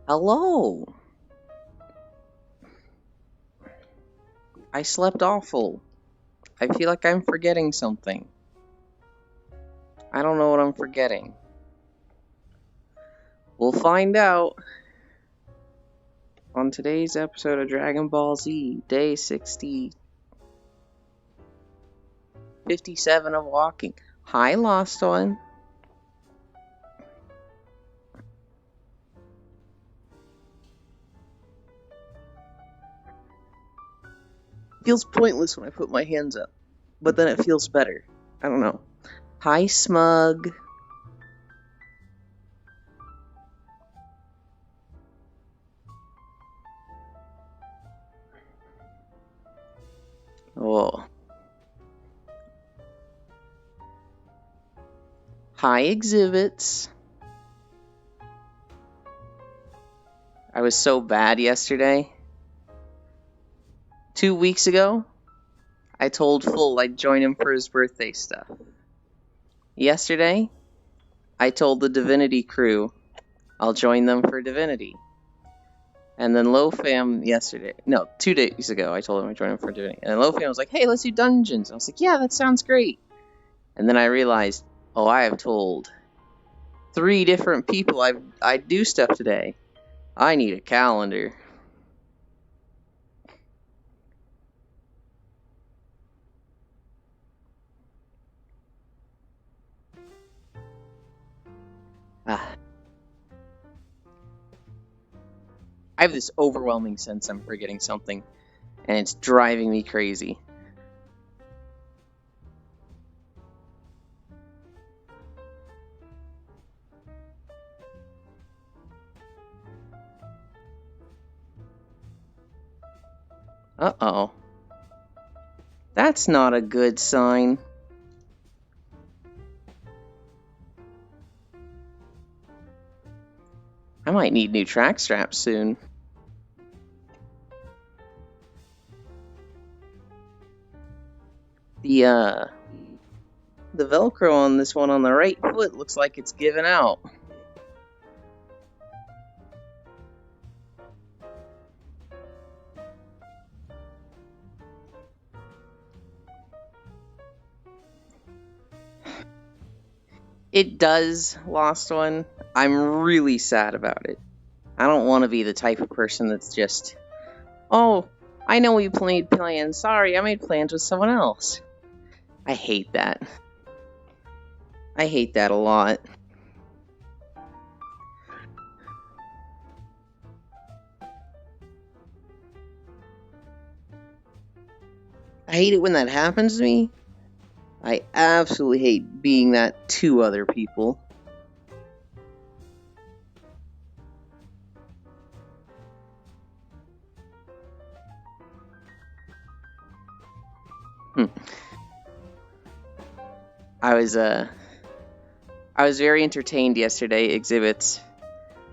Hello. I slept awful. I feel like I'm forgetting something. I don't know what I'm forgetting. We'll find out on today's episode of Dragon Ball Z, day 57 of walking. Hi, Lost One. Feels pointless when I put my hands up, but then it feels better. I don't know. Hi, Smug. Oh. Hi, Exhibits. I was so bad yesterday. 2 weeks ago, I told Full I'd join him for his birthday stuff. Yesterday, I told the Divinity crew I'll join them for Divinity. And then LoFam 2 days ago, I told him I'd join him for Divinity. And then LoFam was like, hey, let's do dungeons. And I was like, yeah, that sounds great. And then I realized, I have told 3 different people I'd do stuff today. I need a calendar. I have this overwhelming sense I'm forgetting something, and it's driving me crazy. Uh-oh. That's not a good sign. I might need new track straps soon. The Velcro on this one on the right foot looks like it's given out. It does, Lost One. I'm really sad about it. I don't want to be the type of person that's just, I know we made plans. Sorry, I made plans with someone else. I hate that. I hate that a lot. I hate it when that happens to me. I absolutely hate being that to other people. I was very entertained yesterday, Exhibits,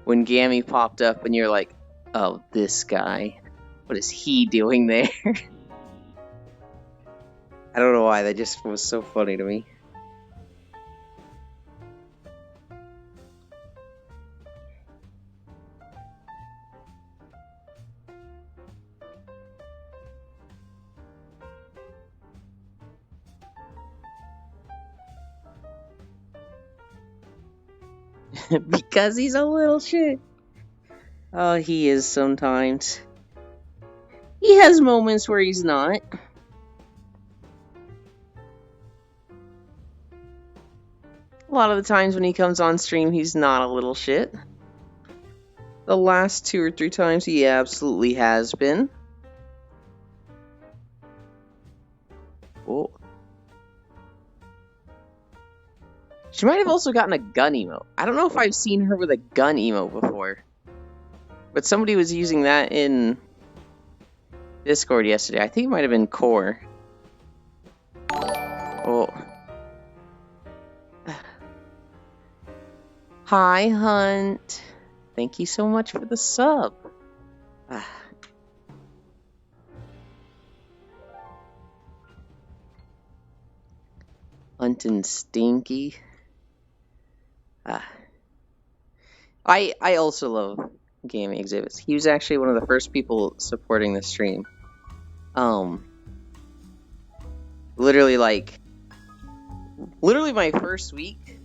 when Gammy popped up and you're like, oh, this guy. What is he doing there? I don't know why, that just was so funny to me. Because he's a little shit. Oh, he is sometimes. He has moments where he's not. A lot of the times when he comes on stream, he's not a little shit. The last 2 or 3 times he absolutely has been. Oh. She might have also gotten a gun emote. I don't know if I've seen her with a gun emote before. But somebody was using that in Discord yesterday. I think it might have been Core. Oh. Hi, Hunt. Thank you so much for the sub. Hunt and Stinky. I also love gaming exhibits. He was actually one of the first people supporting the stream. Literally my first week,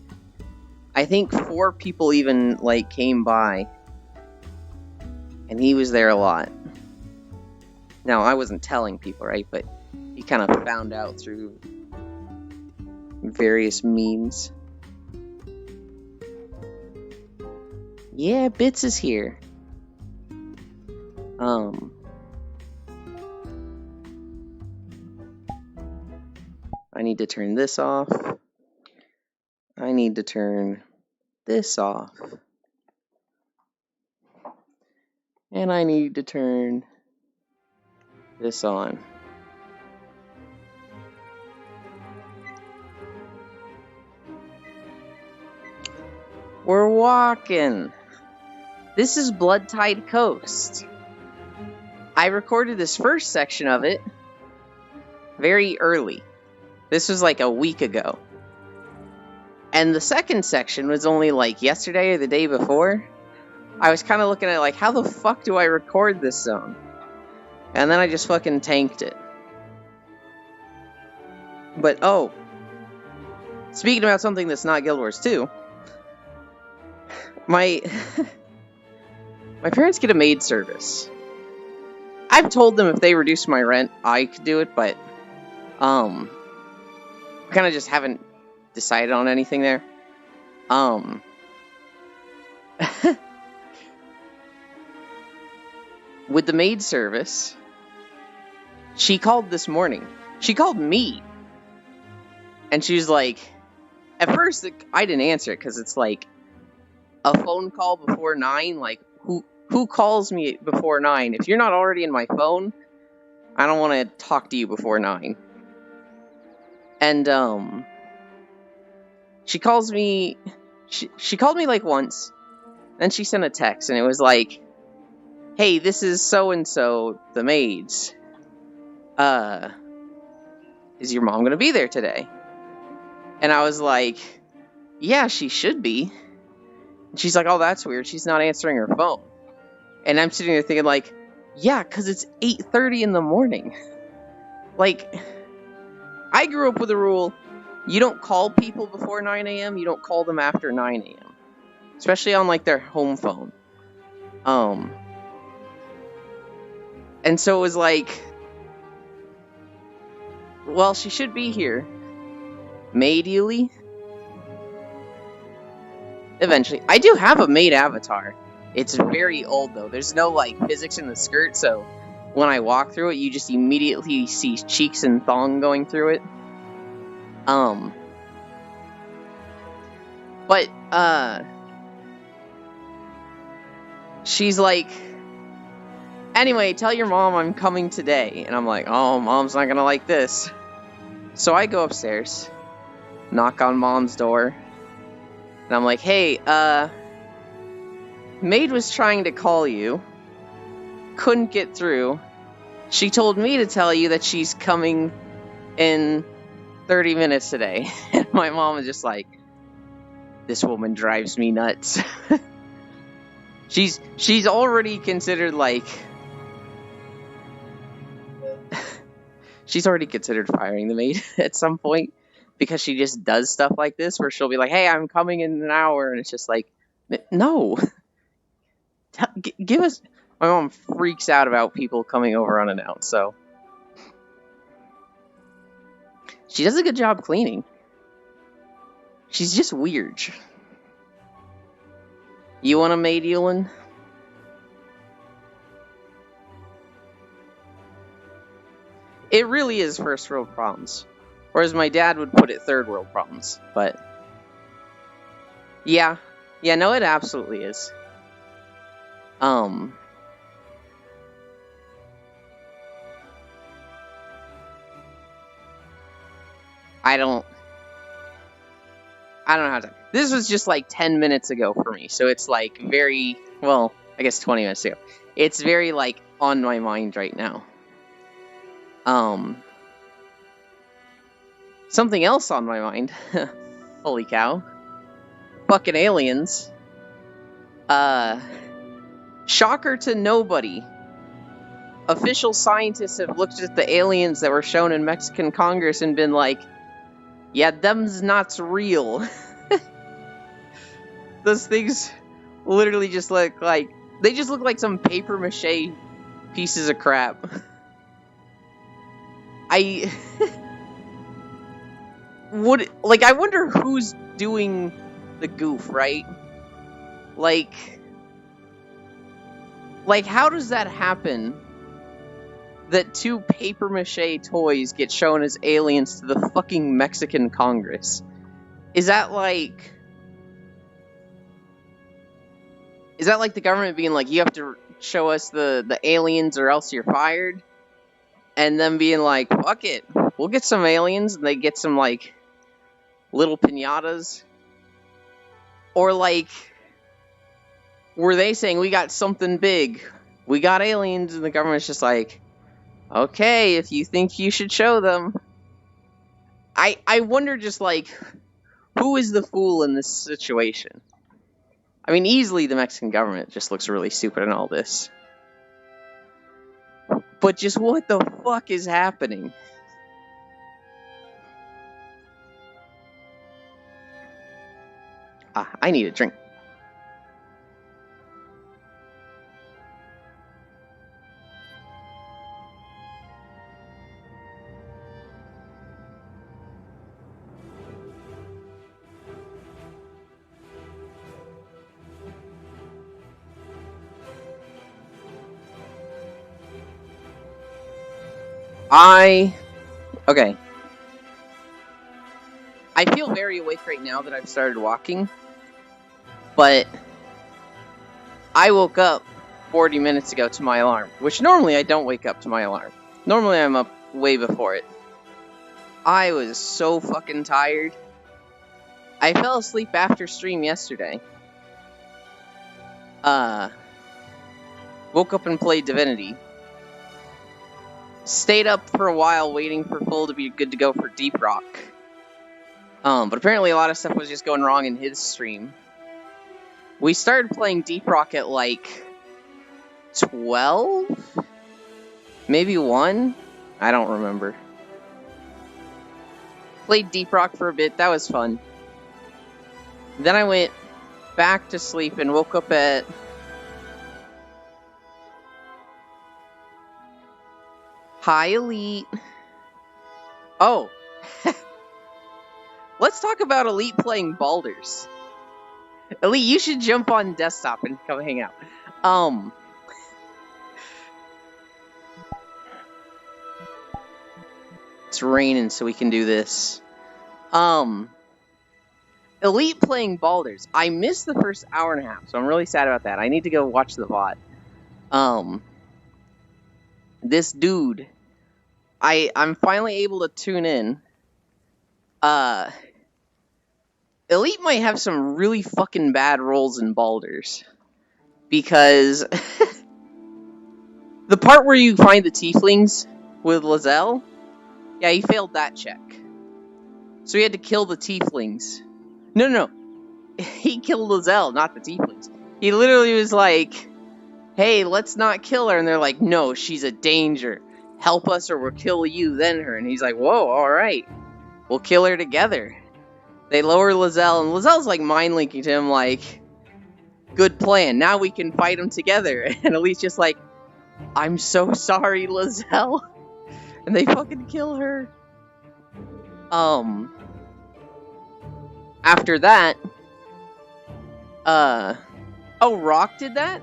I think 4 people even, like, came by. And he was there a lot. Now, I wasn't telling people, right? But he kind of found out through various means. Yeah, Bits is here. I need to turn this off. I need to turn this off. And I need to turn this on. We're walking. This is Blood Tide Coast. I recorded this first section of it very early. This was like a week ago. And the second section was only like yesterday or the day before. I was kind of looking at it like, how the fuck do I record this zone? And then I just fucking tanked it. But, oh. Speaking about something that's not Guild Wars 2. My parents get a maid service. I've told them if they reduce my rent, I could do it, but kind of just haven't decided on anything there. With the maid service, she called this morning. She called me. And she was like, at first I didn't answer it because it's like a phone call before 9, like who calls me before 9? If you're not already in my phone, I don't want to talk to you before 9. And she calls me. She called me like once, then she sent a text, and it was like, "Hey, this is so and so, the maids. Is your mom gonna be there today?" And I was like, "Yeah, she should be." And she's like, "Oh, that's weird. She's not answering her phone." And I'm sitting there thinking, like, yeah, because it's 8:30 in the morning. Like, I grew up with a rule, you don't call people before 9 a.m., you don't call them after 9 a.m. Especially on, like, their home phone. And so it was like, well, she should be here. Maidily. Eventually. I do have a maid avatar. It's very old, though. There's no, like, physics in the skirt, so when I walk through it, you just immediately see cheeks and thong going through it. But, she's like, anyway, tell your mom I'm coming today. And I'm like, oh, mom's not gonna like this. So I go upstairs, knock on mom's door, and I'm like, hey, maid was trying to call you, couldn't get through. She told me to tell you that she's coming in 30 minutes today. And my mom was just like, this woman drives me nuts. She's already considered, like, she's already considered firing the maid at some point, because she just does stuff like this where she'll be like, hey, I'm coming in an hour, and it's just like, no. Give us... My mom freaks out about people coming over unannounced, so... She does a good job cleaning. She's just weird. You want a maid, Ewan? It really is first world problems. Or as my dad would put it, third world problems. But... yeah. Yeah, no, it absolutely is. I don't know how to... This was just like 10 minutes ago for me, so it's like very... well, I guess 20 minutes ago. It's very, like, on my mind right now. Something else on my mind. Holy cow. Fucking aliens. Shocker to nobody. Official scientists have looked at the aliens that were shown in Mexican Congress and been like, yeah, them's not real. Those things literally just look like, they just look like some paper mache pieces of crap. I wonder who's doing the goof, right? Like, how does that happen? That 2 paper mache toys get shown as aliens to the fucking Mexican Congress. Is that like the government being like, you have to show us the aliens or else you're fired? And them being like, fuck it, we'll get some aliens, and they get some, like, little piñatas? Or, like, were they saying, we got something big, we got aliens, and the government's just like, okay, if you think you should show them. I wonder just, like, who is the fool in this situation? I mean, easily the Mexican government just looks really stupid in all this. But just what the fuck is happening? I need a drink. Okay. I feel very awake right now that I've started walking, but I woke up 40 minutes ago to my alarm, which normally I don't wake up to my alarm. Normally I'm up way before it. I was so fucking tired. I fell asleep after stream yesterday. Woke up and played Divinity. Stayed up for a while waiting for Full to be good to go for Deep Rock. But apparently a lot of stuff was just going wrong in his stream. We started playing Deep Rock at like 12? Maybe 1? I don't remember. Played Deep Rock for a bit, that was fun. Then I went back to sleep and woke up at... Hi, Elite. Oh. Let's talk about Elite playing Baldur's. Elite, you should jump on desktop and come hang out. It's raining, so we can do this. Elite playing Baldur's. I missed the first hour and a half, so I'm really sad about that. I need to go watch the VOD. This dude, I'm finally able to tune in. Elite might have some really fucking bad rolls in Baldur's. Because the part where you find the tieflings with Lae'zel, yeah, he failed that check. So he had to kill the tieflings. No. He killed Lae'zel, not the tieflings. He literally was like, hey, let's not kill her. And they're like, no, she's a danger. Help us or we'll kill you, then her. And he's like, whoa, alright. We'll kill her together. They lower Lae'zel, and Lae'zel's like mind-linking to him like, good plan, now we can fight them together. And Elite's just like, I'm so sorry, Lae'zel. And they fucking kill her. After that, oh, Rock did that?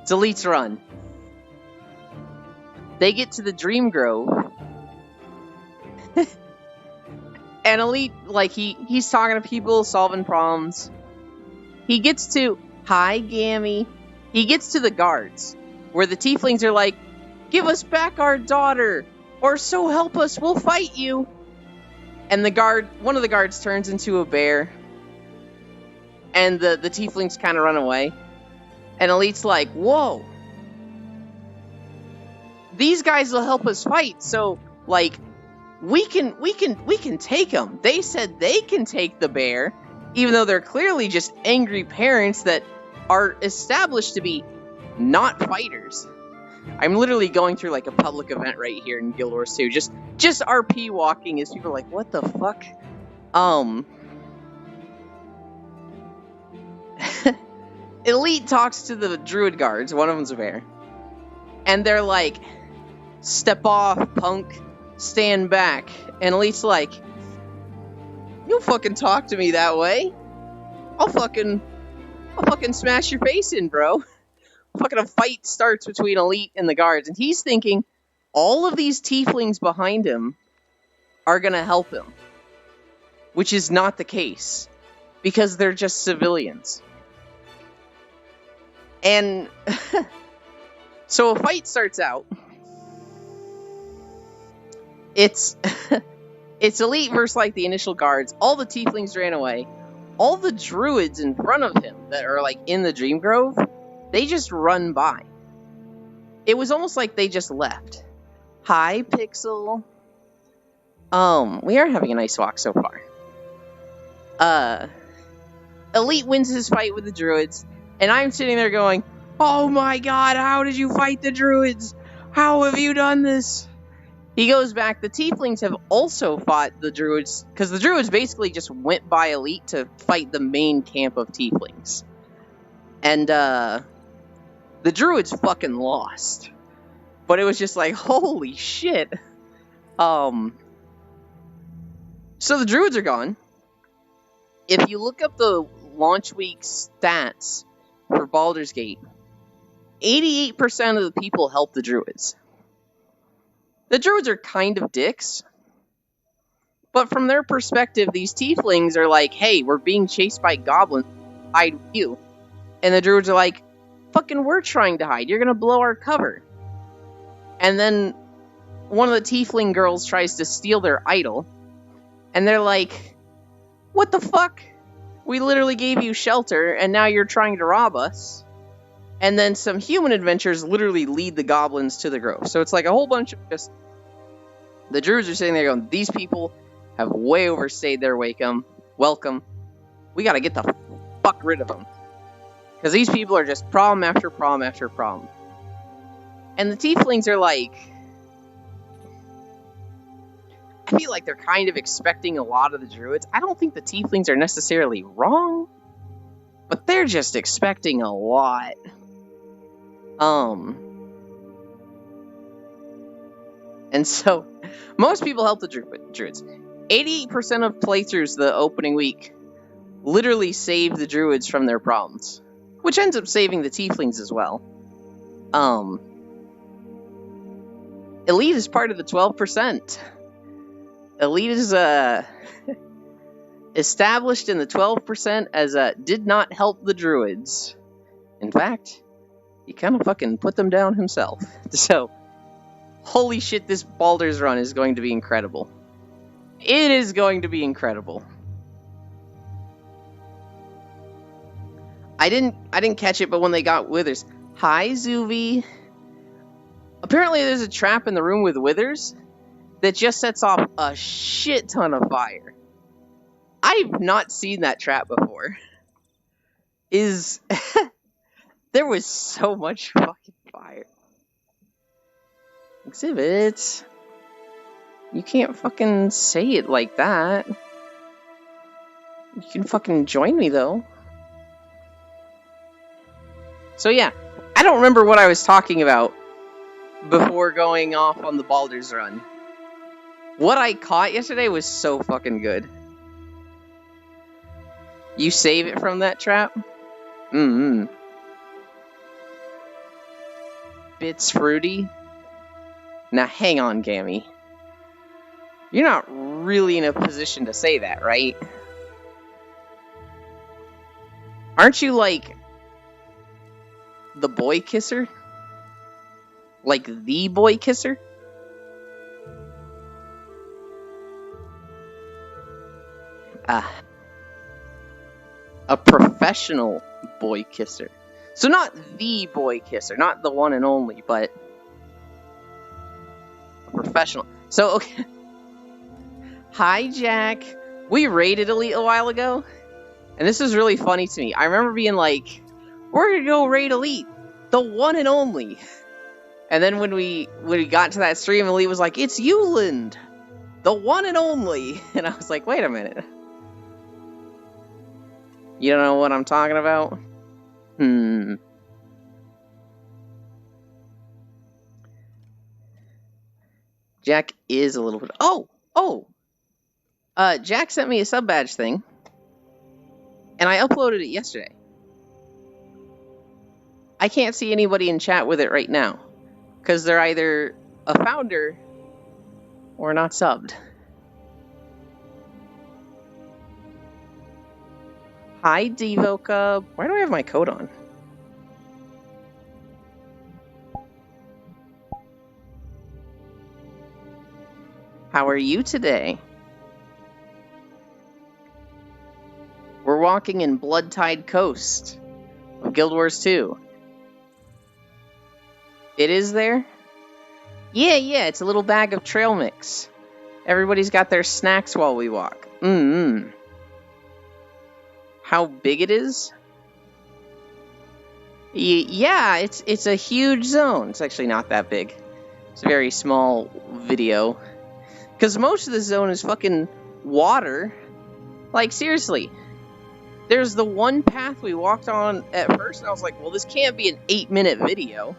It's Elite's run. They get to the Dream Grove. And Elite, like, he's talking to people, solving problems. He gets to, hi, Gammy. He gets to the guards, where the tieflings are like, give us back our daughter, or so help us, we'll fight you. And one of the guards turns into a bear. And the tieflings kind of run away. And Elite's like, whoa. These guys will help us fight, so, like, we can take them. They said they can take the bear, even though they're clearly just angry parents that are established to be not fighters. I'm literally going through like a public event right here in Guild Wars 2. Just RP walking as people are like, what the fuck? Elite talks to the druid guards, one of them's a bear. And they're like, step off, punk, stand back. And Elite's like, you don't fucking talk to me that way. I'll fucking smash your face in, bro. Fucking a fight starts between Elite and the guards, and he's thinking all of these tieflings behind him are gonna help him. Which is not the case. Because they're just civilians. And so a fight starts out. It's Elite versus like the initial guards. All the tieflings ran away. All the druids in front of him that are like in the Dream Grove, they just run by. It was almost like they just left. Hi, Pixel. We are having a nice walk so far. Elite wins his fight with the druids, and I'm sitting there going, oh my god, how did you fight the druids? How have you done this? He goes back, the tieflings have also fought the druids, because the druids basically just went by Elite to fight the main camp of tieflings. And, the druids fucking lost. But it was just like, holy shit. So the druids are gone. If you look up the launch week stats for Baldur's Gate, 88% of the people help the druids. The druids are kind of dicks. But from their perspective, these tieflings are like, hey, we're being chased by goblins. Hide you. And the druids are like, fucking we're trying to hide. You're gonna blow our cover. And then one of the tiefling girls tries to steal their idol. And they're like, what the fuck? We literally gave you shelter, and now you're trying to rob us. And then some human adventurers literally lead the goblins to the grove. So it's like a whole bunch of just... The druids are sitting there going, these people have way overstayed their welcome. We gotta get the fuck rid of them. Because these people are just problem after problem after problem. And the tieflings are like... I feel like they're kind of expecting a lot of the druids. I don't think the tieflings are necessarily wrong. But they're just expecting a lot. And so, most people help the druids. 88% of playthroughs the opening week literally save the druids from their problems. Which ends up saving the tieflings as well. Elite is part of the 12%. Elite is established in the 12% as did not help the druids. In fact, he kind of fucking put them down himself. So, holy shit, this Baldur's run is going to be incredible. It is going to be incredible. I didn't catch it, but when they got Withers. Hi, Zuvi. Apparently there's a trap in the room with Withers that just sets off a shit ton of fire. I've not seen that trap before. There was so much fucking fire. Exhibit. You can't fucking say it like that. You can fucking join me, though. So yeah, I don't remember what I was talking about before going off on the Baldur's run. What I caught yesterday was so fucking good. You save it from that trap? Bits fruity? Now hang on, Gammy. You're not really in a position to say that, right? Aren't you like the boy kisser? Like the boy kisser? A professional boy kisser. So not the boy kisser, not the one and only, but a professional. So, okay. Hi, Jack. We raided Elite a while ago, and this was really funny to me. I remember being like, We're gonna go raid Elite, the one and only. And then when we got to that stream, Elite was like, "It's Euland, the one and only." And I was like, "Wait a minute. You don't know what I'm talking about?" Jack is a little bit. Oh. Jack sent me a sub badge thing, and I uploaded it yesterday. I can't see anybody in chat with it right now, because they're either a founder or not subbed. Hi, Devoka. Why do I have my coat on? How are you today? We're walking in Bloodtide Coast of Guild Wars 2. It is there? Yeah, it's a little bag of trail mix. Everybody's got their snacks while we walk. How big it is? Yeah, it's a huge zone. It's actually not that big. It's a very small video. Because most of the zone is fucking water. Like, seriously. There's the one path we walked on at first, and I was like, well, this can't be an 8-minute video.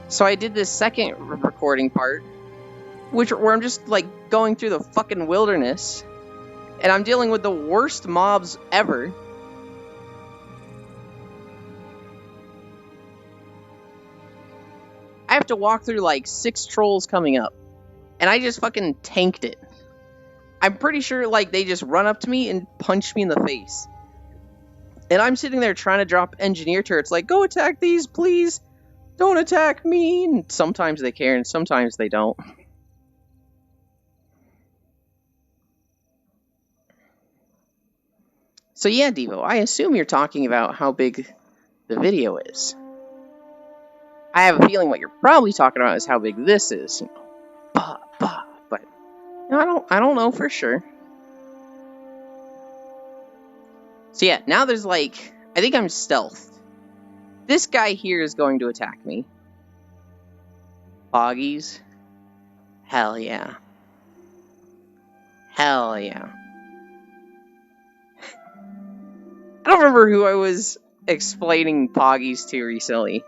So I did this second recording part, where I'm just, like, going through the fucking wilderness, and I'm dealing with the worst mobs ever. I have to walk through, like, 6 trolls coming up, and I just fucking tanked it. I'm pretty sure, like, they just run up to me and punch me in the face. And I'm sitting there trying to drop engineer turrets, like, go attack these, please! Don't attack me! And sometimes they care, and sometimes they don't. So yeah, Devo, I assume you're talking about how big the video is. I have a feeling what you're probably talking about is how big this is. You know, but you know, I don't know for sure. So yeah, now there's like, I think I'm stealthed. This guy here is going to attack me. Boggies? Hell yeah. Hell yeah. I don't remember who I was explaining Poggies to recently.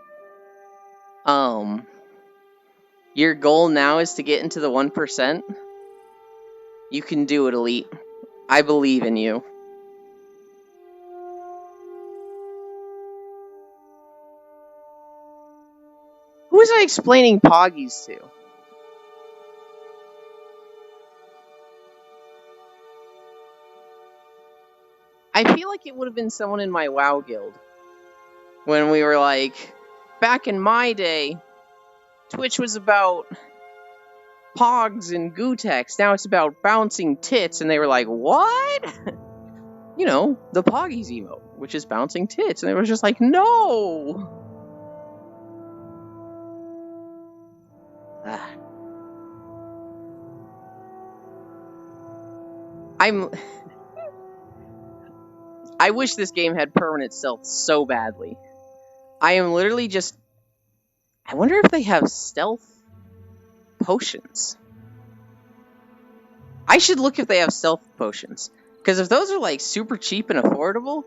Your goal now is to get into the 1%? You can do it, Elite. I believe in you. Who was I explaining Poggies to? I feel like it would have been someone in my WoW guild. When we were like, back in my day, Twitch was about Pogs and Gootex. Now it's about bouncing tits. And they were like, what? You know, the Poggies emote, which is bouncing tits. And they were just like, no! I wish this game had permanent stealth so badly. I am literally just... I wonder if they have stealth potions. I should look if they have stealth potions. Because if those are like super cheap and affordable,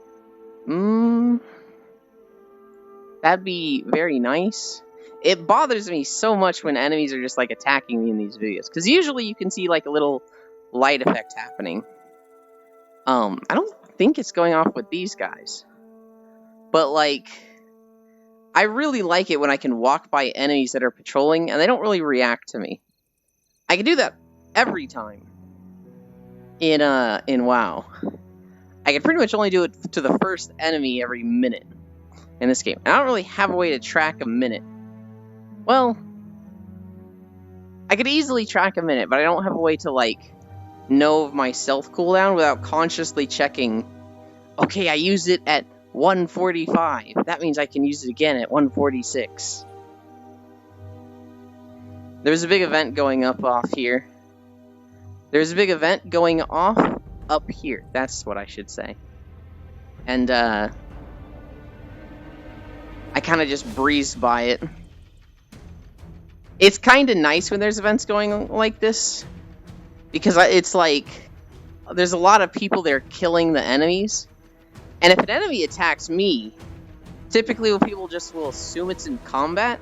that'd be very nice. It bothers me so much when enemies are just like attacking me in these videos. Because usually you can see like a little light effect happening. I don't think it's going off with these guys. But like, I really like it when I can walk by enemies that are patrolling and they don't really react to me. I can do that every time in WoW. I can pretty much only do it to the first enemy every minute in this game. I don't really have a way to track a minute. Well, I could easily track a minute, but I don't have a way to, like, know of my stealth cooldown without consciously checking, okay, I used it at 145. That means I can use it again at 146. There's a big event going up off here. There's a big event going off up here. That's what I should say. And, I kind of just breezed by it. It's kind of nice when there's events going like this, because it's like there's a lot of people there killing the enemies, and if an enemy attacks me, typically people just will assume it's in combat,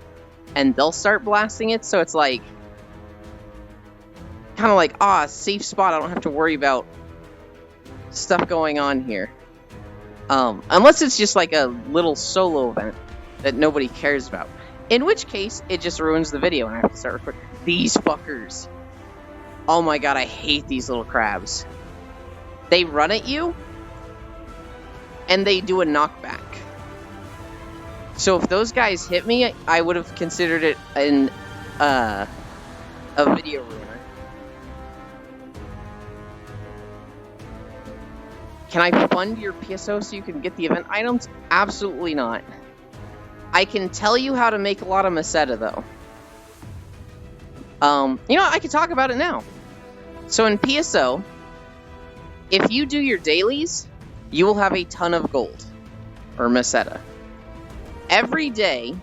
and they'll start blasting it, so it's like kind of like, safe spot, I don't have to worry about stuff going on here. Unless it's just like a little solo event that nobody cares about. In which case, it just ruins the video and I have to start recording. These fuckers. Oh my god, I hate these little crabs. They run at you, and they do a knockback. So if those guys hit me, I would have considered it a video ruiner. Can I fund your PSO so you can get the event items? Absolutely not. I can tell you how to make a lot of Meseta, though. You know, I can talk about it now. So in PSO, if you do your dailies, you will have a ton of gold, or Meseta. Every day,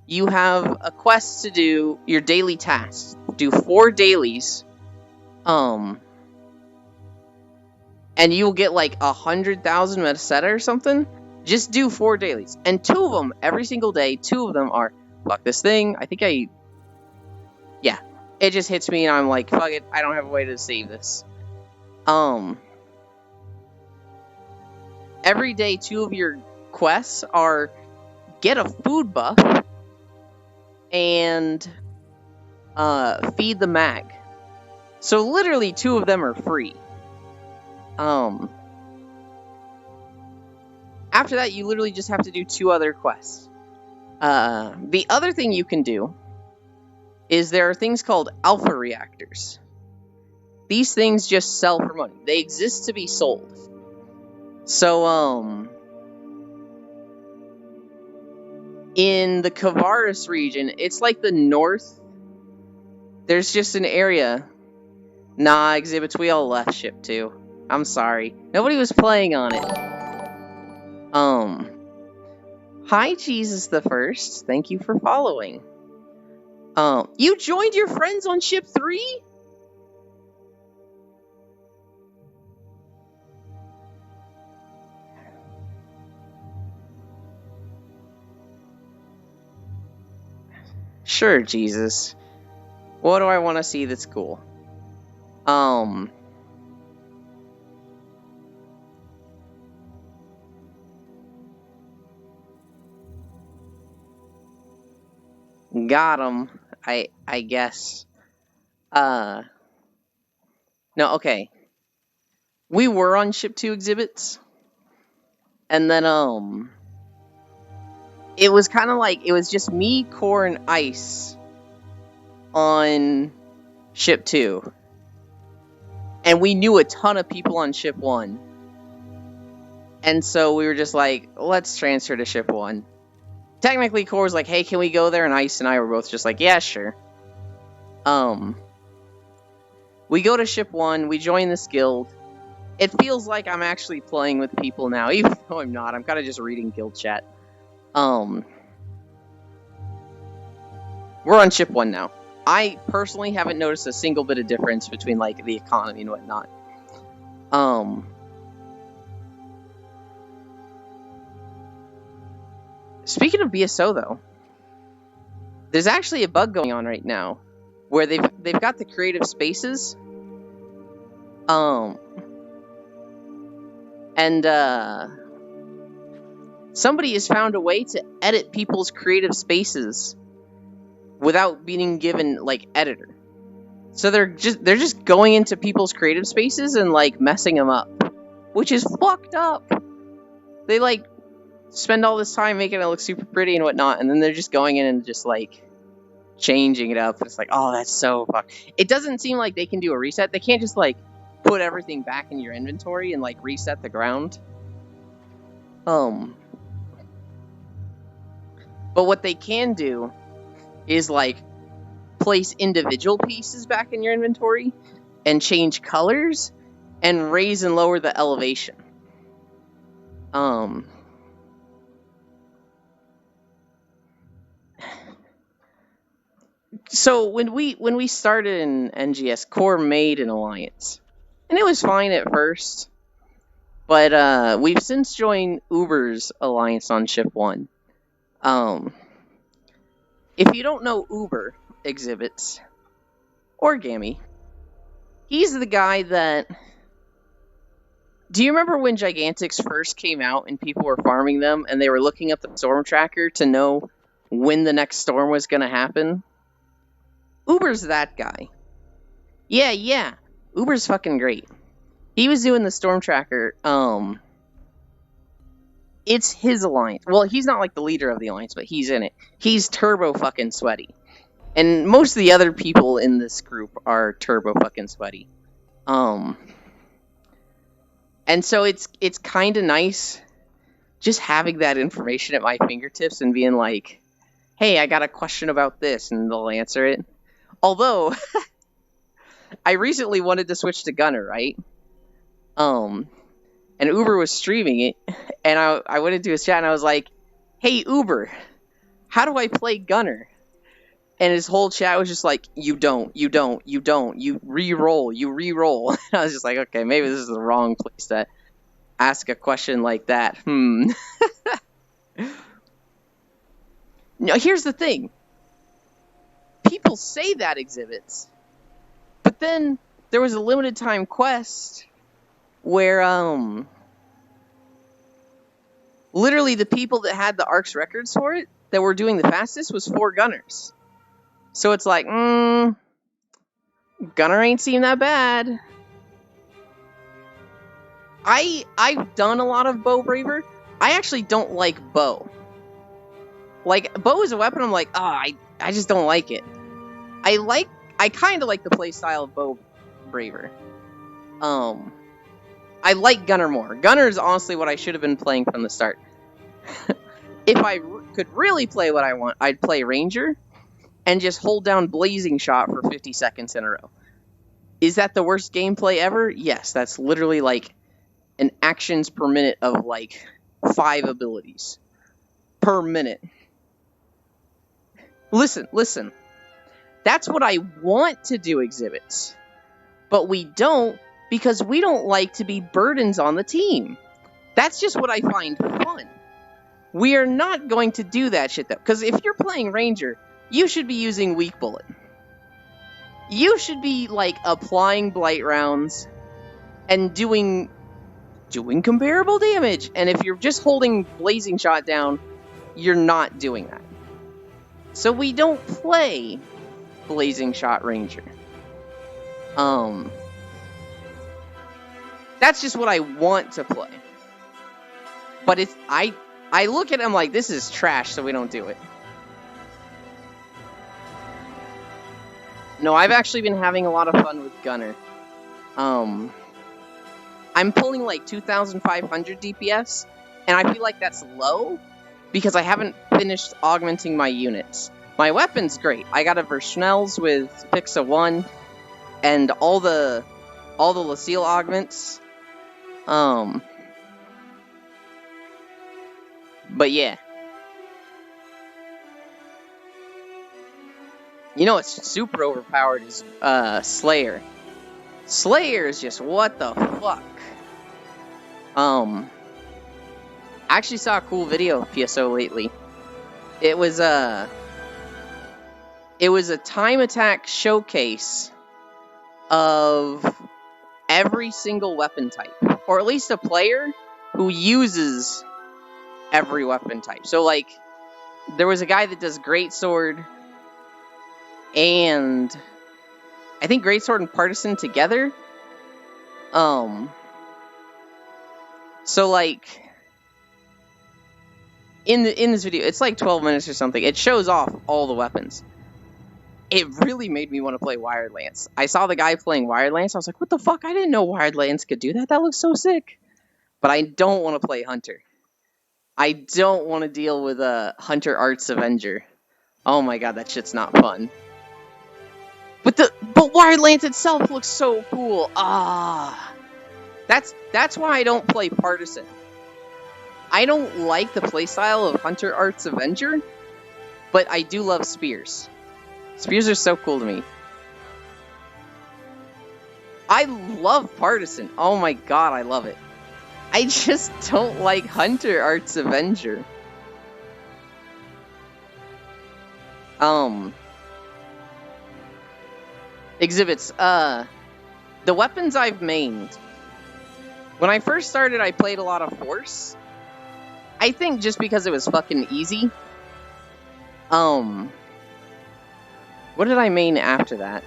you have a quest to do your daily tasks. Do 4 dailies, and you'll get like 100,000 Meseta or something. Just do 4 dailies. And 2 of them, every single day, 2 of them are, fuck this thing, yeah. It just hits me and I'm like, fuck it, I don't have a way to save this. Every day, 2 of your quests are get a food buff and feed the mag. So literally 2 of them are free. After that, you literally just have to do 2 other quests. The other thing you can do is there are things called alpha reactors. These things just sell for money. They exist to be sold. So, in the Kavaris region, it's like the north. There's just an area. Nah, exhibits, we all left ship 2. I'm sorry. Nobody was playing on it. Hi, Jesus the First. Thank you for following. You joined your friends on ship 3? Sure, Jesus. What do I want to see that's cool? Got him. I guess. No, okay. We were on ship 2 exhibits. And then, it was kind of like, it was just me, Core, and Ice on ship 2. And we knew a ton of people on ship 1. And so we were just like, let's transfer to ship 1. Technically, Core was like, hey, can we go there? And Ice and I were both just like, yeah, sure. We go to ship 1, we join this guild. It feels like I'm actually playing with people now, even though I'm not. I'm kind of just reading guild chat. We're on ship 1 now. I personally haven't noticed a single bit of difference between, like, the economy and whatnot. Speaking of BSO, though, there's actually a bug going on right now where they've got the creative spaces. Somebody has found a way to edit people's creative spaces without being given, like, editor. So they're just going into people's creative spaces and, like, messing them up, which is fucked up. They, like, spend all this time making it look super pretty and whatnot, and then they're just going in and just, like, changing it up. It's like, oh, that's so fucked. It doesn't seem like they can do a reset. They can't just, like, put everything back in your inventory and, like, reset the ground. But what they can do is, like, place individual pieces back in your inventory and change colors and raise and lower the elevation. So when we started in NGS, Core made an alliance, and it was fine at first, but we've since joined Uber's alliance on Ship 1. If you don't know Uber exhibits or Gammy, he's the guy that. Do you remember when Gigantics first came out and people were farming them and they were looking up the storm tracker to know when the next storm was going to happen? Uber's that guy. Yeah. Uber's fucking great. He was doing the storm tracker. It's his alliance. Well, he's not like the leader of the alliance, but he's in it. He's turbo fucking sweaty. And most of the other people in this group are turbo fucking sweaty. And so it's kind of nice just having that information at my fingertips and being like, hey, I got a question about this, and they'll answer it. Although, I recently wanted to switch to Gunner, right? And Uber was streaming it, and I went into his chat, and I was like, hey, Uber, how do I play Gunner? And his whole chat was just like, you don't, you re-roll. And I was just like, okay, maybe this is the wrong place to ask a question like that. No, here's the thing. People say that exhibits, but then there was a limited time quest where, literally the people that had the ARX records for it, that were doing the fastest, was 4 Gunners. So it's like, Gunner ain't seem that bad. I've done a lot of Bow Braver. I actually don't like Bow. Like, Bow is a weapon, I'm like, I just don't like it. I kind of like the playstyle of Bow Braver. I like Gunner more. Gunner is honestly what I should have been playing from the start. If I could really play what I want, I'd play Ranger and just hold down Blazing Shot for 50 seconds in a row. Is that the worst gameplay ever? Yes, that's literally like an actions per minute of like 5 abilities per minute. Listen. That's what I want to do exhibits. But we don't, because we don't like to be burdens on the team. That's just what I find fun. We are not going to do that shit though. Because if you're playing Ranger, you should be using Weak Bullet. You should be, like, applying Blight rounds and doing comparable damage. And if you're just holding Blazing Shot down, you're not doing that. So we don't play Blazing Shot Ranger. That's just what I want to play. But I look at him like, this is trash, so we don't do it. No, I've actually been having a lot of fun with Gunner. I'm pulling like 2,500 DPS, and I feel like that's low because I haven't finished augmenting my units. My weapon's great. I got a Verschnells with Fixa 1 and all the Lucille augments. But yeah. You know what's super overpowered is Slayer. Slayer is just what the fuck. I actually saw a cool video of PSO lately. It was a time attack showcase of every single weapon type, or at least a player who uses every weapon type. So like, there was a guy that does Greatsword and I think Greatsword and Partisan together. So like in this video, it's like 12 minutes or something. It shows off all the weapons. It really made me want to play Wired Lance. I saw the guy playing Wired Lance. I was like, what the fuck? I didn't know Wired Lance could do that. That looks so sick. But I don't want to play Hunter. I don't want to deal with a Hunter Arts Avenger. Oh my god, that shit's not fun. But Wired Lance itself looks so cool. That's why I don't play Partisan. I don't like the playstyle of Hunter Arts Avenger, but I do love Spears. Spears are so cool to me. I love Partisan. Oh my god, I love it. I just don't like Hunter Arts Avenger. Exhibits. The weapons I've mained. When I first started, I played a lot of Force. I think just because it was fucking easy. What did I main after that?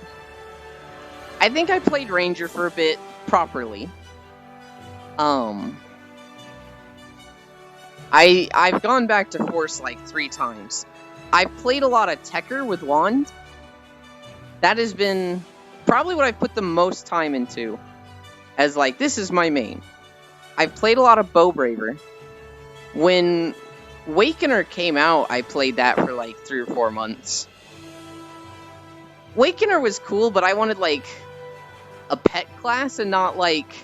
I think I played Ranger for a bit properly. I've gone back to Force like 3 times. I've played a lot of Tekker with Wand. That has been probably what I've put the most time into. As like, this is my main. I've played a lot of Bowbraver. When Wakener came out, I played that for like 3 or 4 months. Wakener was cool, but I wanted like a pet class and not like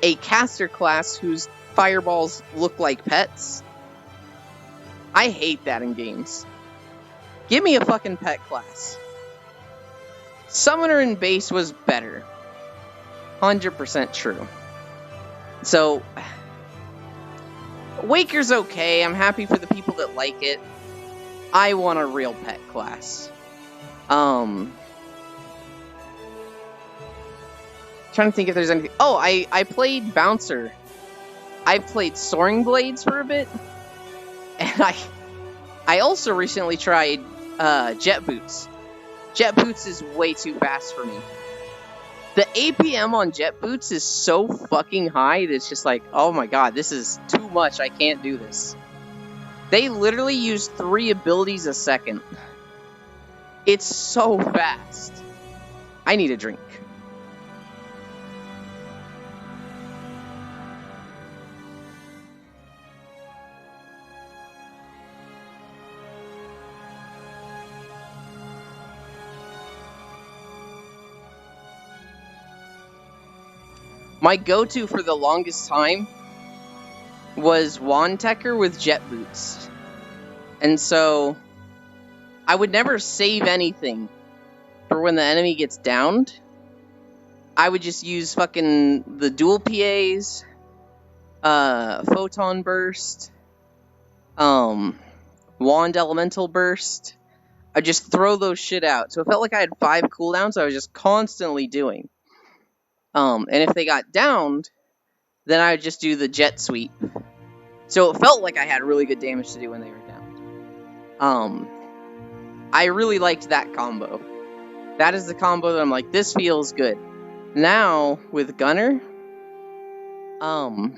a caster class whose fireballs look like pets. I hate that in games. Give me a fucking pet class. Summoner in base was better. 100% true. So, Waker's okay. I'm happy for the people that like it. I want a real pet class. Trying to think if there's anything. Oh, I played Bouncer. I played Soaring Blades for a bit. And I also recently tried Jet Boots. Jet Boots is way too fast for me. The APM on Jet Boots is so fucking high that it's just like, oh my god, this is too much, I can't do this. They literally use 3 abilities a second. It's so fast. I need a drink. My go-to for the longest time was Wand Tekker with Jet Boots. And so, I would never save anything for when the enemy gets downed. I would just use fucking the dual PAs, Photon Burst, Wand Elemental Burst. I'd just throw those shit out. So it felt like I had 5 cooldowns I was just constantly doing. And if they got downed, then I would just do the Jet Sweep. So it felt like I had really good damage to do when they were downed. I really liked that combo. That is the combo that I'm like, this feels good. Now, with Gunner, I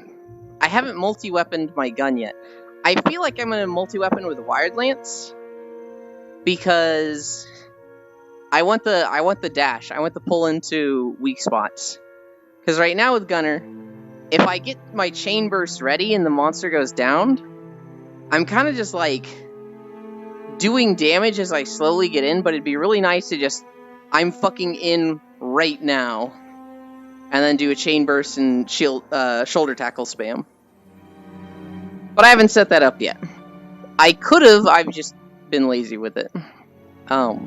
haven't multi-weaponed my gun yet. I feel like I'm gonna multi-weapon with Wired Lance, because I want the dash. I want the pull into weak spots. Because right now with Gunner, if I get my chain burst ready and the monster goes down, I'm kind of just like doing damage as I slowly get in, but it'd be really nice to just, I'm fucking in right now, and then do a chain burst and shoulder tackle spam. But I haven't set that up yet. I could have, I've just been lazy with it. But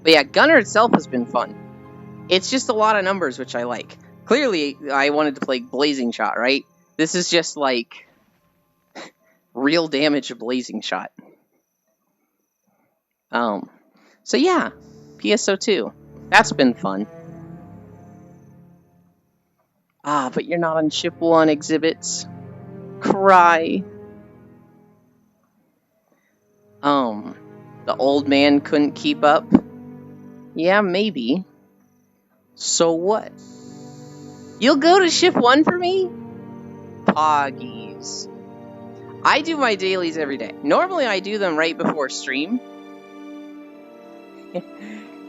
yeah, Gunner itself has been fun. It's just a lot of numbers, which I like. Clearly, I wanted to play Blazing Shot, right? This is just like real damage of Blazing Shot. So yeah, PSO2. That's been fun. Ah, but you're not on Ship 1 exhibits. Cry. The old man couldn't keep up? Yeah, maybe. So what? You'll go to Ship 1 for me? Poggies. I do my dailies every day. Normally I do them right before stream.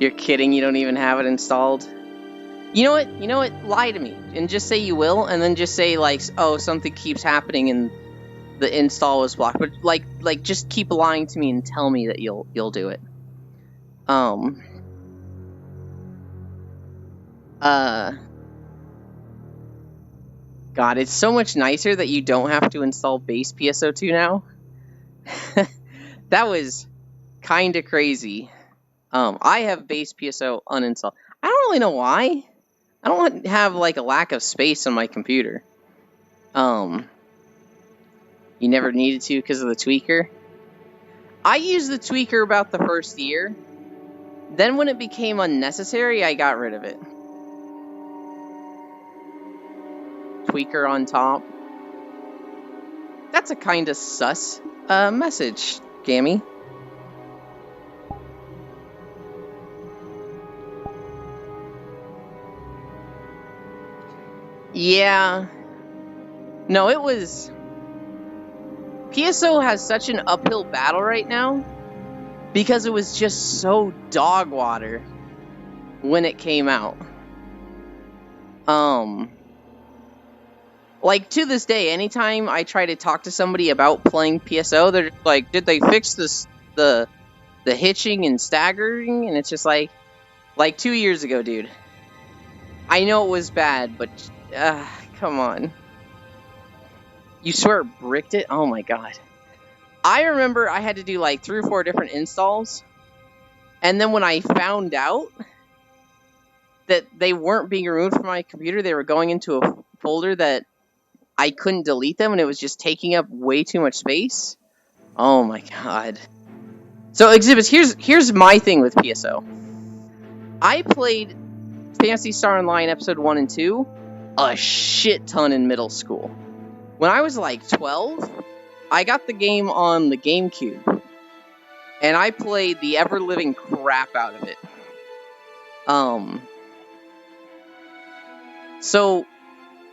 You're kidding, you don't even have it installed? You know what? Lie to me. And just say you will, and then just say, like, oh, something keeps happening and the install was blocked. But, like, just keep lying to me and tell me that you'll do it. God, it's so much nicer that you don't have to install base PSO2 now. That was kind of crazy. I have base PSO uninstalled. I don't really know why. I don't have like a lack of space on my computer. You never needed to because of the tweaker. I used the tweaker about the first year. Then when it became unnecessary, I got rid of it. Tweaker on top. That's a kind of sus message, Gammy. Yeah. No, it was... PSO has such an uphill battle right now because it was just so dog water when it came out. Like, to this day, anytime I try to talk to somebody about playing PSO, they're like, did they fix this, the hitching and staggering? And it's just like 2 years ago, dude. I know it was bad, but come on. You swear it bricked it? Oh my god. I remember I had to do like 3 or 4 different installs. And then when I found out that they weren't being removed from my computer, they were going into a folder that I couldn't delete them, and it was just taking up way too much space. Oh my god. So, Exhibits, here's my thing with PSO. I played Phantasy Star Online Episode 1 and 2 a shit ton in middle school. When I was like 12, I got the game on the GameCube, and I played the ever-living crap out of it. So,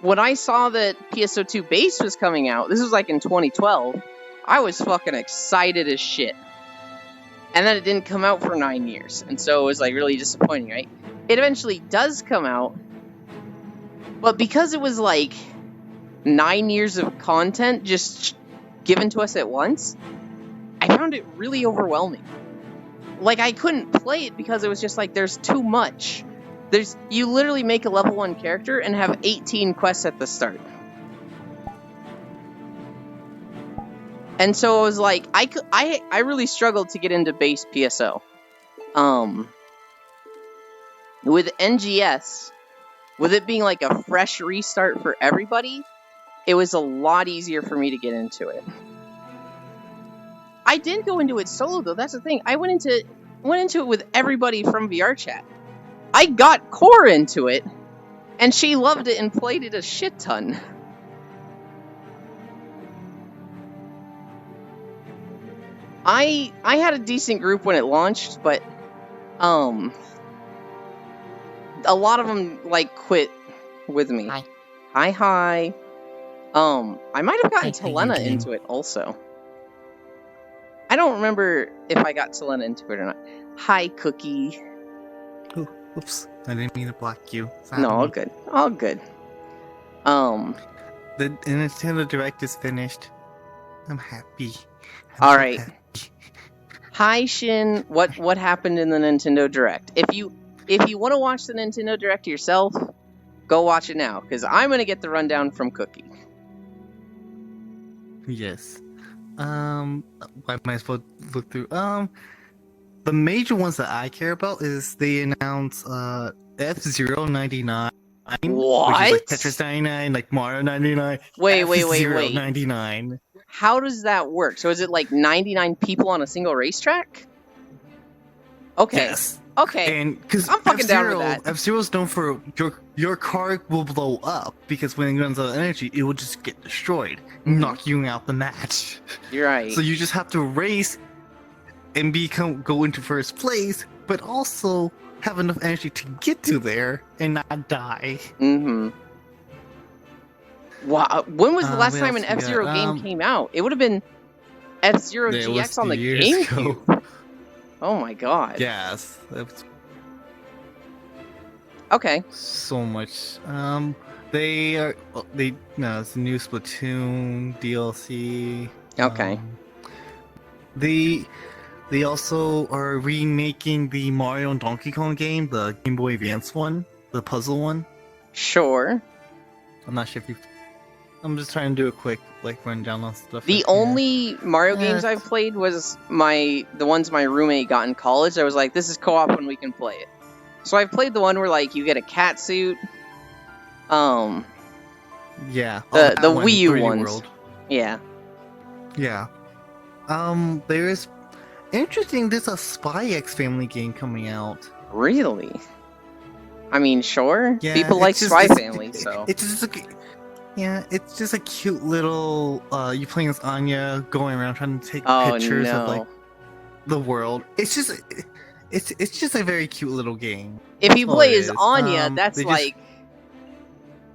when I saw that PSO2 base was coming out, this was like in 2012, I was fucking excited as shit. And then it didn't come out for 9 years, and so it was like really disappointing, right? It eventually does come out, but because it was like 9 years of content just given to us at once, I found it really overwhelming. Like, I couldn't play it because it was just like, there's too much. You literally make a level 1 character and have 18 quests at the start. And so it was like, I really struggled to get into base PSO. With NGS, with it being like a fresh restart for everybody, it was a lot easier for me to get into it. I didn't go into it solo though, that's the thing. I went into it with everybody from VRChat. I got Core into it, and she loved it and played it a shit ton. I had a decent group when it launched, but a lot of them like quit with me. Hi. I might have gotten Telena into it also. I don't remember if I got Telena into it or not. Hi, Cookie. Oh, oops. I didn't mean to block you. No, all good. All good. The Nintendo Direct is finished. I'm happy. All right. Hi, Shin. What happened in the Nintendo Direct? If you want to watch the Nintendo Direct yourself, go watch it now, because I'm gonna get the rundown from Cookie. Yes. I might as well look through. The major ones that I care about is they announce F-Zero 99. What? Which is like Tetris 99, like Mario 99. Wait. F-Zero 99. How does that work? So is it like 99 people on a single racetrack? Okay. Yes. Okay. And because I'm fucking down with that. F-Zero's known for your car will blow up because when it runs out of energy, it will just get destroyed, knock you out the match. You're right. So you just have to race and go into first place, but also have enough energy to get to there and not die. Mm-hmm. Wow. When was the last time an F-Zero game came out? It would have been F-Zero GX on the GameCube. Oh my god. Yes. That's okay. So much. It's a new Splatoon DLC. Okay. They also are remaking the Mario and Donkey Kong game, the Game Boy Advance one, the puzzle one. Sure. I'm not sure if you've... I'm just trying to do a quick like rundown on stuff. The right here. only Mario games I've played was the ones my roommate got in college. I was like, this is co-op when we can play it. So I've played the one where like you get a cat suit. Yeah. The that one, Wii U 3D ones. World. Yeah. Yeah. There's interesting. There's a Spy X Family game coming out. Really? I mean, sure. Yeah, People like it's just- Spy it's- Family, so. It's just it's just a cute little you playing as Anya going around trying to take Oh pictures no. of like the world. It's just a very cute little game. If you all play it as is. Anya, that's they just- like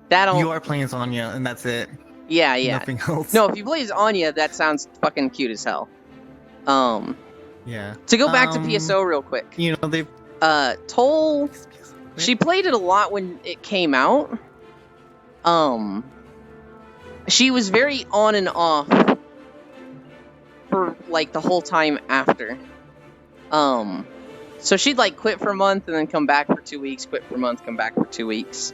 that'll. You are playing as Anya, and that's it. Yeah, yeah. Nothing else. No, if you play as Anya, that sounds fucking cute as hell. Yeah. To go back to PSO real quick. You know they've. Toll. She played it a lot when it came out. She was very on and off for like the whole time after. So she'd like quit for a month and then come back for 2 weeks, quit for a month, come back for 2 weeks.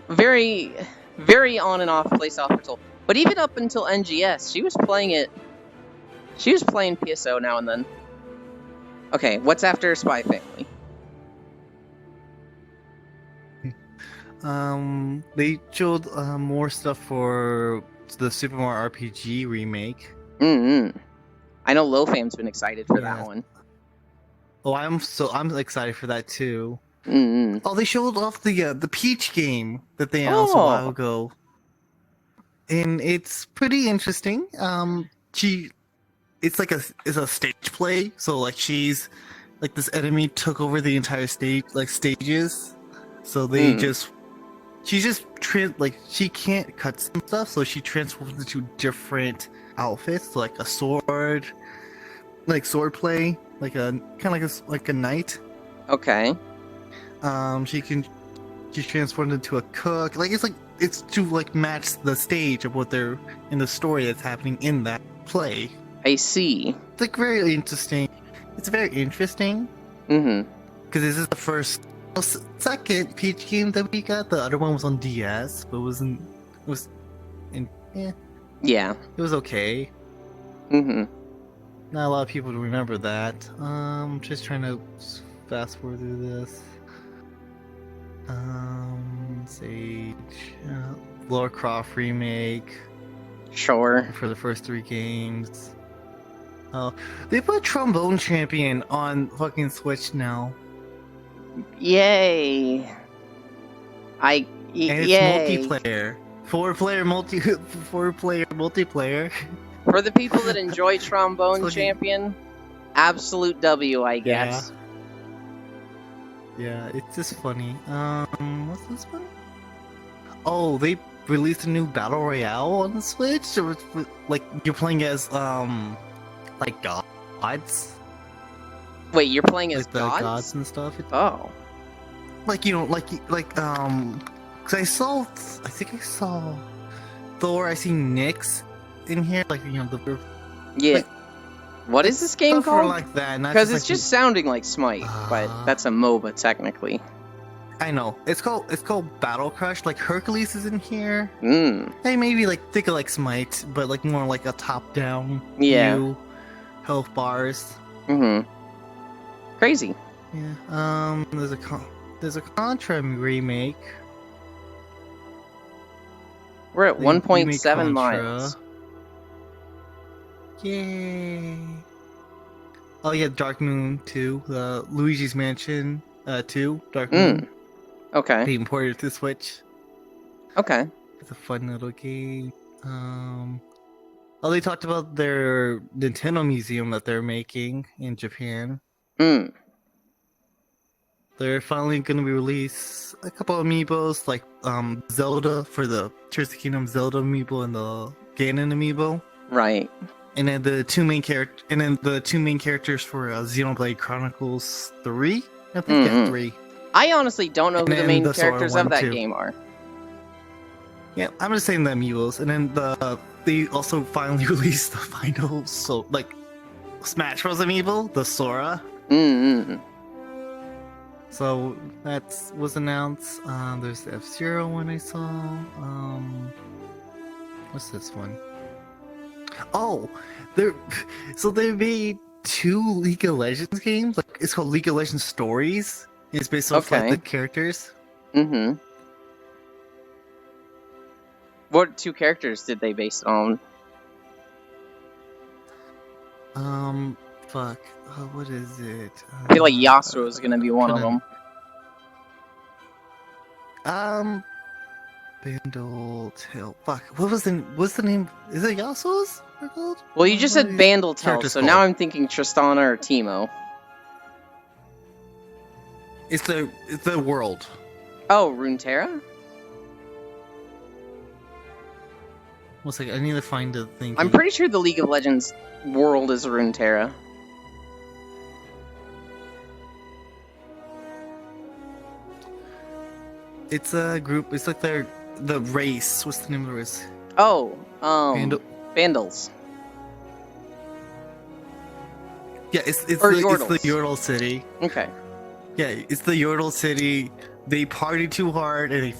Very, very on and off play style for Toll. But even up until NGS, she was playing it. She was playing PSO now and then. Okay, what's after Spy Family? They showed more stuff for the Super Mario RPG remake. I know LoFam's been excited for Yeah. that one. Oh, I'm excited for that too. Mm-mm. Oh, they showed off the Peach game that they announced a while ago, and it's pretty interesting. It's a stage play, so like she's like this enemy took over the entire stage, like stages. So they she can't cut some stuff, so she transforms into different outfits, like a sword, like sword play, like a kind of like a knight. Okay. She's transformed into a cook. Like it's to like match the stage of what they're in the story that's happening in that play. I see. It's like very interesting. It's very interesting Mm-hmm. because this is the second Peach game that we got. The other one was on DS, but Yeah. it was okay. Mm-hmm. Not a lot of people remember that. Just trying to fast forward through this. Sage, Lara Croft remake Sure. for the first 3 games. Oh, they put Trombone Champion on fucking Switch now, Yay. and it's Yay. multiplayer. 4-player multiplayer. For the people that enjoy Trombone It's looking- Champion, absolute W, I guess. Yeah, it's just funny. What's this one? Oh, they released a new battle royale on the Switch. So it's like you're playing as like gods, Wait, you're playing as like the gods? gods and stuff. Oh. Like because I think I saw Thor. I see Nyx in here, like the Yeah. Like, What is this game stuff for called? like that. Because it's just sounding like Smite, but that's a MOBA technically. I know it's called Battle Crush. Like Hercules is in here. Mm. Maybe like think of like Smite, but like more like a top-down Yeah. view, health bars. Mm-hmm. Crazy. Yeah. There's a Contra remake. We're at They remake 1.7 Contra. miles. Yay! Oh yeah, Dark Moon 2, the Luigi's Mansion 2, Dark Moon. Okay. They imported it to Switch. Okay. It's a fun little game. Oh, they talked about their Nintendo museum that they're making in Japan. Mm. They're finally going to be release a couple of amiibos, like Zelda for the Tears of the Kingdom Zelda amiibo and the Ganon amiibo, Right. and then the two main characters for Xenoblade Chronicles 3. I think Mhm. 3. I honestly don't know who And the then main the Sora characters one, of that too. game are. Yeah, I'm just saying the amiibos, and then they also finally released the final Smash Bros amiibo, the Sora. Mm-hmm. So that was announced. There's the F-Zero one I saw. What's this one? Oh, there. So they made 2 League of Legends games. Like it's called League of Legends Stories. It's based off like Okay. the characters. Mm-hmm. What 2 characters did they base it on? Fuck. What is it? I feel like Yasuo is gonna be one of them. Bandle Tail. Fuck. What's the name? Is it Yasuo's? Well, you just said Bandle Tail, characters so called? now I'm thinking Tristana or Teemo. It's the world. Oh, Runeterra? One second, I need to find the thing. I'm pretty sure the League of Legends world is Runeterra. It's a group. It's like the race. What's the name of the race? Oh, Yeah, Vandals. it's Or the Yordles. Yordle city. Okay. Yeah, it's the Yordle city. They partied too hard and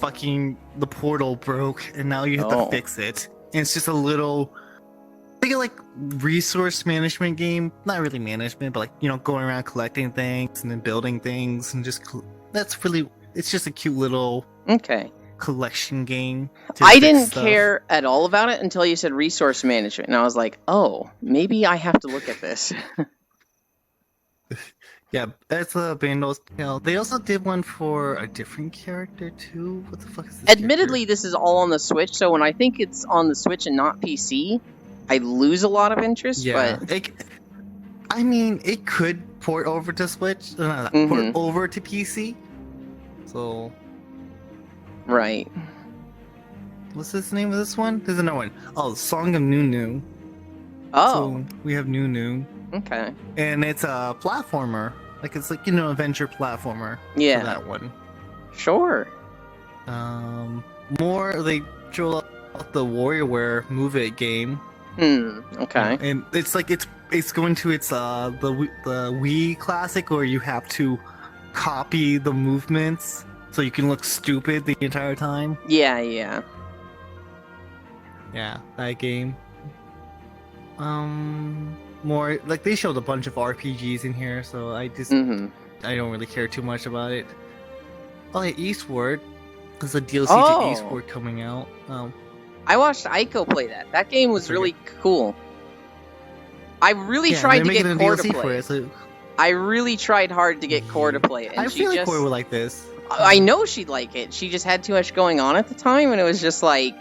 the portal broke, and now you have to fix it. And it's just a little, think of like resource management game. Not really management, but like going around collecting things and then building things and just it's just a cute little collection game. I didn't care at all about it until you said resource management, and I was like, oh, maybe I have to look at this. Yeah, that's a Bandle's Tale. They also did one for a different character too. What the fuck is this? Admittedly, this is all on the Switch, so when I think it's on the Switch and not PC, I lose a lot of interest. Yeah, but it could port over to Switch, port over to PC. So, right. What's this name of this one? There's another one. Oh, Song of Nunu. Oh, so we have Nunu. Okay. And it's a platformer. Like it's like adventure platformer. Yeah. For that one. Sure. They show up the WarioWare Move It game. Okay. And it's like it's going to the Wii Classic where you have to copy the movements so you can look stupid the entire time. Yeah. Yeah, that game. More like they showed a bunch of RPGs in here, so I don't really care too much about it. Oh, yeah, Eastward. There's a DLC to Eastward coming out. I watched Aiko play that. That game was really cool. I really tried to get Core to play it. I really tried hard to get Core to play it. And I feel like Core would like this. I know she'd like it. She just had too much going on at the time, and it was just like...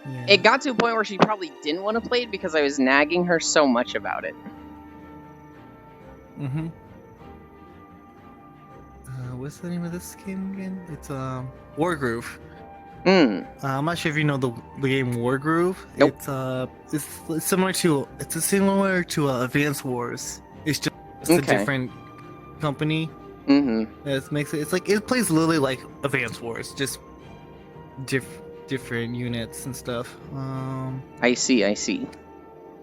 Yeah. It got to a point where she probably didn't want to play it because I was nagging her so much about it. What's the name of this game again? It's Wargroove. I'm not sure if you know the game Wargroove. Nope. It's similar to Advance Wars. It's just a different company. That makes it. It's like it plays literally like Advance Wars, just different units and stuff. I see.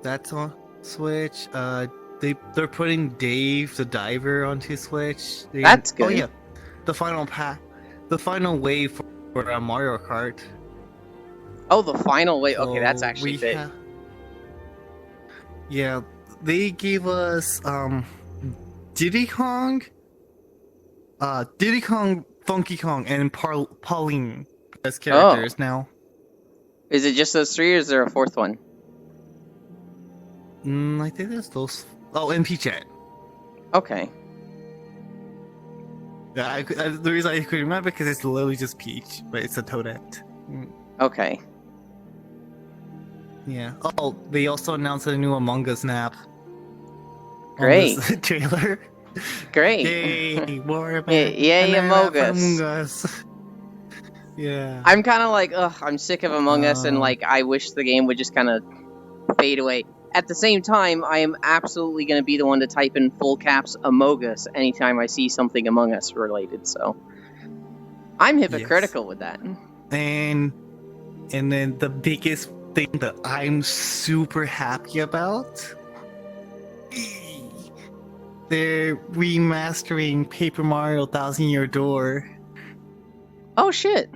That's on Switch. They're putting Dave the Diver onto Switch. That's good. Oh yeah, the final wave for Mario Kart. Oh, the final wave. Okay, that's actually big. Yeah, they gave us Diddy Kong, Funky Kong, and Pauline as characters now. Is it just those 3, or is there a 4th one? I think there's those. Oh, and Peachette. Okay. Yeah, the reason I could remember because it's literally just Peach, but it's a Toadette. Okay. Yeah. Oh, they also announced a new Among Us map. Great. On this trailer. Great. Yay, more Yay, Among Us. Yeah. I'm kind of like, I'm sick of Among Us, and like, I wish the game would just kind of fade away. At the same time, I am absolutely going to be the one to type in full caps Among Us anytime I see something Among Us related, so I'm hypocritical with that. And then the biggest thing that I'm super happy about, they're remastering Paper Mario Thousand Year Door. Oh shit.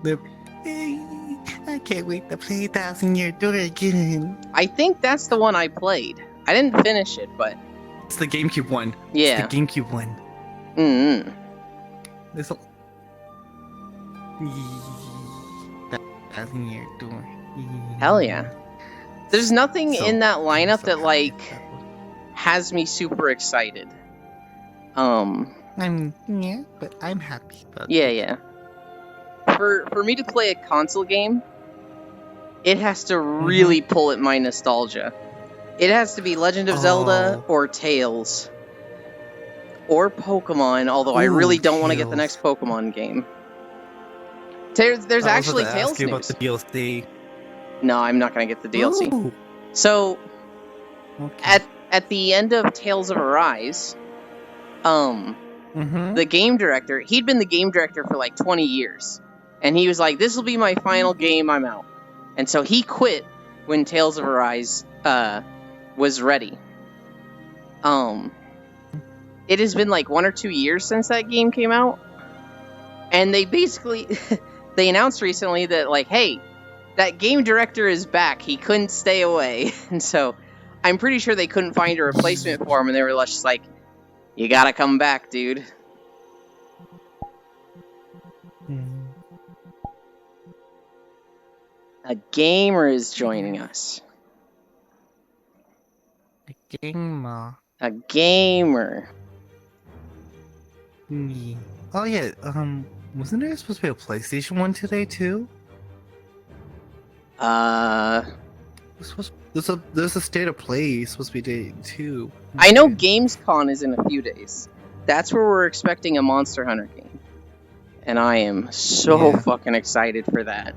I can't wait to play Thousand Year Door again. I think that's the one I played. I didn't finish it, but It's the GameCube one. yeah. It's the GameCube one. Mm-hmm. This Thousand Year Door. Hell yeah. There's nothing So- in that lineup so that happy like with that one. has me super excited. But I'm happy about Yeah, yeah. For me to play a console game, it has to really pull at my nostalgia. It has to be Legend of Zelda Oh. or Tales. Or Pokemon, although I Ooh, really don't want to get the Tales. next Pokemon game. There's I was actually about to ask Tales you news. about the DLC. No, I'm not going to get the DLC. Ooh, So, okay. at the end of Tales of Arise, Mhm. the game director, he'd been the game director for like 20 years. And he was like, this will be my final game, I'm out. And so he quit when Tales of Arise was ready. It has been like 1 or 2 years since that game came out. And they basically, they announced recently that like, hey, that game director is back. He couldn't stay away. And so I'm pretty sure they couldn't find a replacement for him. And they were just like, you gotta come back, dude. Mm. A gamer is joining us. Game. A gamer. Me. Oh yeah. Wasn't there supposed to be a PlayStation one today too? There's a state of play supposed to be day too. I know Gamescom is in a few days. That's where we're expecting a Monster Hunter game. And I am so Yeah. fucking excited for that.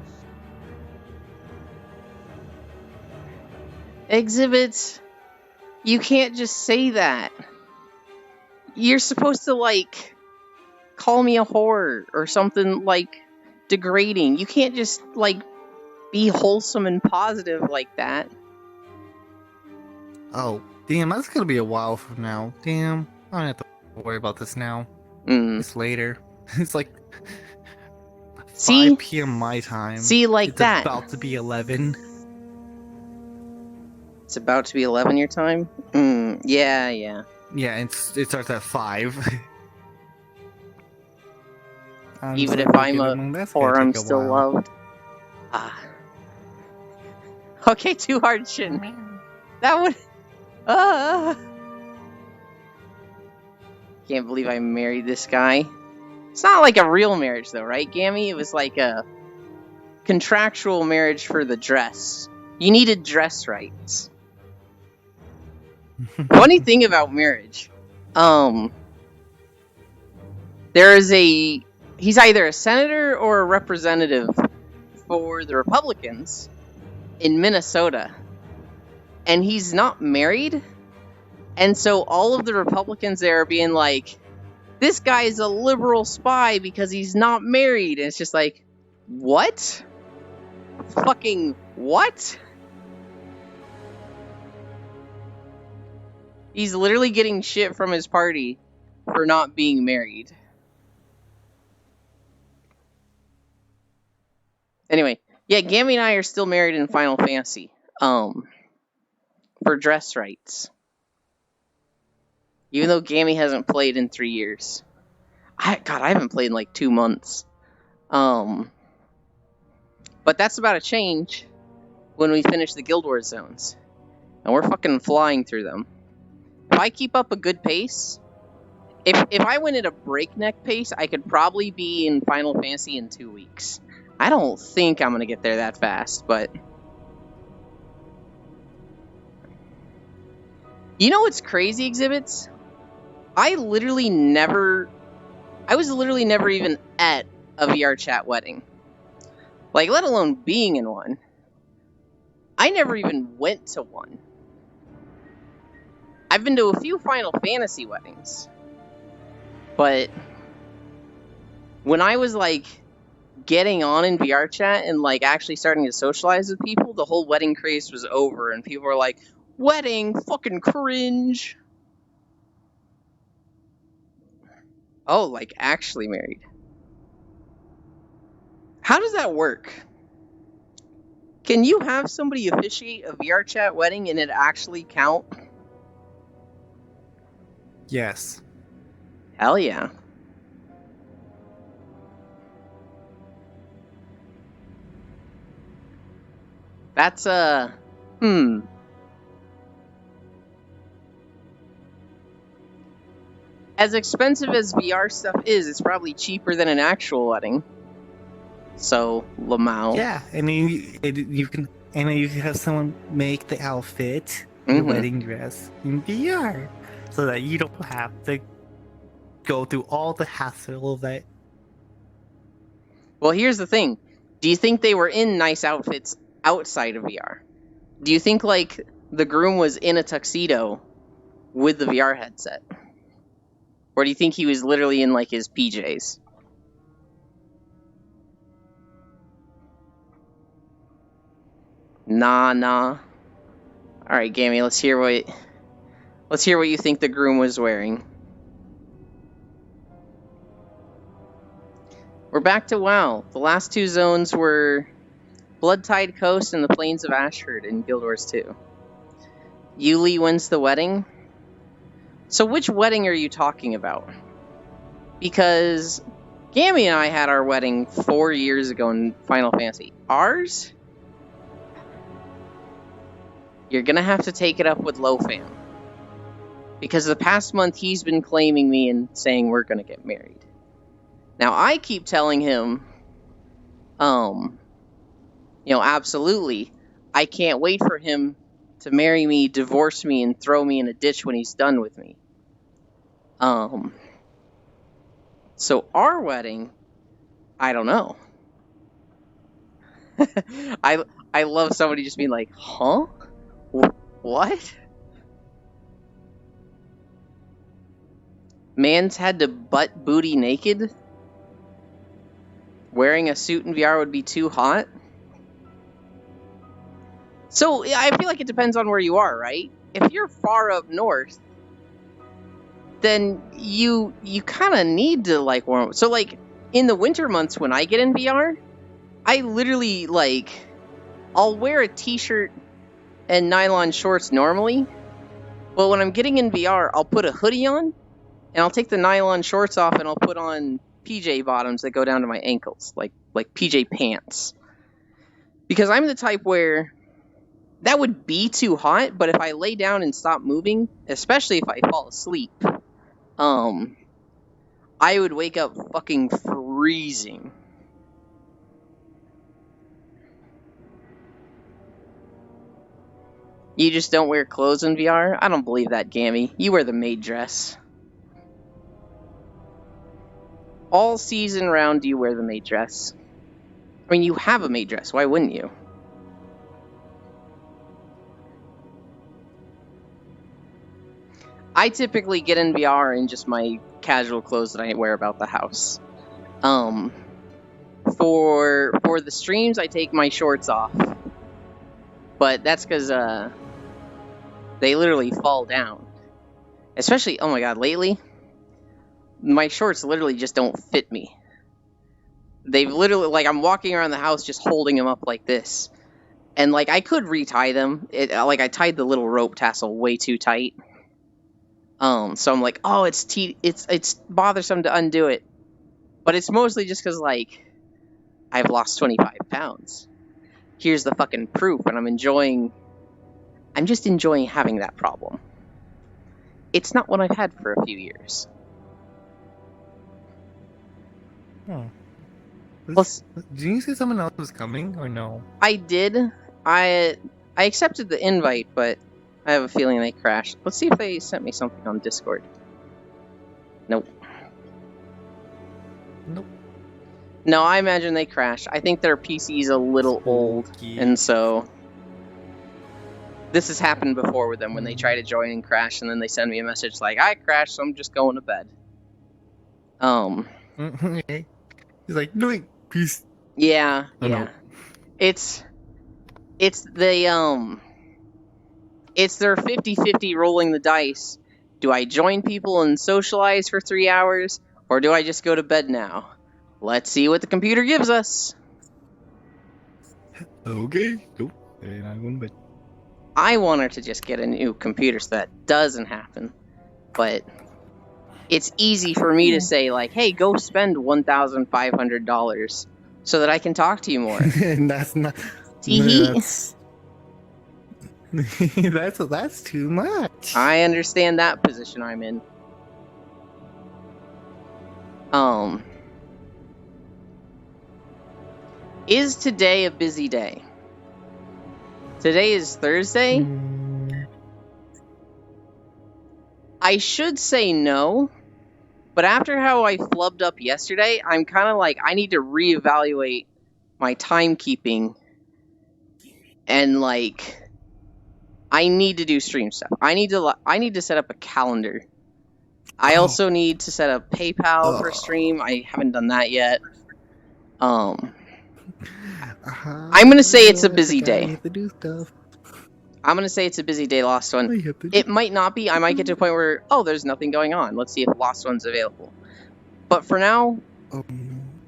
Exhibits, you can't just say that. You're supposed to, like, call me a whore or something, like, degrading. You can't just, like, be wholesome and positive like that. Oh, damn, that's gonna be a while from now. Damn, I don't have to worry about this now. Mm. It's later. It's like See? 5 p.m. my time. See, like it's that. about to be 11. It's about to be 11 your time? Yeah, yeah. Yeah, it starts at 5. Even so if I'm thinking, that's gonna Or I'm take a still while. loved. Ah. Okay, too hard, Shin. That would... Can't believe I married this guy. It's not like a real marriage, though, right, Gammy? It was like a contractual marriage for the dress. You needed dress rights. Funny thing about marriage, there is he's either a senator or a representative for the Republicans in Minnesota, and he's not married, and so all of the Republicans there are being like, this guy is a liberal spy because he's not married, and it's just like, what? Fucking what? He's literally getting shit from his party for not being married. Anyway, yeah, Gammy and I are still married in Final Fantasy. For dress rights. Even though Gammy hasn't played in 3 years. I haven't played in like 2 months. But that's about to change when we finish the Guild Wars zones. And we're fucking flying through them. If I keep up a good pace, if I went at a breakneck pace, I could probably be in Final Fantasy in 2 weeks. I don't think I'm gonna get there that fast, but... You know what's crazy, Exhibits? I was literally never even at a VR chat wedding. Like, let alone being in one. I never even went to one. I've been to a few Final Fantasy weddings. But when I was, like, getting on in VR chat and, like, actually starting to socialize with people, the whole wedding craze was over, and people were like, wedding? Fucking cringe. Oh, like actually married. How does that work? Can you have somebody officiate a VR chat wedding and it actually count? Yes. Hell yeah. That's as expensive as VR stuff is, it's probably cheaper than an actual wedding. So, Lamau. Yeah, and then you can have someone make the outfit, the Mhm. wedding dress in VR, so that you don't have to go through all the hassle of that. Well, here's the thing. Do you think they were in nice outfits outside of VR? Do you think, like, the groom was in a tuxedo with the VR headset? Or do you think he was literally in, like, his PJs? Nah. Alright, Gammy, let's hear what you think the groom was wearing. We're back to WoW. The last two zones were Bloodtide Coast and the Plains of Ashford in Guild Wars 2. Yuli wins the wedding. So which wedding are you talking about? Because Gammy and I had our wedding 4 years ago in Final Fantasy. Ours? You're gonna have to take it up with Lofam. Because the past month he's been claiming me and saying we're gonna get married. Now I keep telling him, absolutely, I can't wait for him to marry me, divorce me, and throw me in a ditch when he's done with me. So our wedding, I don't know. I love somebody just being like, huh? What? Man's had to butt booty naked? Wearing a suit in VR would be too hot? So, I feel like it depends on where you are, right? If you're far up north, then you kind of need to, like, warm. So, like, in the winter months when I get in VR, I literally, like, I'll wear a t-shirt and nylon shorts normally, but when I'm getting in VR, I'll put a hoodie on, and I'll take the nylon shorts off, and I'll put on PJ bottoms that go down to my ankles, like PJ pants. Because I'm the type where that would be too hot, but if I lay down and stop moving, especially if I fall asleep, I would wake up fucking freezing. You just don't wear clothes in VR? I don't believe that, Gammy. You wear the maid dress. All season round, you wear the maid dress. I mean, you have a maid dress. Why wouldn't you? I typically get in VR in just my casual clothes that I wear about the house. For the streams, I take my shorts off. But that's because, they literally fall down. Especially, oh my god, lately, my shorts literally just don't fit me. They've literally, like, I'm walking around the house just holding them up like this. And, like, I could retie them. I tied the little rope tassel way too tight. So I'm like, oh, it's bothersome to undo it. But it's mostly just because, like, I've lost 25 pounds. Here's the fucking proof, and I'm just enjoying having that problem. It's not one I've had for a few years. Oh. Plus, Did you say someone else was coming, or no? I did. I accepted the invite, but I have a feeling they crashed. Let's see if they sent me something on Discord. Nope. No, I imagine they crashed. I think their PC's a little old, and so this has happened before with them when they try to join and crash, and then they send me a message like, I crashed, so I'm just going to bed. Okay. He's like, no, wait, peace. Yeah, Oh, yeah. no. It's their 50-50 rolling the dice. Do I join people and socialize for 3 hours, Or do I just go to bed now? Let's see what the computer gives us. Okay, go. And I'm going to bed. I want her to just get a new computer so that doesn't happen. But it's easy for me to say, like, hey, go spend $1,500 so that I can talk to you more. That's not... Teehee. That's too much. I understand that position I'm in. Is today a busy day? Today is Thursday. I should say no, but after how I flubbed up yesterday, I'm kind of like, I need to reevaluate my timekeeping, and like, I need to do stream stuff. I need to set up a calendar. I also need to set up PayPal for stream. I haven't done that yet. I'm gonna say it's a busy day. I'm gonna say it's a busy day, Lost One. It might not be. I might get to a point where, oh, there's nothing going on. Let's see if Lost One's available. But for now,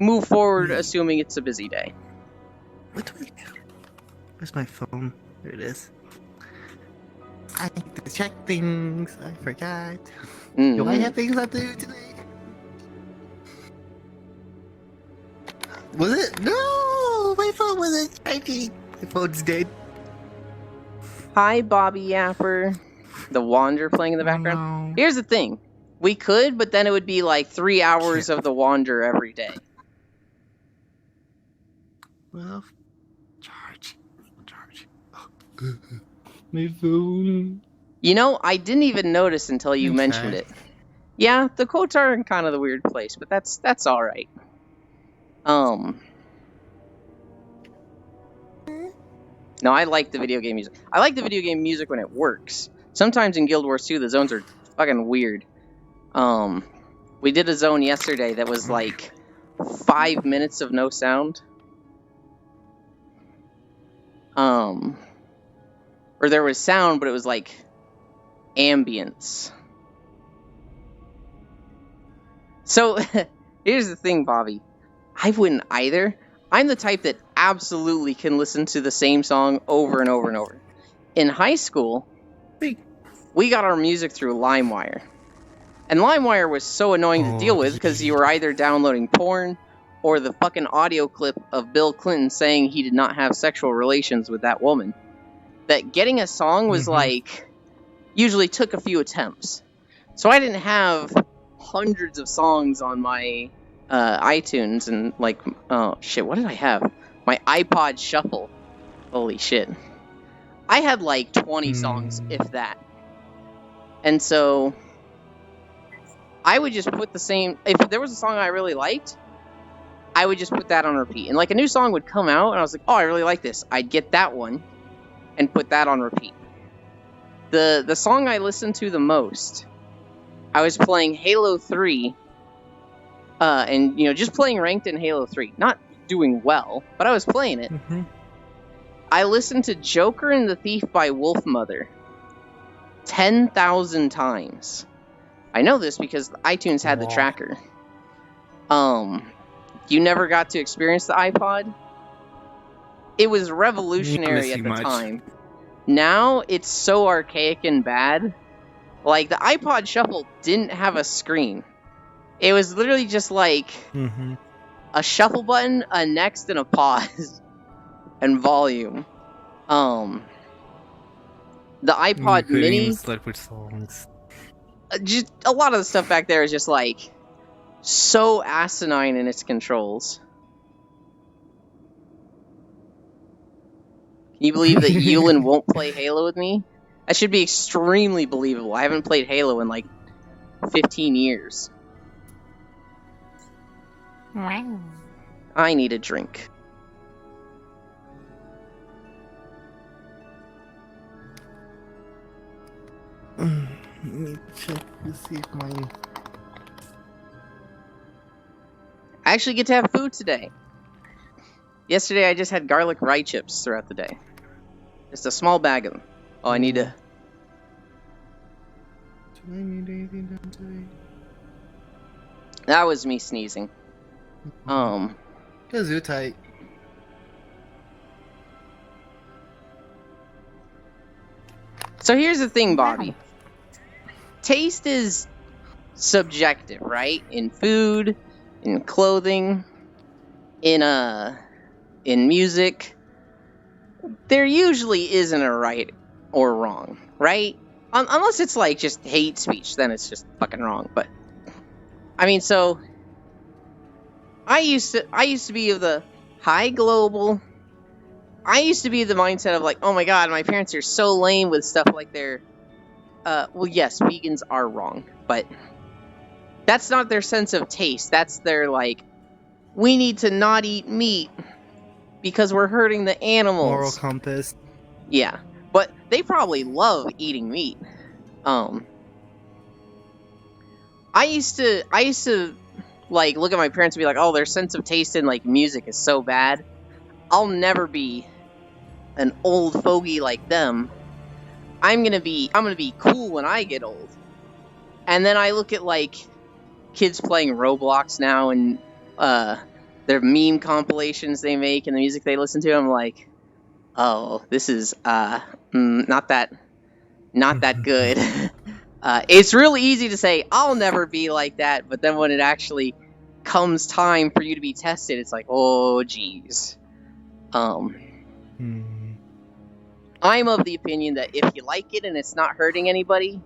move forward assuming it's a busy day. What do I do? Where's my phone? There it is. I need to check things. I forgot. Do I have things I do today? Was it? No! My phone wasn't charging. My phone's dead. Hi, Bobby Yapper. The Wander playing in the background. No. Here's the thing. We could, but then it would be like 3 hours of the Wander every day. Well, charge. My phone. You know, I didn't even notice until you mentioned it. Yeah, the quotes are in kind of the weird place, but that's all right. No, I like the video game music. I like the video game music when it works. Sometimes in Guild Wars 2, the zones are fucking weird. We did a zone yesterday that was like 5 minutes of no sound. Or there was sound, but it was like ambience. So, here's the thing, Bobby. I wouldn't either. I'm the type that absolutely can listen to the same song over and over and over. In high school, we got our music through LimeWire. And LimeWire was so annoying to deal with because you were either downloading porn or the fucking audio clip of Bill Clinton saying he did not have sexual relations with that woman. That getting a song was like, usually took a few attempts. So I didn't have hundreds of songs on my iTunes and like, oh shit, what did I have? My iPod Shuffle. Holy shit. I had like 20 songs, if that. And so I would just put the same, if there was a song I really liked, I would just put that on repeat. And like a new song would come out and I was like, oh, I really like this. I'd get that one and put that on repeat. The song I listened to the most, I was playing Halo 3, and, you know, just playing ranked in Halo 3. Not doing well, but I was playing it. I listened to Joker and the Thief by Wolfmother 10,000 times. I know this because iTunes had the tracker. You never got to experience the iPod? It was revolutionary at the time. Now, it's so archaic and bad. Like, the iPod Shuffle didn't have a screen. It was literally just like a shuffle button, a next, and a pause. And volume. The iPod Mini... Just, a lot of the stuff back there is just like so asinine in its controls. Can you believe that Yulin won't play Halo with me? That should be extremely believable. I haven't played Halo in like 15 years. I need a drink. Let me check to see if my... I actually get to have food today. Yesterday I just had garlic rye chips throughout the day. Just a small bag of them. Oh, I need to... That was me sneezing. Because you're tight. So here's the thing, Bobby. Taste is subjective, right? In food, in clothing, in music. There usually isn't a right or wrong, right? Unless it's like just hate speech, then it's just fucking wrong. But I mean, so I used to be of the high global. I used to be of the mindset of like, oh my god, my parents are so lame with stuff like their. Well, yes, vegans are wrong, but that's not their sense of taste. That's their like, we need to not eat meat because we're hurting the animals. Moral compass. Yeah, but they probably love eating meat. I used to like look at my parents and be like, oh, their sense of taste in like music is so bad. I'll never be an old fogey like them. I'm gonna be cool when I get old. And then I look at like kids playing Roblox now and their meme compilations they make and the music they listen to. I'm like, oh, this is not that good. It's really easy to say I'll never be like that, but then when it actually comes time for you to be tested, it's like, oh geez. I'm of the opinion that if you like it and it's not hurting anybody,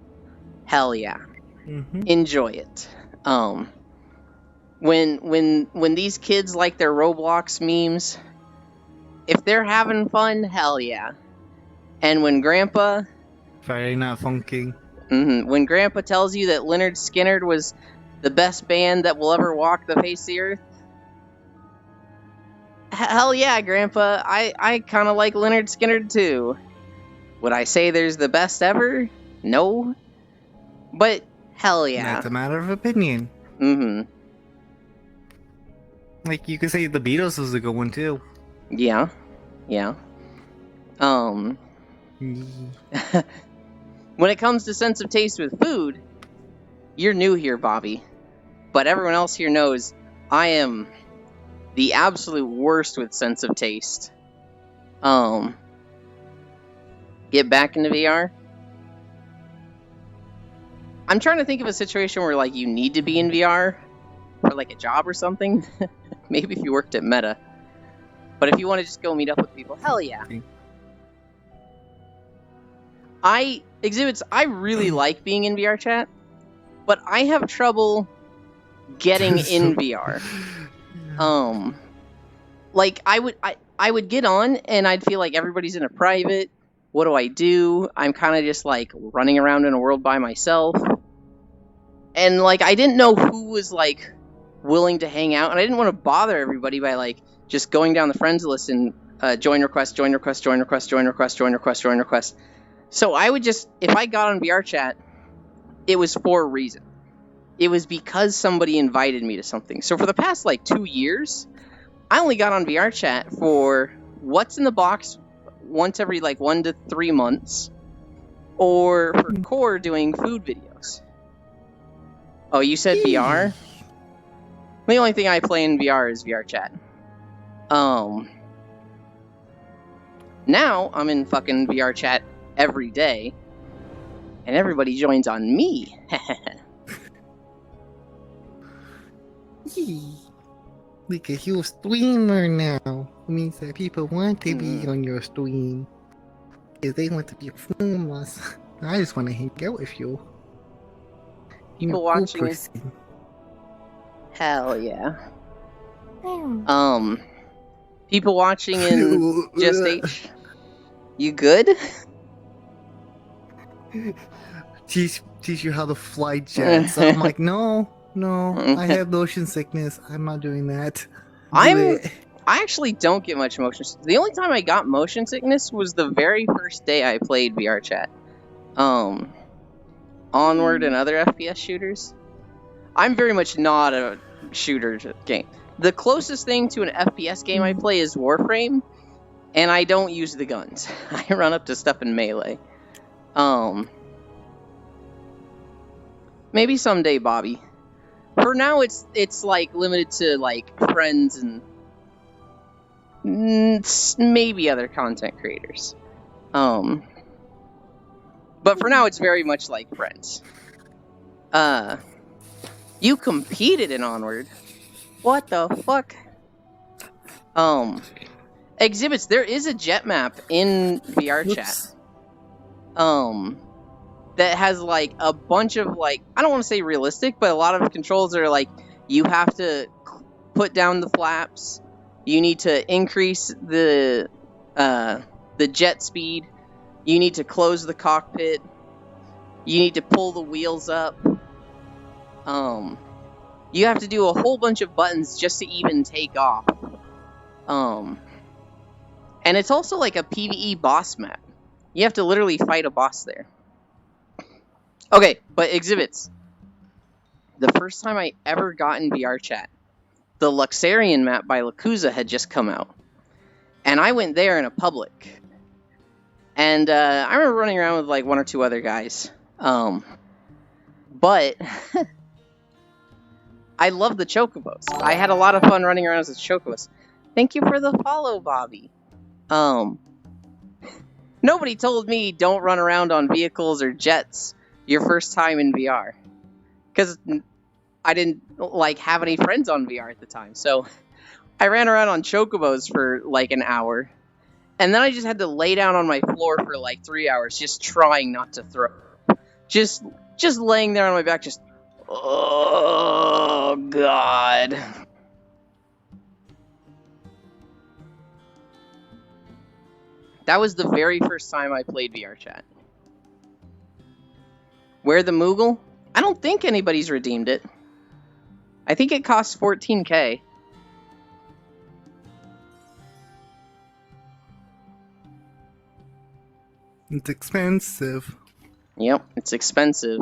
hell yeah, enjoy it. When these kids like their Roblox memes, if they're having fun, hell yeah. And when Grandpa, Friday Night Funky. When Grandpa tells you that Lynyrd Skynyrd was the best band that will ever walk the face of the earth, hell yeah, Grandpa. I kind of like Lynyrd Skynyrd too. Would I say there's the best ever? No. But hell yeah. That's a matter of opinion. Like, you could say the Beatles was a good one too. Yeah. When it comes to sense of taste with food, you're new here, Bobby. But everyone else here knows I am the absolute worst with sense of taste. Get back into VR? I'm trying to think of a situation where like you need to be in VR for like a job or something. Maybe if you worked at Meta. But if you want to just go meet up with people, hell yeah. I really like being in VR chat, but I have trouble getting in VR. Like I would get on and I'd feel like everybody's in a private. What do I do? I'm kind of just like running around in a world by myself. And like I didn't know who was like willing to hang out, and I didn't want to bother everybody by like just going down the friends list and join request. So I would just, if I got on VR chat, it was for a reason. It was because somebody invited me to something. So for the past like 2 years, I only got on VR chat for what's in the box once every like 1 to 3 months, or for Core doing food videos. Oh, you said VR? The only thing I play in VR is VR chat. Now I'm in fucking VR chat every day, and everybody joins on me. Look at you, a streamer now. It means that people want to be on your stream. Because they want to be famous. I just want to hang out with you. People watching it. Hell yeah. People watching in Just H. You good? Teach you how to fly jets. I'm like, no, I have motion sickness. I'm not doing that. I actually don't get much motion sickness. The only time I got motion sickness was the very first day I played VR chat. Onward and other FPS shooters. I'm very much not a shooter game. The closest thing to an FPS game I play is Warframe, and I don't use the guns. I run up to stuff in melee. Maybe someday, Bobby. For now, it's like limited to like friends and maybe other content creators. But for now, it's very much like friends. You competed in Onward. What the fuck? Exhibits. There is a jet map in VR chat. That has like a bunch of like, I don't want to say realistic, but a lot of controls are like you have to put down the flaps. You need to increase the jet speed. You need to close the cockpit. You need to pull the wheels up. You have to do a whole bunch of buttons just to even take off. And it's also like a PvE boss map. You have to literally fight a boss there. Okay, but exhibits. The first time I ever got in VR chat, the Luxarian map by Lakuza had just come out. And I went there in a public. And I remember running around with like one or two other guys. But I love the Chocobos. I had a lot of fun running around as a Chocobos. Thank you for the follow, Bobby. Nobody told me don't run around on vehicles or jets your first time in VR. Because I didn't like have any friends on VR at the time. So I ran around on Chocobos for like an hour. And then I just had to lay down on my floor for like 3 hours just trying not to throw. Just laying there on my back just... Oh, God. That was the very first time I played VR chat. Where the Moogle? I don't think anybody's redeemed it. I think it costs 14K. It's expensive. Yep, it's expensive.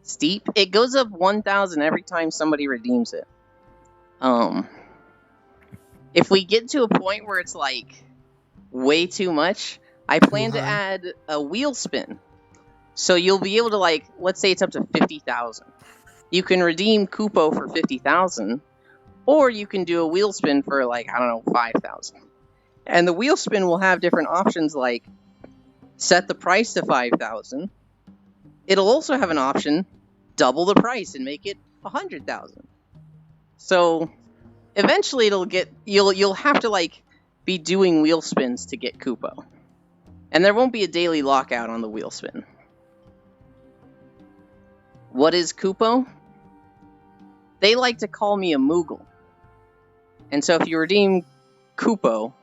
Steep? It goes up 1,000 every time somebody redeems it. If we get to a point where it's like way too much, I plan to add a wheel spin. So you'll be able to like, let's say it's up to 50,000. You can redeem Kupo for 50,000, or you can do a wheel spin for like, I don't know, 5,000. And the wheel spin will have different options like set the price to 5,000. It'll also have an option, double the price and make it 100,000. So eventually it'll get, you'll have to like be doing wheel spins to get Kupo. And there won't be a daily lockout on the wheel spin. What is Kupo? They like to call me a Moogle. And so if you redeem Kupo,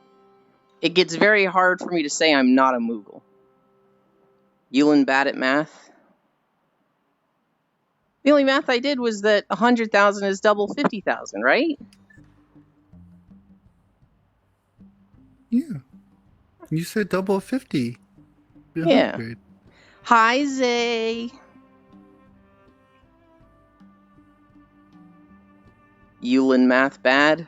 it gets very hard for me to say I'm not a Moogle. Yulin bad at math? The only math I did was that 100,000 is double 50,000, right? Yeah. You said double 50. Yeah. Hi, Zay. Yulin math bad?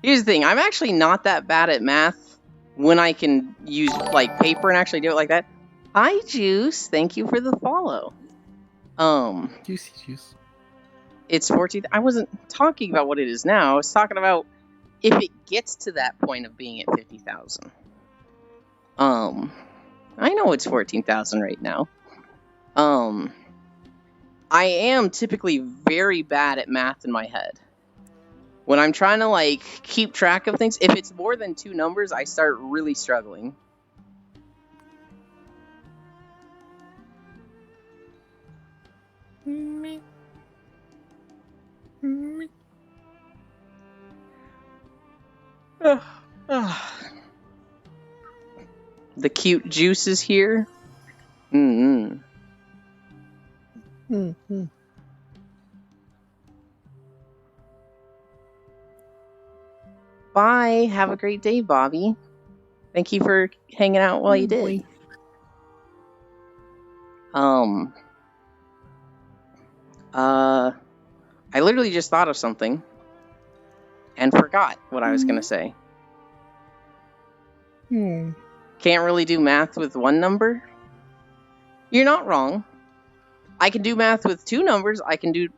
Here's the thing, I'm actually not that bad at math when I can use like paper and actually do it like that. Hi, Juice. Thank you for the follow. Juicy juice. It's 14. I wasn't talking about what it is now. I was talking about if it gets to that point of being at 50,000. I know it's 14,000 right now. I am typically very bad at math in my head. When I'm trying to like keep track of things, if it's more than 2 numbers, I start really struggling. The cute Juice is here. Bye. Have a great day, Bobby. Thank you for hanging out while you did. I literally just thought of something and forgot what I was gonna say. Can't really do math with one number? You're not wrong. I can do math with 2 numbers. I can do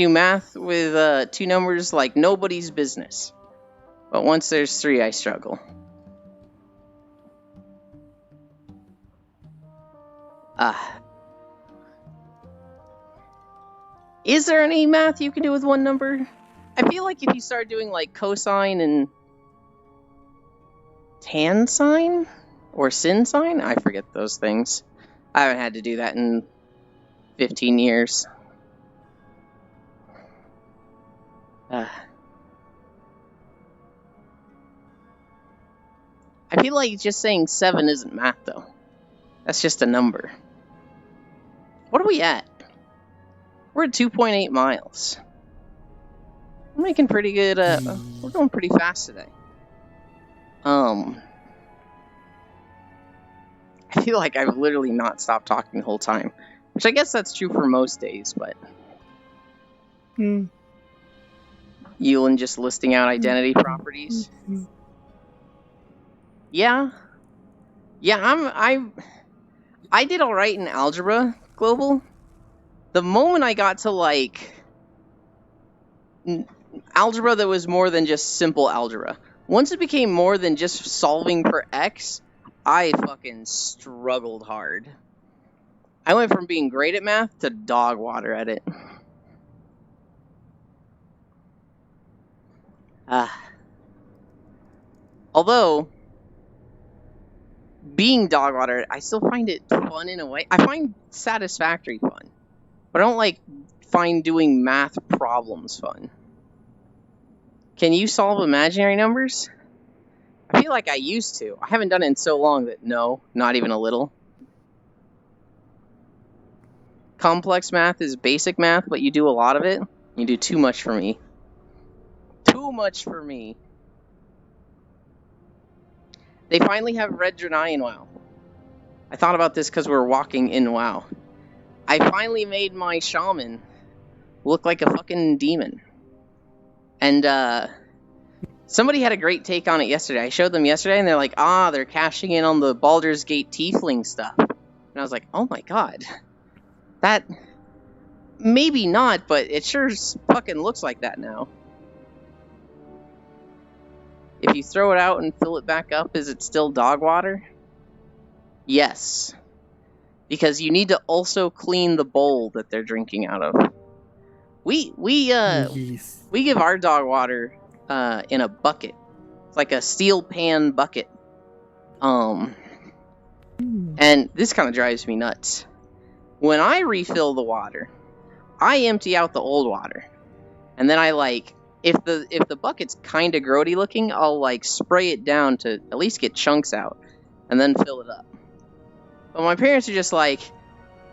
math with 2 numbers like nobody's business. But once there's 3, I struggle. Is there any math you can do with 1 number? I feel like if you start doing like cosine and tan sine or sin sine, I forget those things. I haven't had to do that in 15 years. I feel like just saying 7 isn't math, though. That's just a number. What are we at? We're at 2.8 miles. We're making pretty good, we're going pretty fast today. I feel like I've literally not stopped talking the whole time. Which I guess that's true for most days, but... Yulin just listing out identity properties. Yeah. Yeah, I did alright in Algebra Global. The moment I got to, like... algebra that was more than just simple algebra. Once it became more than just solving for x, I fucking struggled hard. I went from being great at math to dog water at it. Although, being dog water, I still find it fun in a way. I find satisfactory fun. But I don't find doing math problems fun. Can you solve imaginary numbers? I feel like I used to. I haven't done it in so long that no, not even a little. Complex math is basic math, but you do a lot of it. You do too much for me. Too much for me. They finally have Red Draenei in WoW. I thought about this because we were walking in WoW. I finally made my shaman look like a fucking demon. And, somebody had a great take on it yesterday. I showed them yesterday, and they're like, they're cashing in on the Baldur's Gate tiefling stuff. And I was like, oh my god. That... maybe not, but it sure fucking looks like that now. If you throw it out and fill it back up, is it still dog water? Yes. Because you need to also clean the bowl that they're drinking out of. We give our dog water in a bucket. It's like a steel pan bucket. And this kind of drives me nuts. When I refill the water, I empty out the old water. And then I if the bucket's kind of grody looking, I'll spray it down to at least get chunks out and then fill it up. But my parents are just like,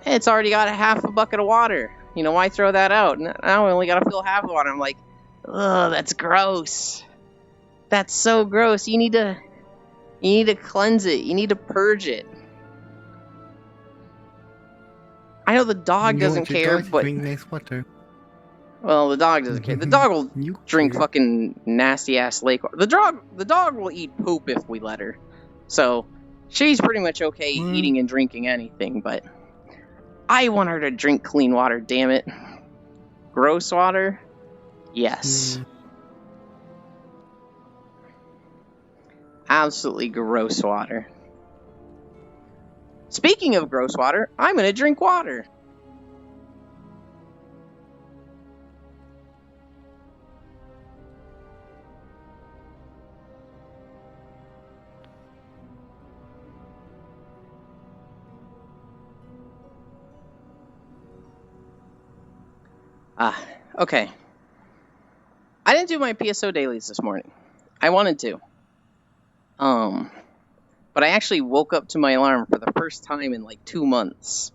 hey, it's already got a half a bucket of water. You know, why throw that out? Now we only got to fill half the water. I'm like, ugh, that's gross. That's so gross. You need to cleanse it. You need to purge it. I know the dog doesn't care, but... nice water. Well, the dog doesn't care. The dog will drink fucking nasty-ass lake water. The dog will eat poop if we let her. So, she's pretty much okay eating and drinking anything, but... I want her to drink clean water, damn it. Gross water? Yes. Absolutely gross water. Speaking of gross water, I'm gonna drink water. Okay. I didn't do my PSO dailies this morning. I wanted to. But I actually woke up to my alarm for the first time in 2 months.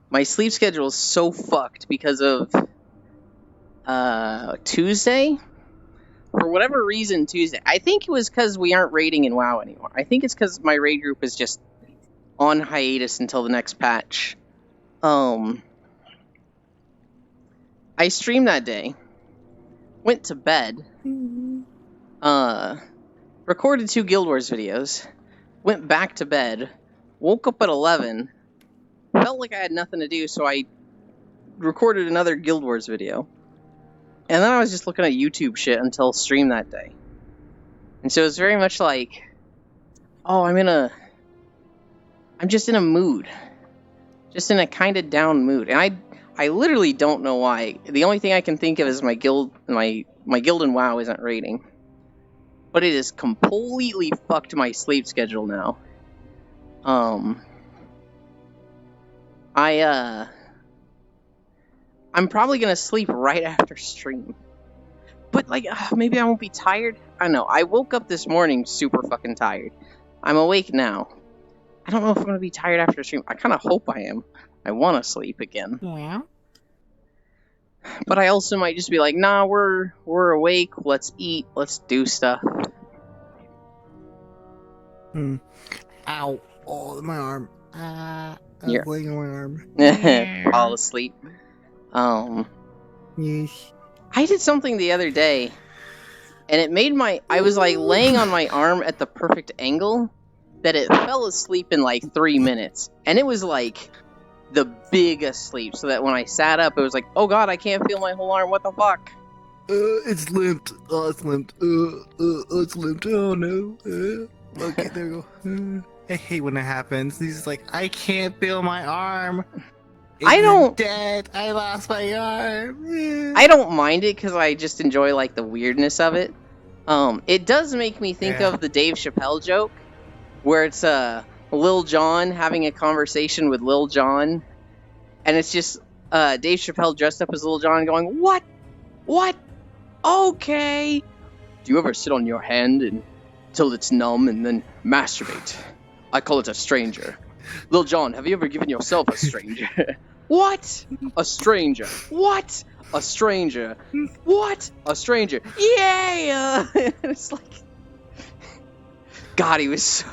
My sleep schedule is so fucked because of Tuesday. For whatever reason, Tuesday. I think it was because we aren't raiding in WoW anymore. I think it's because my raid group is just on hiatus until the next patch. I streamed that day, went to bed, recorded 2 Guild Wars videos, went back to bed, woke up at 11, felt like I had nothing to do, so I recorded another Guild Wars video. And then I was just looking at YouTube shit until stream that day. And so it was very much like, oh, I'm just in a mood. Just in a kind of down mood. And I literally don't know why. The only thing I can think of is my guild in WoW isn't raiding. But it has completely fucked my sleep schedule now. I'm probably gonna sleep right after stream. But, like, maybe I won't be tired? I don't know. I woke up this morning super fucking tired. I'm awake now. I don't know if I'm gonna be tired after stream. I kind of hope I am. I want to sleep again. Yeah. But I also might just be like, nah, we're awake. Let's eat. Let's do stuff. Ow. Oh, my arm. I'm Yeah. laying on my arm. Fall asleep. Yes. I did something the other day, and it made I was like laying on my arm at the perfect angle that it fell asleep in like 3 minutes. And it was like the biggest sleep, so that when I sat up, it was like, oh god, I can't feel my whole arm, what the fuck? It's limped. Oh, it's limped. It's limped. Oh no. Okay, there we go. I hate when that happens. He's just like, I can't feel my arm. I don't- Dead. I lost my arm. I don't mind it because I just enjoy like the weirdness of it. It does make me think Yeah. of the Dave Chappelle joke, where it's Lil Jon having a conversation with Lil Jon, and it's just Dave Chappelle dressed up as Lil Jon going, "What? What? Okay. Do you ever sit on your hand until it's numb and then masturbate? I call it a stranger. Lil Jon, have you ever given yourself a stranger? What? A stranger. What? A stranger. What? A stranger. Yeah!" It's like, God, he's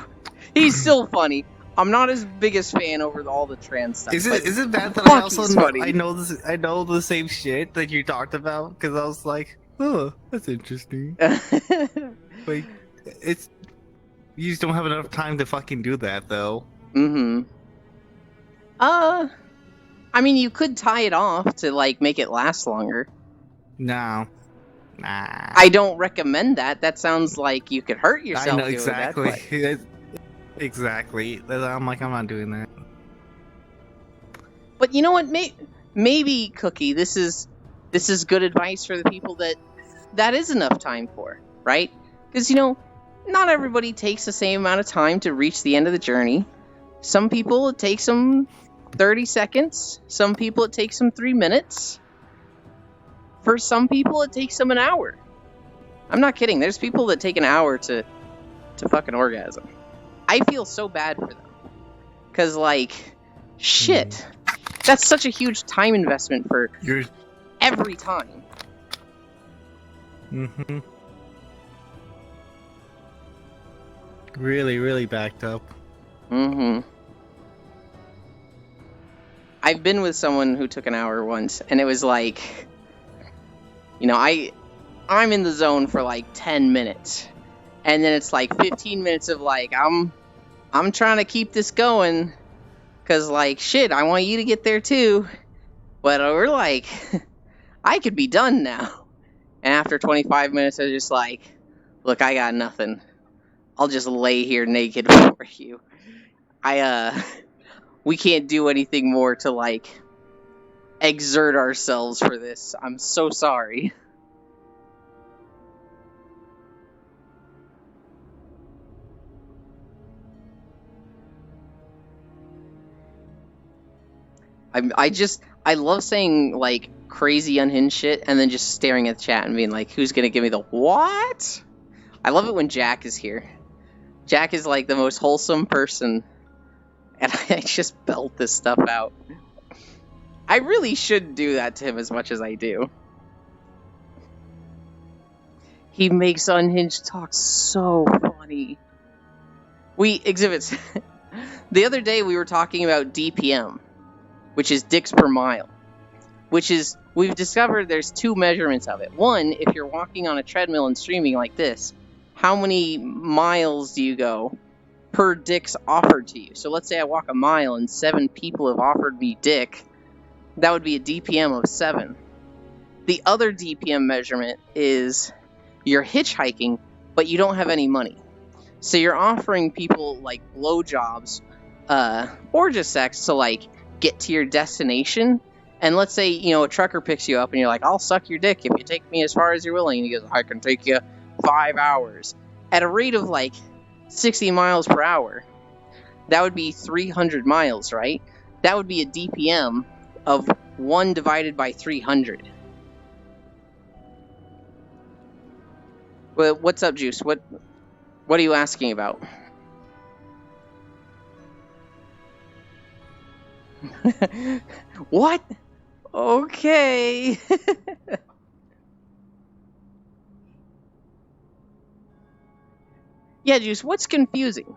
still funny. I'm not his biggest fan over all the trans stuff. Is but it bad that fuck, I also he's know, funny. I know the same shit that you talked about because I was like, oh, that's interesting. Like, it's you just don't have enough time to fucking do that though. Mm-hmm. I mean, you could tie it off to, like, make it last longer. No. Nah. I don't recommend that. That sounds like you could hurt yourself I know doing exactly. that. Exactly. I'm like, I'm not doing that. But you know what? Maybe, Cookie, this is good advice for the people that is enough time for, right? Because, you know, not everybody takes the same amount of time to reach the end of the journey. Some people, it takes them 30 seconds. Some people, it takes them 3 minutes. For some people, it takes them an hour. I'm not kidding. There's people that take an hour to fucking orgasm. I feel so bad for them. Because, like, shit. That's such a huge time investment for You're. every time. Mm-hmm. Really, really backed up. Mm-hmm. I've been with someone who took an hour once, and it was like, you know, I'm in the zone for like 10 minutes, and then it's like 15 minutes of like, I'm trying to keep this going, cause like, shit, I want you to get there too, but we're like, I could be done now, and after 25 minutes, I was just like, look, I got nothing, I'll just lay here naked for you. We can't do anything more to, like, exert ourselves for this. I'm so sorry. I love saying, like, crazy unhinged shit and then just staring at the chat and being like, who's gonna give me the what? I love it when Jack is here. Jack is, like, the most wholesome person. And I just belt this stuff out. I really should do that to him as much as I do. He makes Unhinged talk so funny. Exhibits. The other day we were talking about DPM, which is dicks per mile. Which is, we've discovered there's two measurements of it. One, if you're walking on a treadmill and streaming like this, how many miles do you go per dicks offered to you. So let's say I walk a mile and 7 people have offered me dick. That would be a DPM of 7. The other DPM measurement is you're hitchhiking, but you don't have any money. So you're offering people like blowjobs, or just sex to like get to your destination. And let's say, you know, a trucker picks you up and you're like, I'll suck your dick if you take me as far as you're willing. And he goes, I can take you 5 hours. At a rate of like 60 miles per hour, that would be 300 miles, right? That would be a DPM of 1 divided by 300. Well, what's up, Juice? What are you asking about? What? Okay. Yeah, Juice, what's confusing?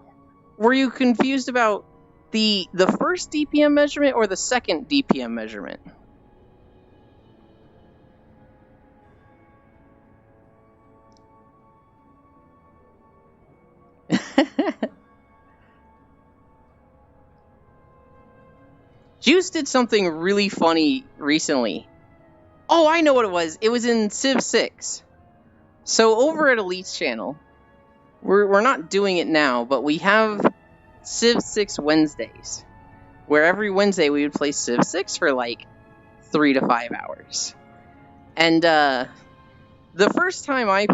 Were you confused about the first DPM measurement or the second DPM measurement? Juice did something really funny recently. Oh, I know what it was. It was in Civ 6. So over at Elite's channel, we're not doing it now, but we have Civ 6 Wednesdays, where every Wednesday we would play Civ 6 for like 3 to 5 hours. And the first time I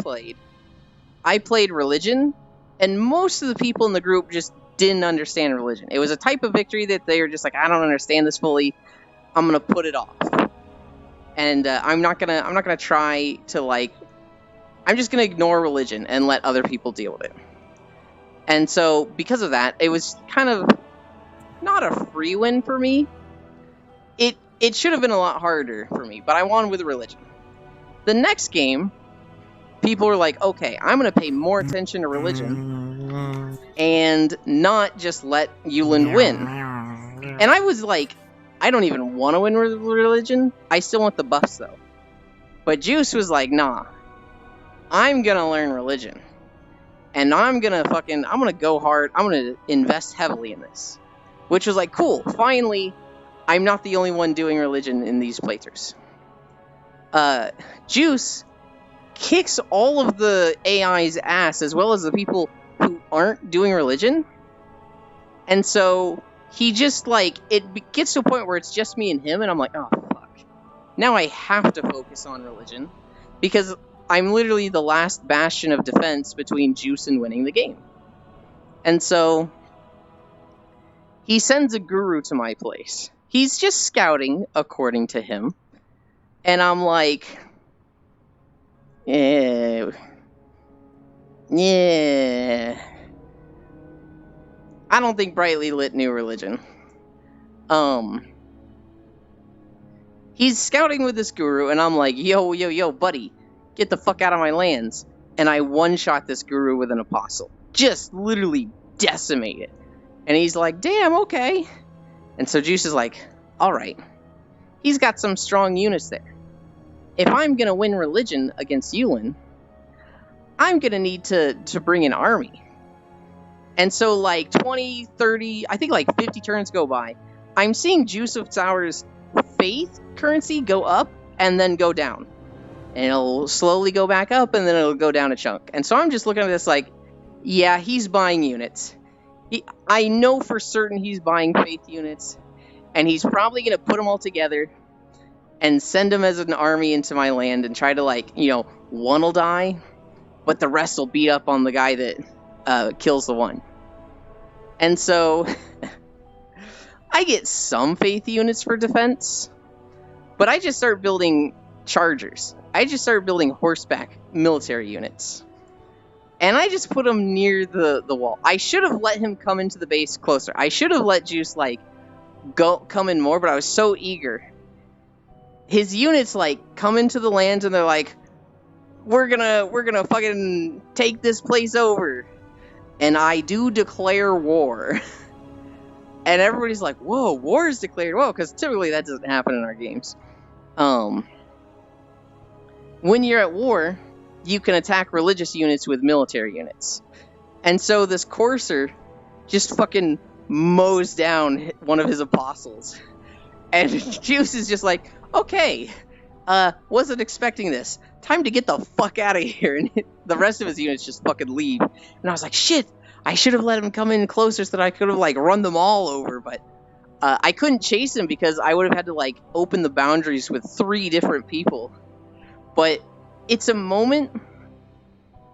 played Religion, and most of the people in the group just didn't understand Religion. It was a type of victory that they were just like, I don't understand this fully. I'm gonna put it off, and I'm not gonna try to like. I'm just gonna ignore Religion and let other people deal with it. And so, because of that, it was kind of not a free win for me. It should have been a lot harder for me, but I won with Religion. The next game, people were like, okay, I'm gonna pay more attention to Religion and not just let Yulin win. And I was like, I don't even want to win with Religion. I still want the buffs though. But Juice was like, nah, I'm gonna learn Religion. And I'm gonna go hard. I'm gonna invest heavily in this. Which was like, cool, finally, I'm not the only one doing Religion in these playthroughs. Juice kicks all of the AI's ass, as well as the people who aren't doing Religion. And so he just like, it gets to a point where it's just me and him, and I'm like, oh fuck. Now I have to focus on Religion, because I'm literally the last bastion of defense between Juice and winning the game. And so he sends a guru to my place. He's just scouting, according to him. And I'm like, yeah. I don't think Brightly Lit knew Religion. He's scouting with this guru, and I'm like, yo, buddy, get the fuck out of my lands. And I one-shot this guru with an apostle. Just literally decimate it. And he's like, damn, okay. And so Juice is like, alright. He's got some strong units there. If I'm gonna win Religion against Yulin, I'm gonna need to bring an army. And so like 20, 30, I think like 50 turns go by. I'm seeing Juice of Sour's faith currency go up and then go down. And it'll slowly go back up and then it'll go down a chunk. And so I'm just looking at this like, yeah, he's buying units. I know for certain he's buying faith units. And he's probably going to put them all together and send them as an army into my land and try to like, you know, one will die, but the rest will beat up on the guy that kills the one. And so I get some faith units for defense, but I just start building chargers. I just started building horseback military units. And I just put them near the wall. I should have let him come into the base closer. I should have let Juice like come in more, but I was so eager. His units like come into the lands and they're like, we're gonna fucking take this place over. And I do declare war. And everybody's like, whoa, war is declared. Whoa, because typically that doesn't happen in our games. When you're at war, you can attack religious units with military units. And so this courser just fucking mows down one of his apostles. And Juice is just like, okay, wasn't expecting this. Time to get the fuck out of here. And the rest of his units just fucking leave. And I was like, shit, I should have let him come in closer so that I could have, like, run them all over. But I couldn't chase him because I would have had to, like, open the boundaries with 3 different people. But it's a moment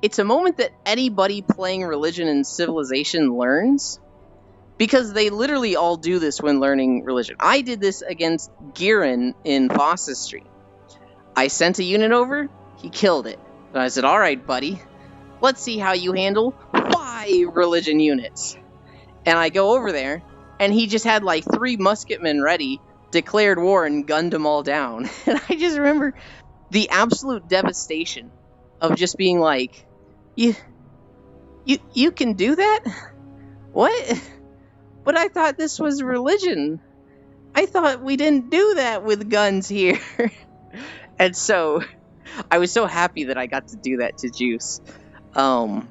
that anybody playing Religion and Civilization learns. Because they literally all do this when learning Religion. I did this against Giran in Fossa Street. I sent a unit over, he killed it. And I said, alright, buddy, let's see how you handle 5 Religion units. And I go over there, and he just had like 3 musketmen ready, declared war, and gunned them all down. And I just remember the absolute devastation of just being like, you can do that? What? But I thought this was Religion. I thought we didn't do that with guns here. And so, I was so happy that I got to do that to Juice. In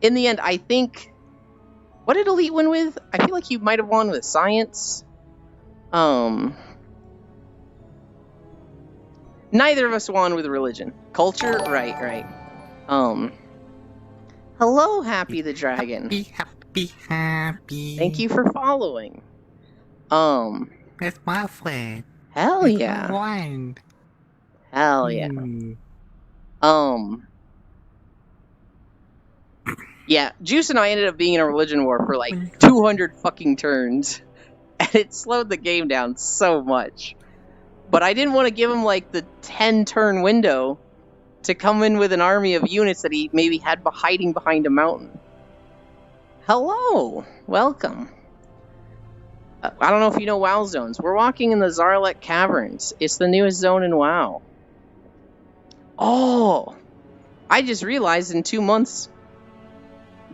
the end, I think... What did Elite win with? I feel like you might have won with Science. Neither of us won with Religion. Culture? Right. Hello, Happy the Dragon. Happy. Thank you for following. It's my friend. Hell yeah. Wine. Hell yeah. Yeah, Juice and I ended up being in a Religion war for like 200 fucking turns. And it slowed the game down so much. But I didn't want to give him like the 10-turn window to come in with an army of units that he maybe had hiding behind a mountain. Hello! Welcome. I don't know if you know WoW zones. We're walking in the Zarlek Caverns. It's the newest zone in WoW. Oh! I just realized in 2 months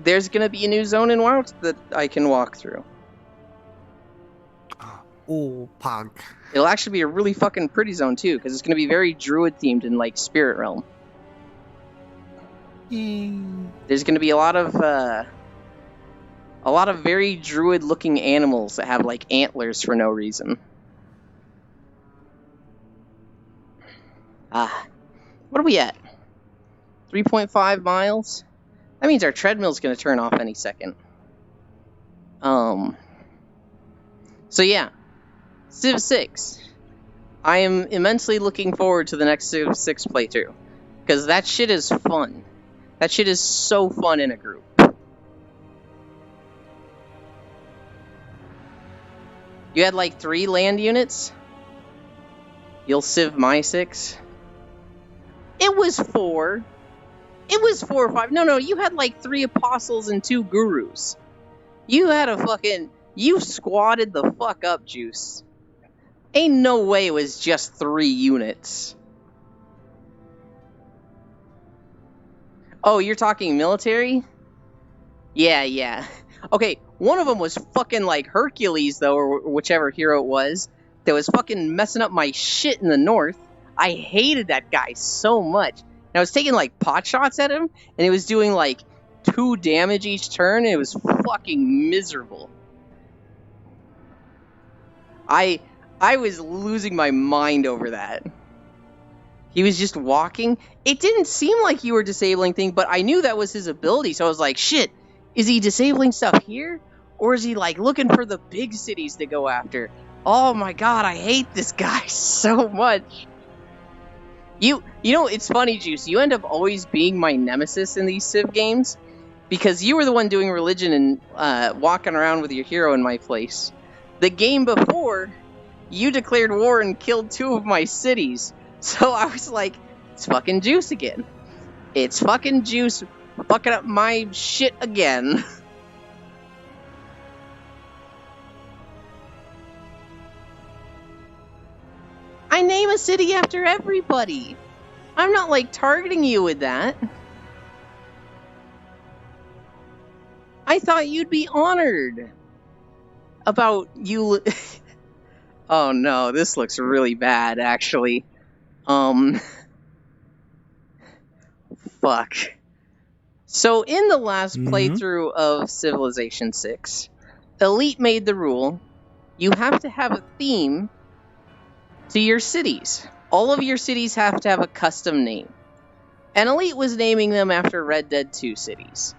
there's gonna be a new zone in WoW that I can walk through. Oh, pog. It'll actually be a really fucking pretty zone too, because it's gonna be very druid themed in like Spirit Realm. There's gonna be a lot of very druid looking animals that have like antlers for no reason. What are we at? 3.5 miles? That means our treadmill's gonna turn off any second. So yeah. Civ 6. I am immensely looking forward to the next Civ 6 playthrough. Because that shit is fun. That shit is so fun in a group. You had like 3 land units? You'll Civ my 6? It was 4. It was 4 or 5. No, you had like 3 apostles and 2 gurus. You had a fucking... You squatted the fuck up, Juice. Ain't no way it was just 3 units. Oh, you're talking military? Yeah. Okay, one of them was fucking like Hercules, though, or whichever hero it was, that was fucking messing up my shit in the north. I hated that guy so much. And I was taking like pot shots at him, and it was doing like 2 damage each turn, and it was fucking miserable. I was losing my mind over that. He was just walking. It didn't seem like you were disabling things, but I knew that was his ability, so I was like, shit, is he disabling stuff here? Or is he, like, looking for the big cities to go after? Oh my god, I hate this guy so much. You know, it's funny, Juice, you end up always being my nemesis in these Civ games, because you were the one doing religion and walking around with your hero in my place. The game before, you declared war and killed 2 of my cities. So I was like, it's fucking Juice again. It's fucking Juice fucking up my shit again. I name a city after everybody. I'm not like targeting you with that. I thought you'd be honored about you. Oh no, this looks really bad actually. Fuck. So in the last Mhm. playthrough of Civilization 6, Elite made the rule you have to have a theme to your cities. All of your cities have to have a custom name. And Elite was naming them after Red Dead 2 cities.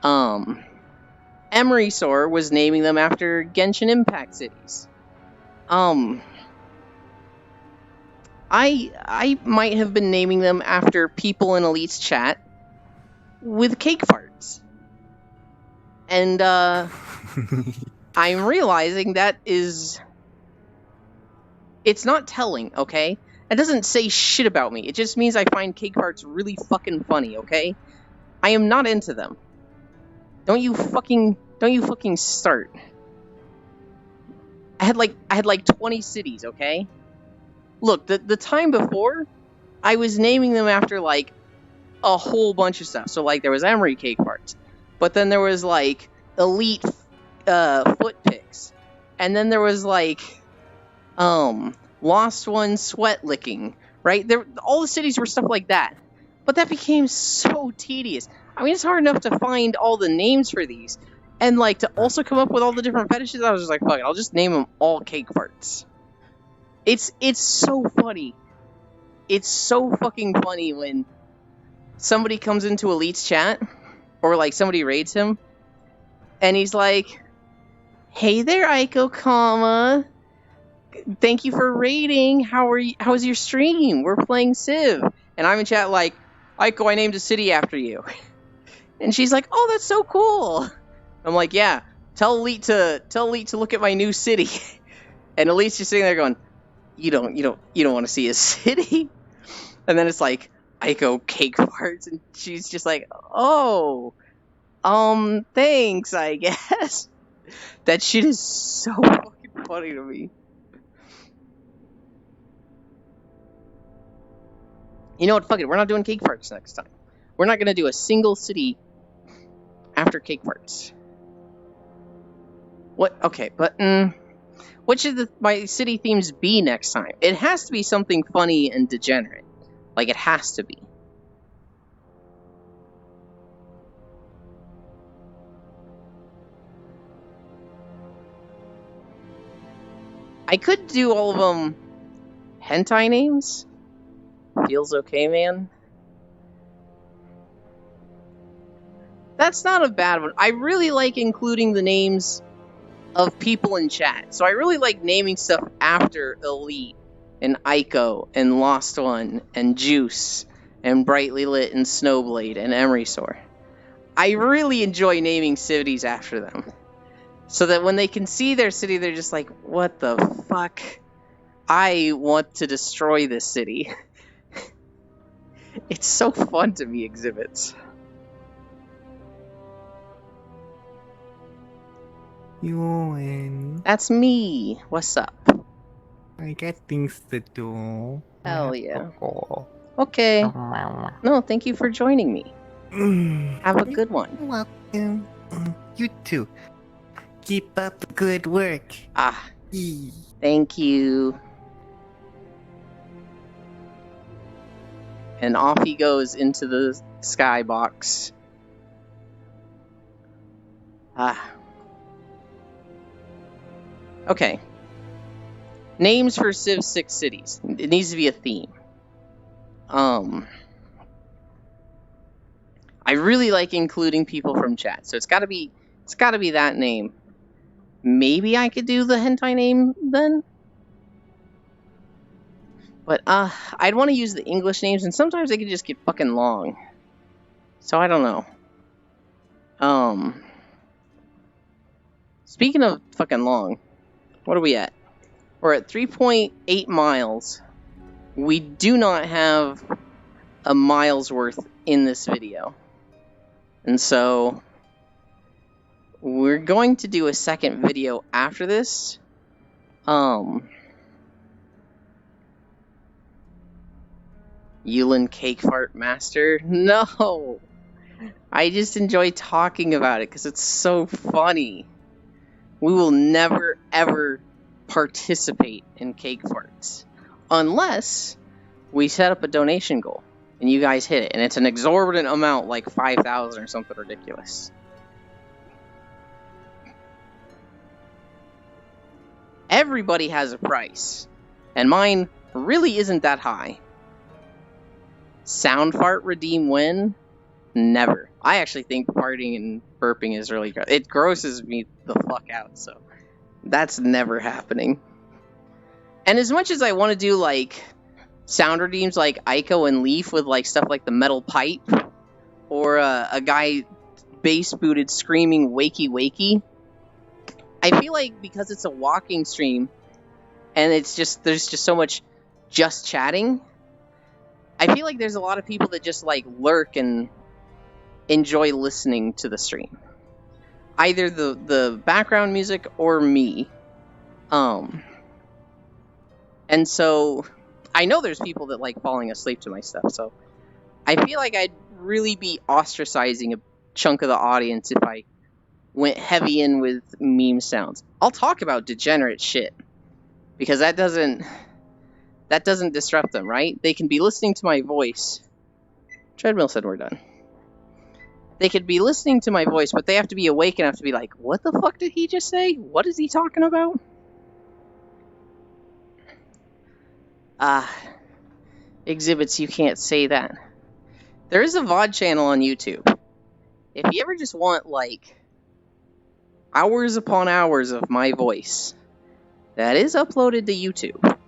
Emerysor was naming them after Genshin Impact cities. I might have been naming them after people in Elite's chat with cake farts. And I'm realizing that is... It's not telling, okay? It doesn't say shit about me. It just means I find cake farts really fucking funny, okay? I am not into them. Don't you fucking start. I had like 20 cities, okay? Look, the time before, I was naming them after like a whole bunch of stuff. So like there was Emery cake farts, but then there was like Elite foot picks, and then there was like Lost One sweat licking, right? All the cities were stuff like that. But that became so tedious. I mean, it's hard enough to find all the names for these. And like to also come up with all the different fetishes, I was just like, fuck it, I'll just name them all cake farts. It's so funny. It's so fucking funny when somebody comes into Elite's chat, or like somebody raids him, and he's like, "Hey there, Aiko Kama. Thank you for raiding. How's your stream? We're playing Civ." And I'm in chat like, "Aiko, I named a city after you." And she's like, "Oh, that's so cool." I'm like, "Yeah, tell Elite to look at my new city." And Elite's just sitting there going, You don't want to see a city?" And then it's like, Aiko cake farts, and she's just like, "Oh, thanks, I guess." That shit is so fucking funny to me. You know what? Fuck it. We're not doing cake farts next time. We're not gonna do a single city after cake farts. What? Okay, but what should my city themes be next time? It has to be something funny and degenerate. Like, it has to be. I could do all of them hentai names. Feels okay, man. That's not a bad one. I really like including the names of people in chat. So I really like naming stuff after Elite and Aiko and Lost One and Juice and Brightly Lit and Snowblade and Emerysor. I really enjoy naming cities after them. So that when they can see their city, they're just like, what the fuck? I want to destroy this city. It's so fun to me, exhibits. Ewan, That's me. What's up? I got things to do. Hell yeah. Okay. No, thank you for joining me. Have a good one. You're welcome. You too. Keep up the good work. Ah, thank you. And off he goes into the skybox. Ah. Okay. Names for Civ 6 cities. It needs to be a theme. I really like including people from chat, so it's gotta be that name. Maybe I could do the hentai name then? But I'd want to use the English names, and sometimes they could just get fucking long. So I don't know. Speaking of fucking long, what are we at? We're at 3.8 miles. We do not have a mile's worth in this video. And so we're going to do a second video after this. Yulin Cake Fart Master? No! I just enjoy talking about it because it's so funny. We will never, ever participate in cake farts. Unless we set up a donation goal. and you guys hit it, and it's an exorbitant amount, like 5,000 or something ridiculous. Everybody has a price, and mine really isn't that high. Sound fart redeem win? Never. I actually think farting and burping is really gross. It grosses me the fuck out, so that's never happening. And as much as I want to do like sound redeems like Ico and Leaf with like stuff like the metal pipe, or a guy bass booted screaming wakey wakey, I feel like because it's a walking stream and there's just so much just chatting, I feel like there's a lot of people that just like lurk and enjoy listening to the stream, either the background music or me. And so I know there's people that like falling asleep to my stuff, so I feel like I'd really be ostracizing a chunk of the audience if I went heavy in with meme sounds. I'll talk about degenerate shit, because that doesn't disrupt them, right? They can be listening to my voice. Treadmill said we're done. They could be listening to my voice, but they have to be awake enough to be like, what the fuck did he just say? What is he talking about? Exhibits, you can't say that. There is a VOD channel on YouTube. If you ever just want, like, hours upon hours of my voice, that is uploaded to YouTube.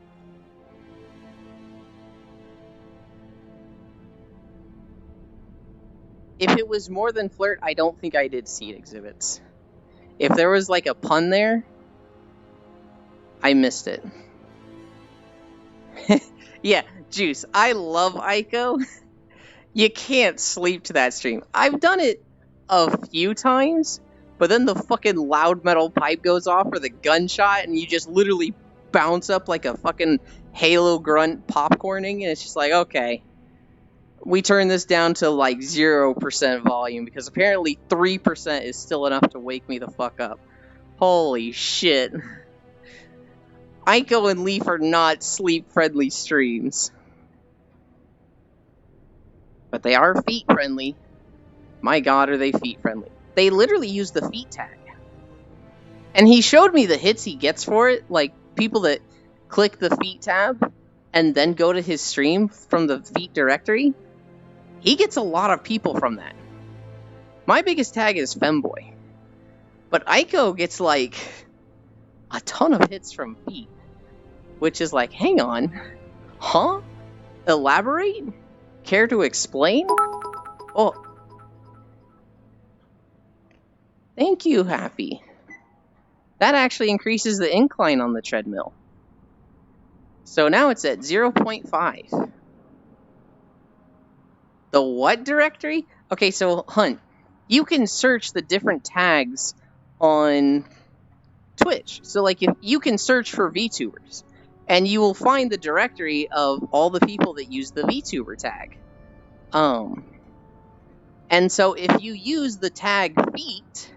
If it was more than flirt, I don't think I did see it, Exhibits. If there was, like, a pun there, I missed it. Yeah, Juice, I love Ico. You can't sleep to that stream. I've done it a few times, but then the fucking loud metal pipe goes off or the gunshot and you just literally bounce up like a fucking Halo grunt popcorning, and it's just like, okay, we turn this down to like 0% volume because apparently 3% is still enough to wake me the fuck up. Holy shit. Ico and Leaf are not sleep-friendly streams. But they are feet-friendly. My god, are they feet-friendly. They literally use the feet tag. And he showed me the hits he gets for it, like people that click the feet tab and then go to his stream from the feet directory. He gets a lot of people from that. My biggest tag is Femboy. But Ico gets like a ton of hits from feet. Which is like, hang on. Huh? Elaborate? Care to explain? Oh. Thank you, Happy. That actually increases the incline on the treadmill. So now it's at 0.5. The what directory? Okay, so Hunt, you can search the different tags on Twitch. So like if you can search for VTubers, and you will find the directory of all the people that use the VTuber tag. And so if you use the tag feet,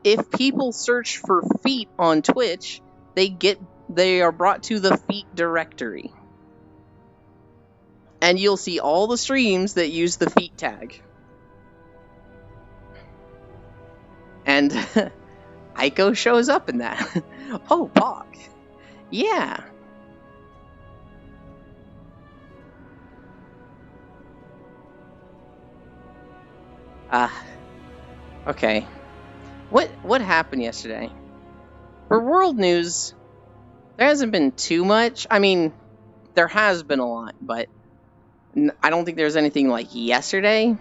if people search for feet on Twitch, they are brought to the feet directory. And you'll see all the streams that use the feet tag. And Ico shows up in that. Oh, Pog. Yeah. Okay. What happened yesterday? For world news, there hasn't been too much. I mean, there has been a lot, but I don't think there's anything like yesterday.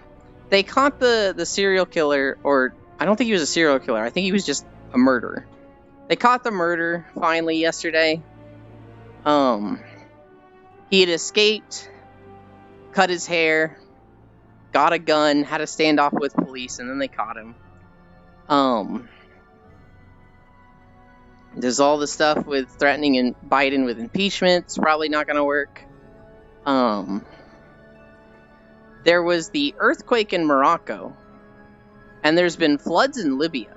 They caught the serial killer, or I don't think he was a serial killer. I think he was just a murderer. They caught the murderer finally yesterday. He had escaped, cut his hair, got a gun, had a standoff with police, and then they caught him. There's all the stuff with threatening Biden with impeachment. It's probably not going to work. There was the earthquake in Morocco, and there's been floods in Libya.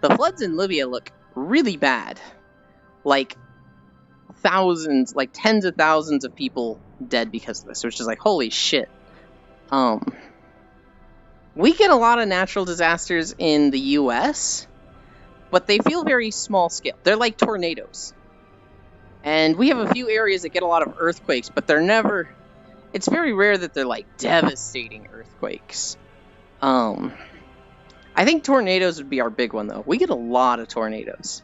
The floods in Libya look really bad. Like thousands, like tens of thousands of people dead because of this, which is like, holy shit. We get a lot of natural disasters in the US, but they feel very small scale. They're like tornadoes. And we have a few areas that get a lot of earthquakes, but they're never... It's very rare that they're like devastating earthquakes. I think tornadoes would be our big one, though. We get a lot of tornadoes.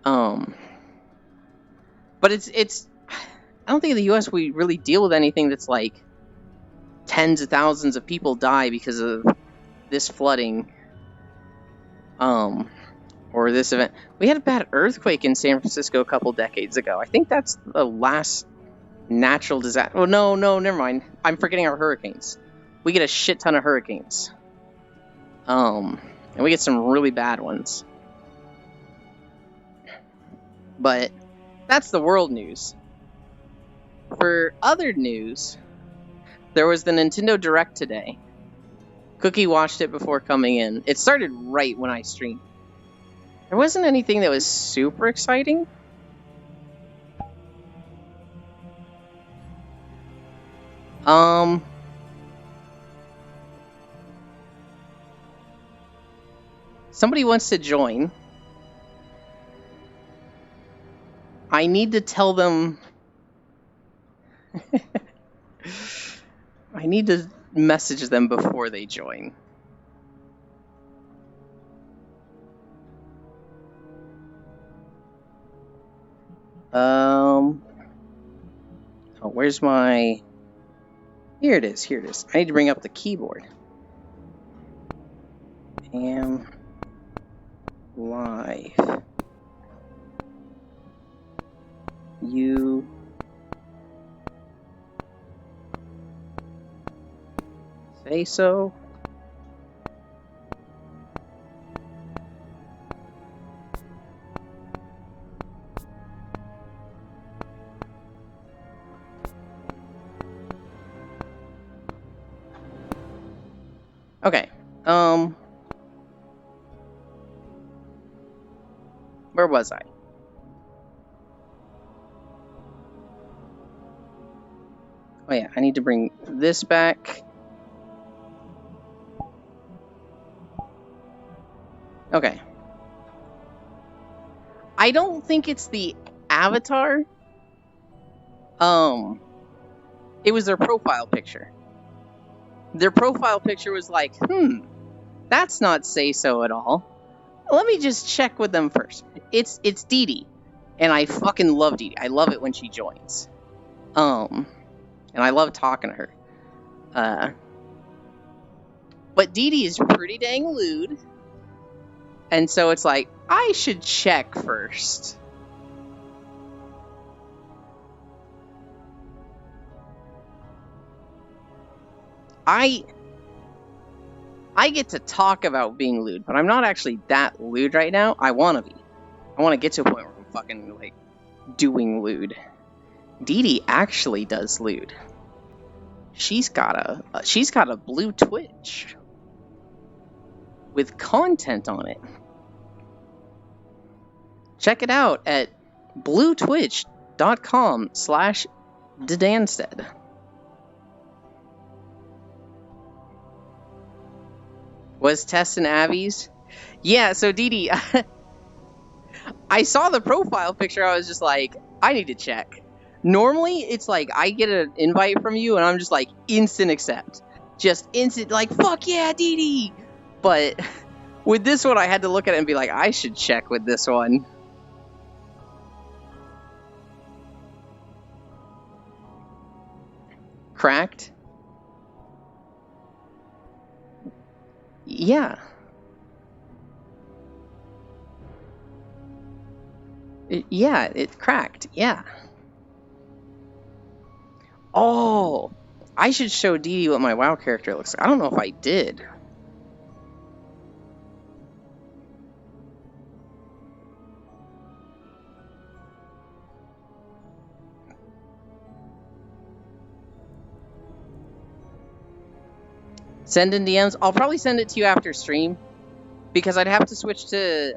But it's... I don't think in the US we really deal with anything that's like tens of thousands of people die because of this flooding. Or this event. We had a bad earthquake in San Francisco a couple decades ago. I think that's the last natural disaster. Oh, no, never mind. I'm forgetting our hurricanes. We get a shit ton of hurricanes. And we get some really bad ones. But that's the world news. For other news, there was the Nintendo Direct today. Cookie watched it before coming in. It started right when I streamed. There wasn't anything that was super exciting. Somebody wants to join. I need to tell them... I need to message them before they join. Oh, where's my... Here it is. I need to bring up the keyboard. Am live. You say so? Okay, where was I? Oh yeah, I need to bring this back. Okay. I don't think it's the avatar. It was their profile picture. Their profile picture was like, that's not say so at all. Let me just check with them first. It's Dee Dee, and I fucking love Dee Dee. I love it when she joins. And I love talking to her. But Dee Dee is pretty dang lewd, and so it's like, I should check first. I get to talk about being lewd, but I'm not actually that lewd right now. I want to be. I want to get to a point where I'm fucking, like, doing lewd. Dee Dee actually does lewd. She's got a blue Twitch with content on it. Check it out at bluetwitch.com/Dedanstead. Was Tess and Abby's? Yeah, so Dee Dee, I saw the profile picture, I was just like, I need to check. Normally, it's like, I get an invite from you, and I'm just like, instant accept. Just instant, like, fuck yeah, Dee Dee! But with this one, I had to look at it and be like, I should check with this one. Cracked? Yeah. Yeah, it cracked. Yeah. Oh, I should show Dee Dee what my WoW character looks like. I don't know if I did. Send in DMs. I'll probably send it to you after stream, because I'd have to switch to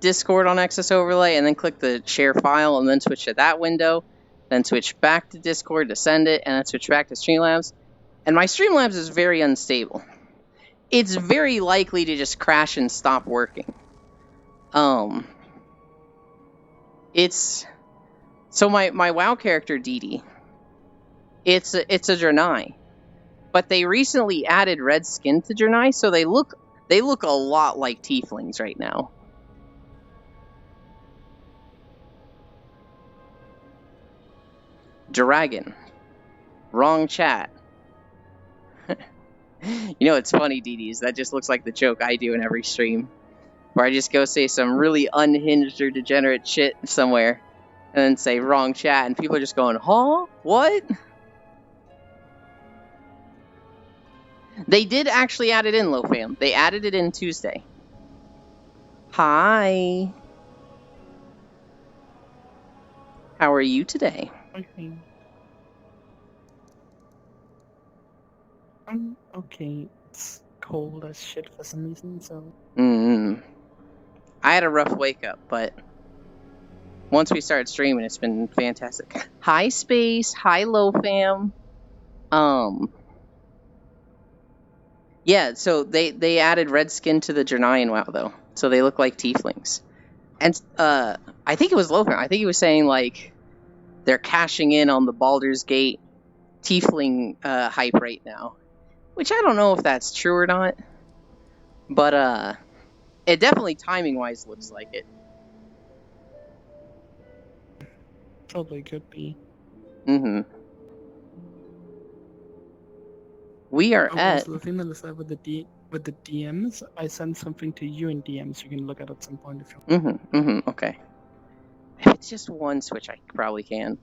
Discord on Access Overlay and then click the share file and then switch to that window. then switch back to Discord to send it, and then switch back to Streamlabs. And my Streamlabs is very unstable. It's very likely to just crash and stop working. It's... So my WoW character, Didi, it's a Draenei. But they recently added red skin to Draenei, so they look a lot like tieflings right now. Dragon. Wrong chat. You know what's funny, DDs? That just looks like the joke I do in every stream. Where I just go say some really unhinged or degenerate shit somewhere. And then say wrong chat, and people are just going, huh? What? They did actually add it in, LoFam. They added it in Tuesday. Hi. How are you today? Okay. I'm okay. It's cold as shit for some reason, so... I had a rough wake-up, but... once we started streaming, it's been fantastic. Hi, Space. Hi, LoFam. Yeah, so they added red skin to the Draenei in WoW, though. So they look like tieflings. And, I think it was LoFam. I think he was saying, like, they're cashing in on the Baldur's Gate tiefling hype right now. Which I don't know if that's true or not. But, it definitely timing-wise looks like it. Probably could be. We are at... The thing that I said with the DMs, I sent something to you in DMs you can look at some point if you want. Okay. If it's just one switch, I probably can.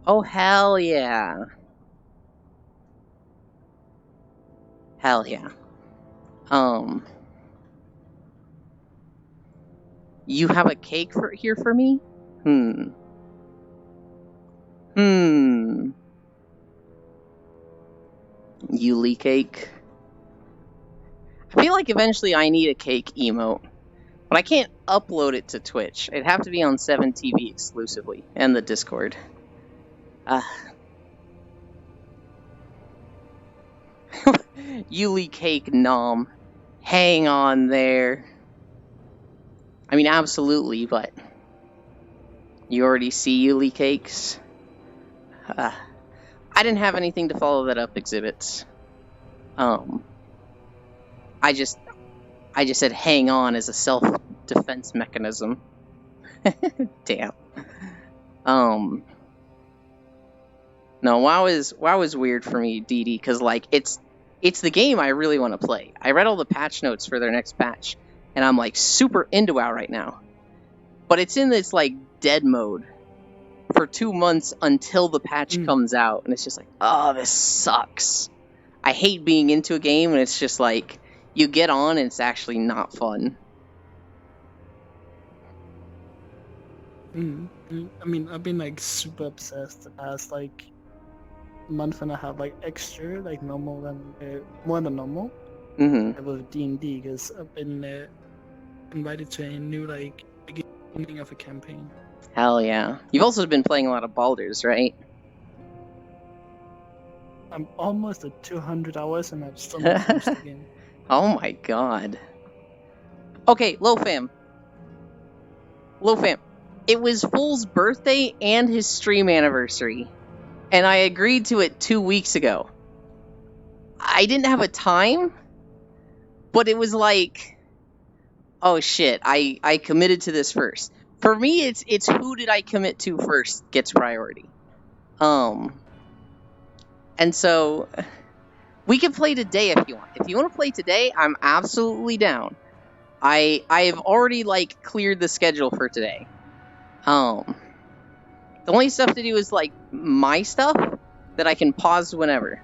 Oh, hell yeah. Hell yeah. You have a cake here for me? Yuli cake. I feel like eventually I need a cake emote. But I can't upload it to Twitch. It'd have to be on 7TV exclusively. And the Discord. Yuli cake nom. Hang on there. I mean, absolutely, but... you already see Yuli cakes? I didn't have anything to follow that up, Exhibits. I just said hang on as a self-defense mechanism. Damn. No, WoW is weird for me, DD, because, like, it's the game I really want to play. I read all the patch notes for their next patch, and I'm, like, super into WoW right now. But it's in this, like, dead mode for 2 months until the patch comes out, and it's just like, oh, this sucks. I hate being into a game, and it's just like, you get on, and it's actually not fun. I mean, I've been, like, super obsessed the past, like, month and a half, like, extra, like, normal than, more than normal. With D&D, because I've been invited to a new, like, beginning of a campaign. Hell yeah. You've also been playing a lot of Baldur's, right? I'm almost at 200 hours and I've still not finished the game. Oh my god. Okay, LoFam. It was Fool's birthday and his stream anniversary. And I agreed to it 2 weeks ago. I didn't have a time, but it was like, oh shit, I committed to this first. For me, it's who did I commit to first gets priority. And so, we can play today if you want. If you want to play today, I'm absolutely down. I have already, like, cleared the schedule for today. The only stuff to do is, like, my stuff that I can pause whenever.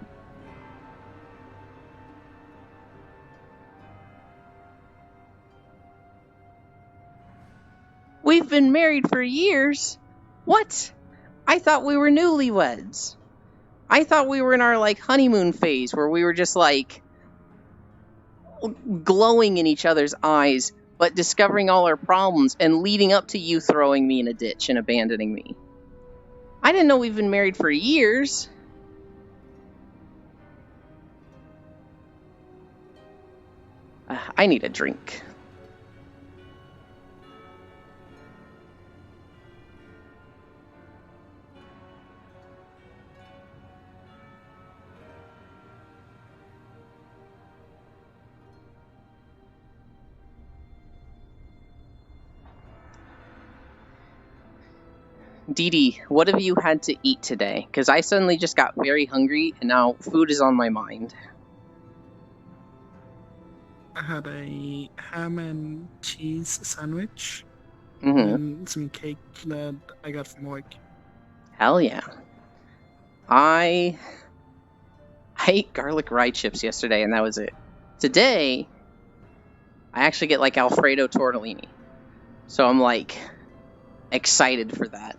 We've been married for years. What? I thought we were newlyweds. I thought we were in our, like, honeymoon phase where we were just, like, glowing in each other's eyes, but discovering all our problems and leading up to you throwing me in a ditch and abandoning me. I didn't know we've been married for years. I need a drink. Dee Dee, what have you had to eat today? Because I suddenly just got very hungry, and now food is on my mind. I had a ham and cheese sandwich Mm-hmm. and some cake that I got from work. Hell yeah. I ate garlic rye chips yesterday, and that was it. Today, I actually get like Alfredo tortellini. So I'm like excited for that.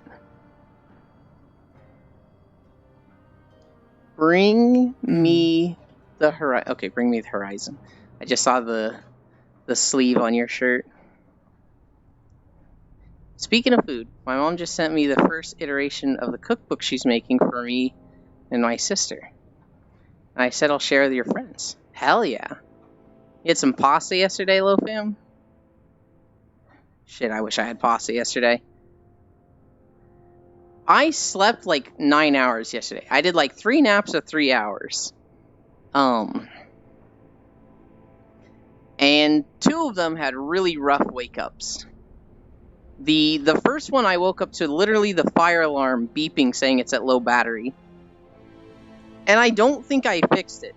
Bring me the horizon. Okay, bring me the horizon. I just saw the sleeve on your shirt. Speaking of food, my mom just sent me the first iteration of the cookbook she's making for me and my sister. I said I'll share with your friends. Hell yeah. You had some pasta yesterday, Lofam? Shit, I wish I had pasta yesterday. I slept like 9 hours yesterday. I did like 3 naps of 3 hours. And 2 of them had really rough wake-ups. The first one I woke up to literally the fire alarm beeping saying it's at low battery. And I don't think I fixed it.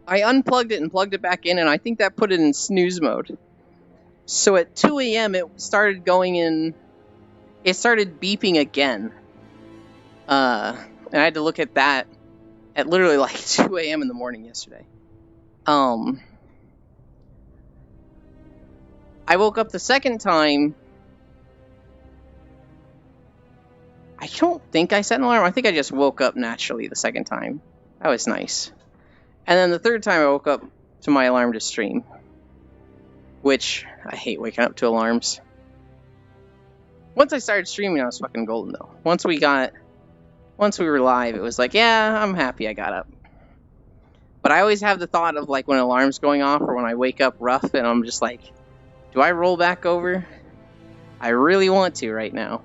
I unplugged it and plugged it back in, and I think that put it in snooze mode. So at 2 a.m. it started going in... It started beeping again. And I had to look at that at literally like 2 a.m. in the morning yesterday. I woke up the second time. I don't think I set an alarm. I think I just woke up naturally the second time. That was nice. And then the third time I woke up to my alarm to stream. Which, I hate waking up to alarms. Once I started streaming, I was fucking golden though. Once we were live, it was like, yeah, I'm happy I got up. But I always have the thought of like when an alarm's going off or when I wake up rough and I'm just like, do I roll back over? I really want to right now.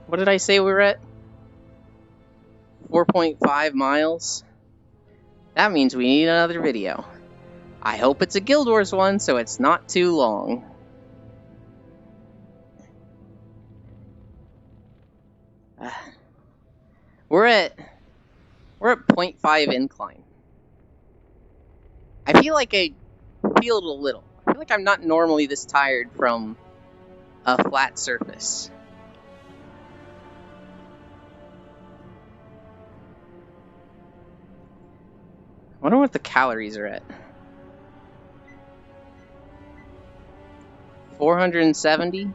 What did I say we were at? 4.5 miles? That means we need another video. I hope it's a Guild Wars one, so it's not too long. We're at 0.5 incline. I feel like I feel it a little. I feel like I'm not normally this tired from a flat surface. I wonder what the calories are at. 470?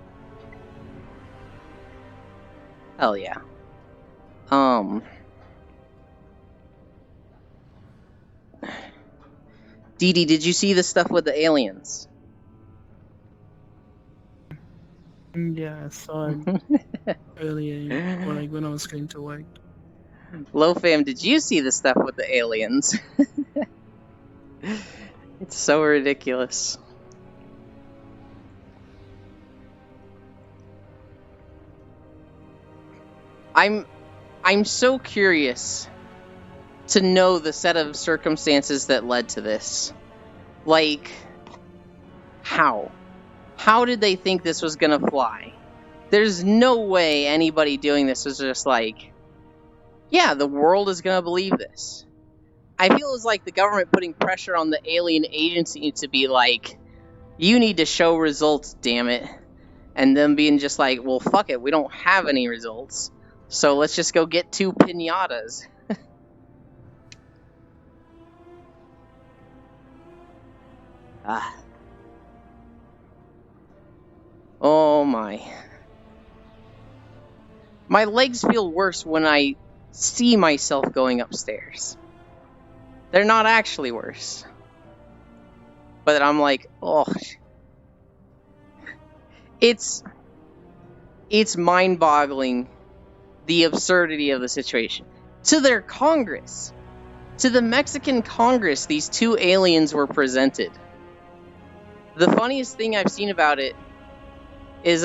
Hell yeah. Dee Dee, did you see the stuff with the aliens? Yeah, I saw it earlier, or like when I was going to work. Lofam, did you see the stuff with the aliens? It's so ridiculous. I'm so curious to know the set of circumstances that led to this. Like, how? How did they think this was gonna fly? There's no way anybody doing this was just like, yeah, the world is gonna believe this. I feel it was like the government putting pressure on the alien agency to be like, you need to show results, damn it. And them being just like, well, fuck it, we don't have any results. So let's just go get 2 piñatas. Oh my. My legs feel worse when I see myself going upstairs. They're not actually worse. But I'm like, oh. It's mind-boggling, the absurdity of the situation. To their Congress. To the Mexican Congress, these two aliens were presented. The funniest thing I've seen about it is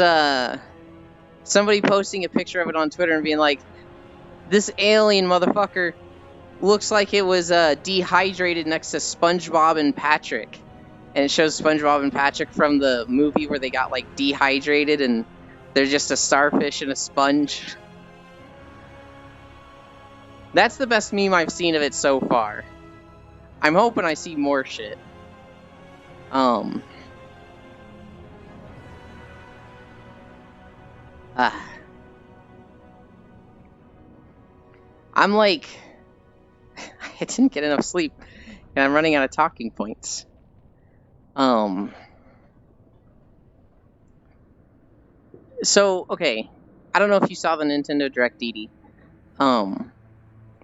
somebody posting a picture of it on Twitter and being like, this alien motherfucker looks like it was dehydrated next to SpongeBob and Patrick. And it shows SpongeBob and Patrick from the movie where they got like dehydrated and they're just a starfish and a sponge. That's the best meme I've seen of it so far. I'm hoping I see more shit. I'm like, I didn't get enough sleep, and I'm running out of talking points. So, okay, I don't know if you saw the Nintendo Direct, Dee.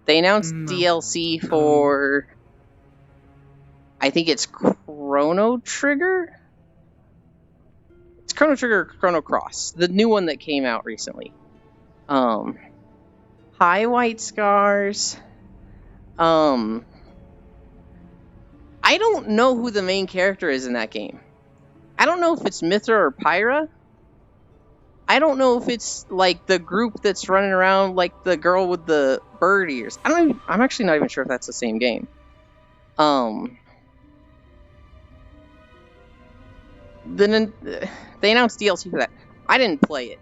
They announced DLC for, I think it's Chrono Trigger? It's Chrono Trigger or Chrono Cross, the new one that came out recently. Hi, White Scars. I don't know who the main character is in that game. I don't know if it's Mythra or Pyra. I don't know if it's like the group that's running around like the girl with the bird ears. I'm actually not even sure if that's the same game. Then they announced DLC for that. I didn't play it,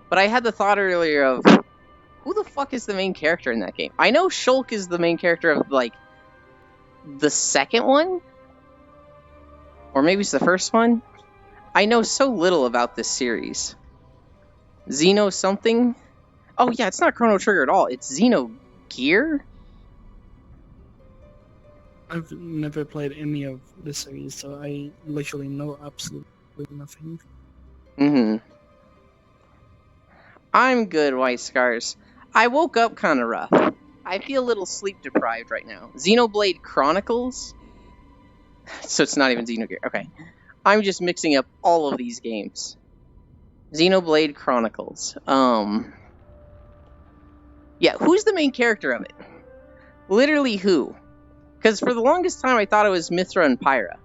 but I had the thought earlier of who the fuck is the main character in that game? I know Shulk is the main character of like the second one, or maybe it's the first one. I know so little about this series. Xeno something? Oh yeah, it's not Chrono Trigger at all. It's Xeno Gear? I've never played any of the series, so I literally know absolutely nothing. I'm good, White Scars. I woke up kind of rough. I feel a little sleep deprived right now. Xenoblade Chronicles? So it's not even Xenogear. Okay. I'm just mixing up all of these games. Xenoblade Chronicles. Yeah, who's the main character of it? Literally who? Because for the longest time I thought it was Mythra and Pyra.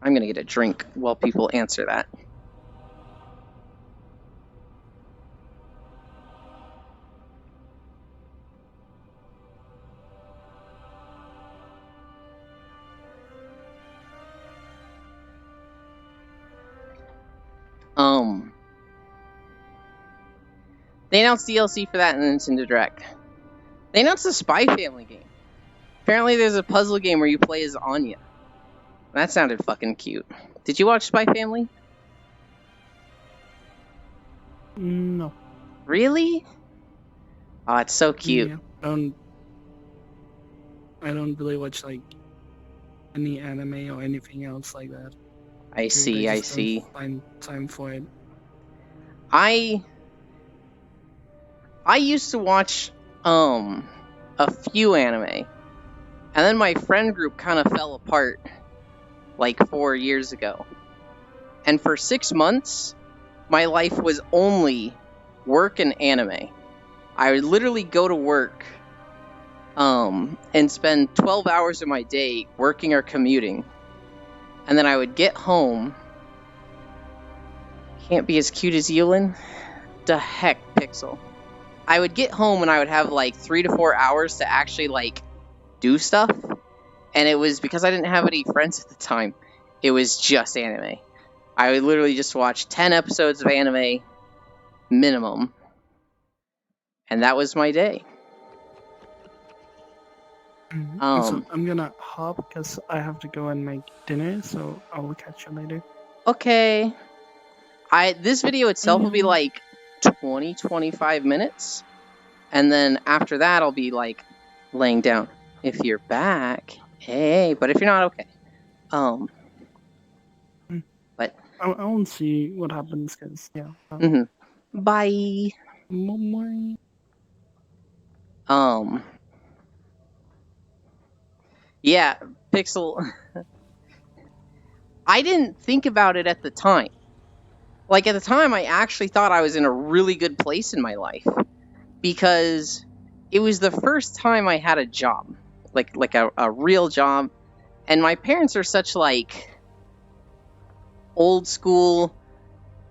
I'm gonna get a drink while people answer that. They announced DLC for that in the Nintendo Direct. They announced the Spy Family game. Apparently there's a puzzle game where you play as Anya. That sounded fucking cute. Did you watch Spy Family? No. Really? Oh, it's so cute. Yeah, I don't really watch like any anime or anything else like that. I see. Don't find time for it. I used to watch a few anime, and then my friend group kind of fell apart like 4 years ago. And for 6 months, my life was only work and anime. I would literally go to work and spend 12 hours of my day working or commuting. And then I would get home. Can't be as cute as Yulin. The heck, Pixel. I would get home and I would have like 3 to 4 hours to actually like do stuff. And it was because I didn't have any friends at the time. It was just anime. I would literally just watch 10 episodes of anime minimum. And that was my day. So I'm gonna hop because I have to go and make dinner, so I will catch you later. Okay. This video itself will be like 20-25 minutes, and then after that I'll be like laying down. If you're back, hey, but if you're not, okay. But I won't see what happens because yeah. Bye. More. Yeah, Pixel. I didn't think about it at the time. Like, at the time, I actually thought I was in a really good place in my life. Because it was the first time I had a job. Like a real job. And my parents are such, like, old school,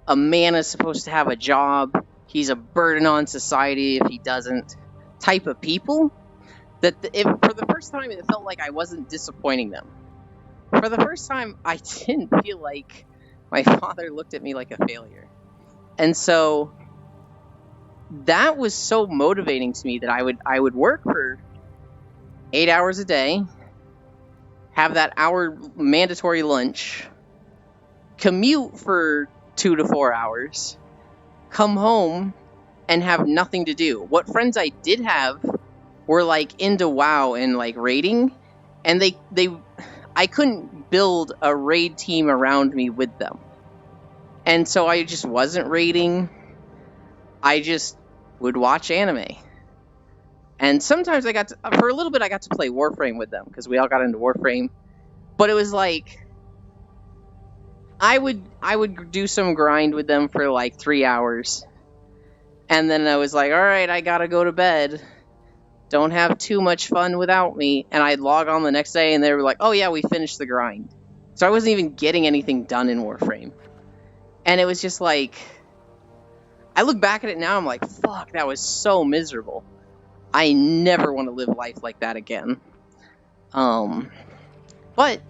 a man is supposed to have a job, he's a burden on society if he doesn't, type of people, that for the first time it felt like I wasn't disappointing them. For the first time, I didn't feel like my father looked at me like a failure. And so that was so motivating to me that I would work for 8 hours a day, have that hour mandatory lunch, commute for 2 to 4 hours, come home and have nothing to do. What friends I did have were like into WoW and like raiding, and I couldn't build a raid team around me with them. And so I just wasn't raiding. I just would watch anime. And sometimes for a little bit I got to play Warframe with them because we all got into Warframe. But it was like I would do some grind with them for like 3 hours. And then I was like, all right, I gotta go to bed. Don't have too much fun without me. And I'd log on the next day and they were like, oh yeah, we finished the grind. So I wasn't even getting anything done in Warframe. And it was just like, I look back at it now, I'm like, fuck, that was so miserable. I never want to live life like that again. But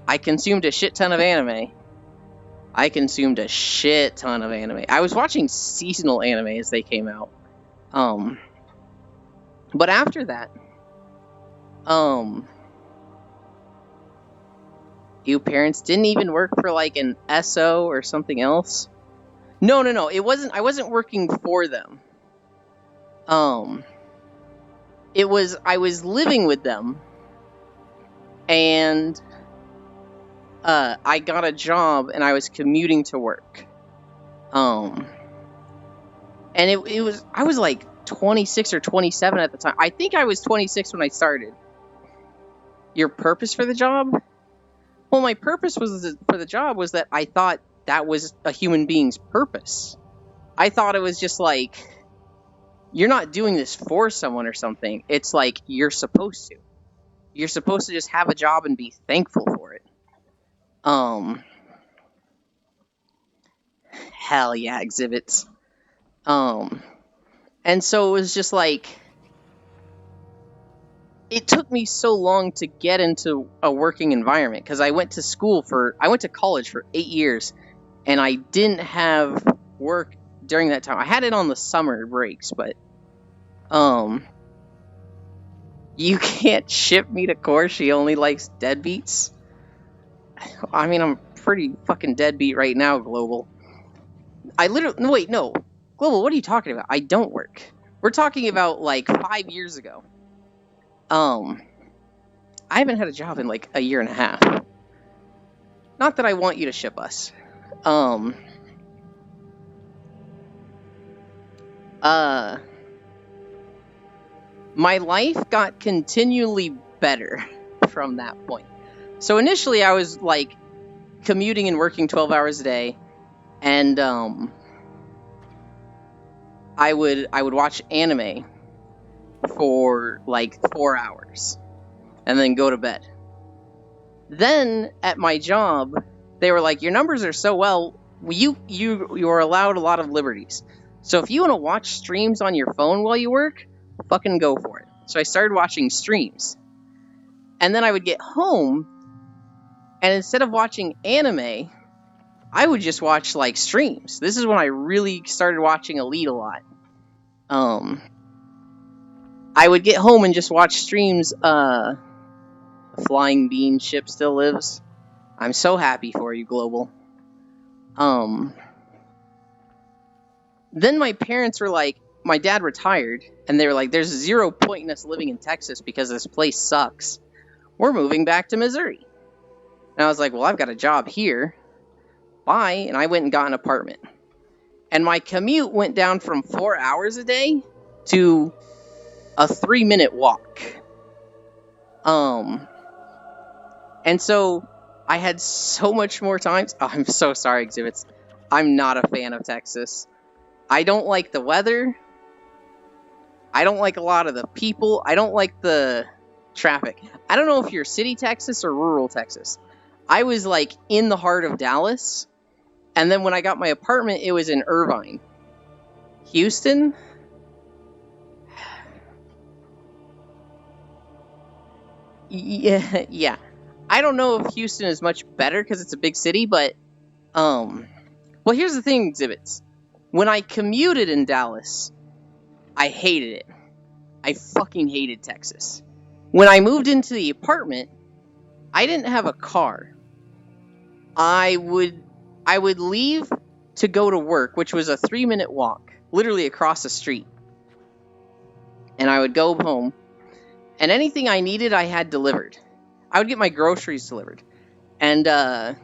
I consumed a shit ton of anime. I was watching seasonal anime as they came out. But after that, you parents didn't even work for like an SO or something else? No. I wasn't working for them. I was living with them, and I got a job and I was commuting to work. And I was like 26 or 27 at the time. I think I was 26 when I started. Your purpose for the job? Well, my purpose for the job was that I thought that was a human being's purpose. I thought it was just like, you're not doing this for someone or something. It's like, you're supposed to. You're supposed to just have a job and be thankful for it. Hell yeah, exhibits. And so it was just like, it took me so long to get into a working environment because I went to college for 8 years, and I didn't have work during that time. I had it on the summer breaks, but you can't ship me to Core. She only likes deadbeats. I mean, I'm pretty fucking deadbeat right now, Global. Global, what are you talking about? I don't work. We're talking about like 5 years ago. I haven't had a job in like a year and a half. Not that I want you to ship us. My life got continually better from that point. So initially I was like commuting and working 12 hours a day, and I would watch anime for like 4 hours and then go to bed. Then at my job, they were like, your numbers are so well, you are allowed a lot of liberties. So if you want to watch streams on your phone while you work, fucking go for it. So I started watching streams. And then I would get home, and instead of watching anime, I would just watch like streams. This is when I really started watching Elite a lot. I would get home and just watch streams. The Flying Bean ship still lives. I'm so happy for you, Global. Then my parents were like, my dad retired, and they were like, there's zero point in us living in Texas because this place sucks. We're moving back to Missouri. And I was like, well, I've got a job here. bye, and I went and got an apartment. And my commute went down from 4 hours a day to a 3-minute walk. And so I had so much more time. Oh, I'm so sorry, Exhibits. I'm not a fan of Texas. I don't like the weather. I don't like a lot of the people. I don't like the traffic. I don't know if you're city Texas or rural Texas. I was like in the heart of Dallas. And then when I got my apartment, it was in Irvine. Houston? Yeah. I don't know if Houston is much better because it's a big city, but, well, here's the thing, Exhibits. When I commuted in Dallas, I hated it. I fucking hated Texas. When I moved into the apartment, I didn't have a car. I would leave to go to work, which was a 3-minute walk, literally across the street. And I would go home, and anything I needed, I had delivered. I would get my groceries delivered. And the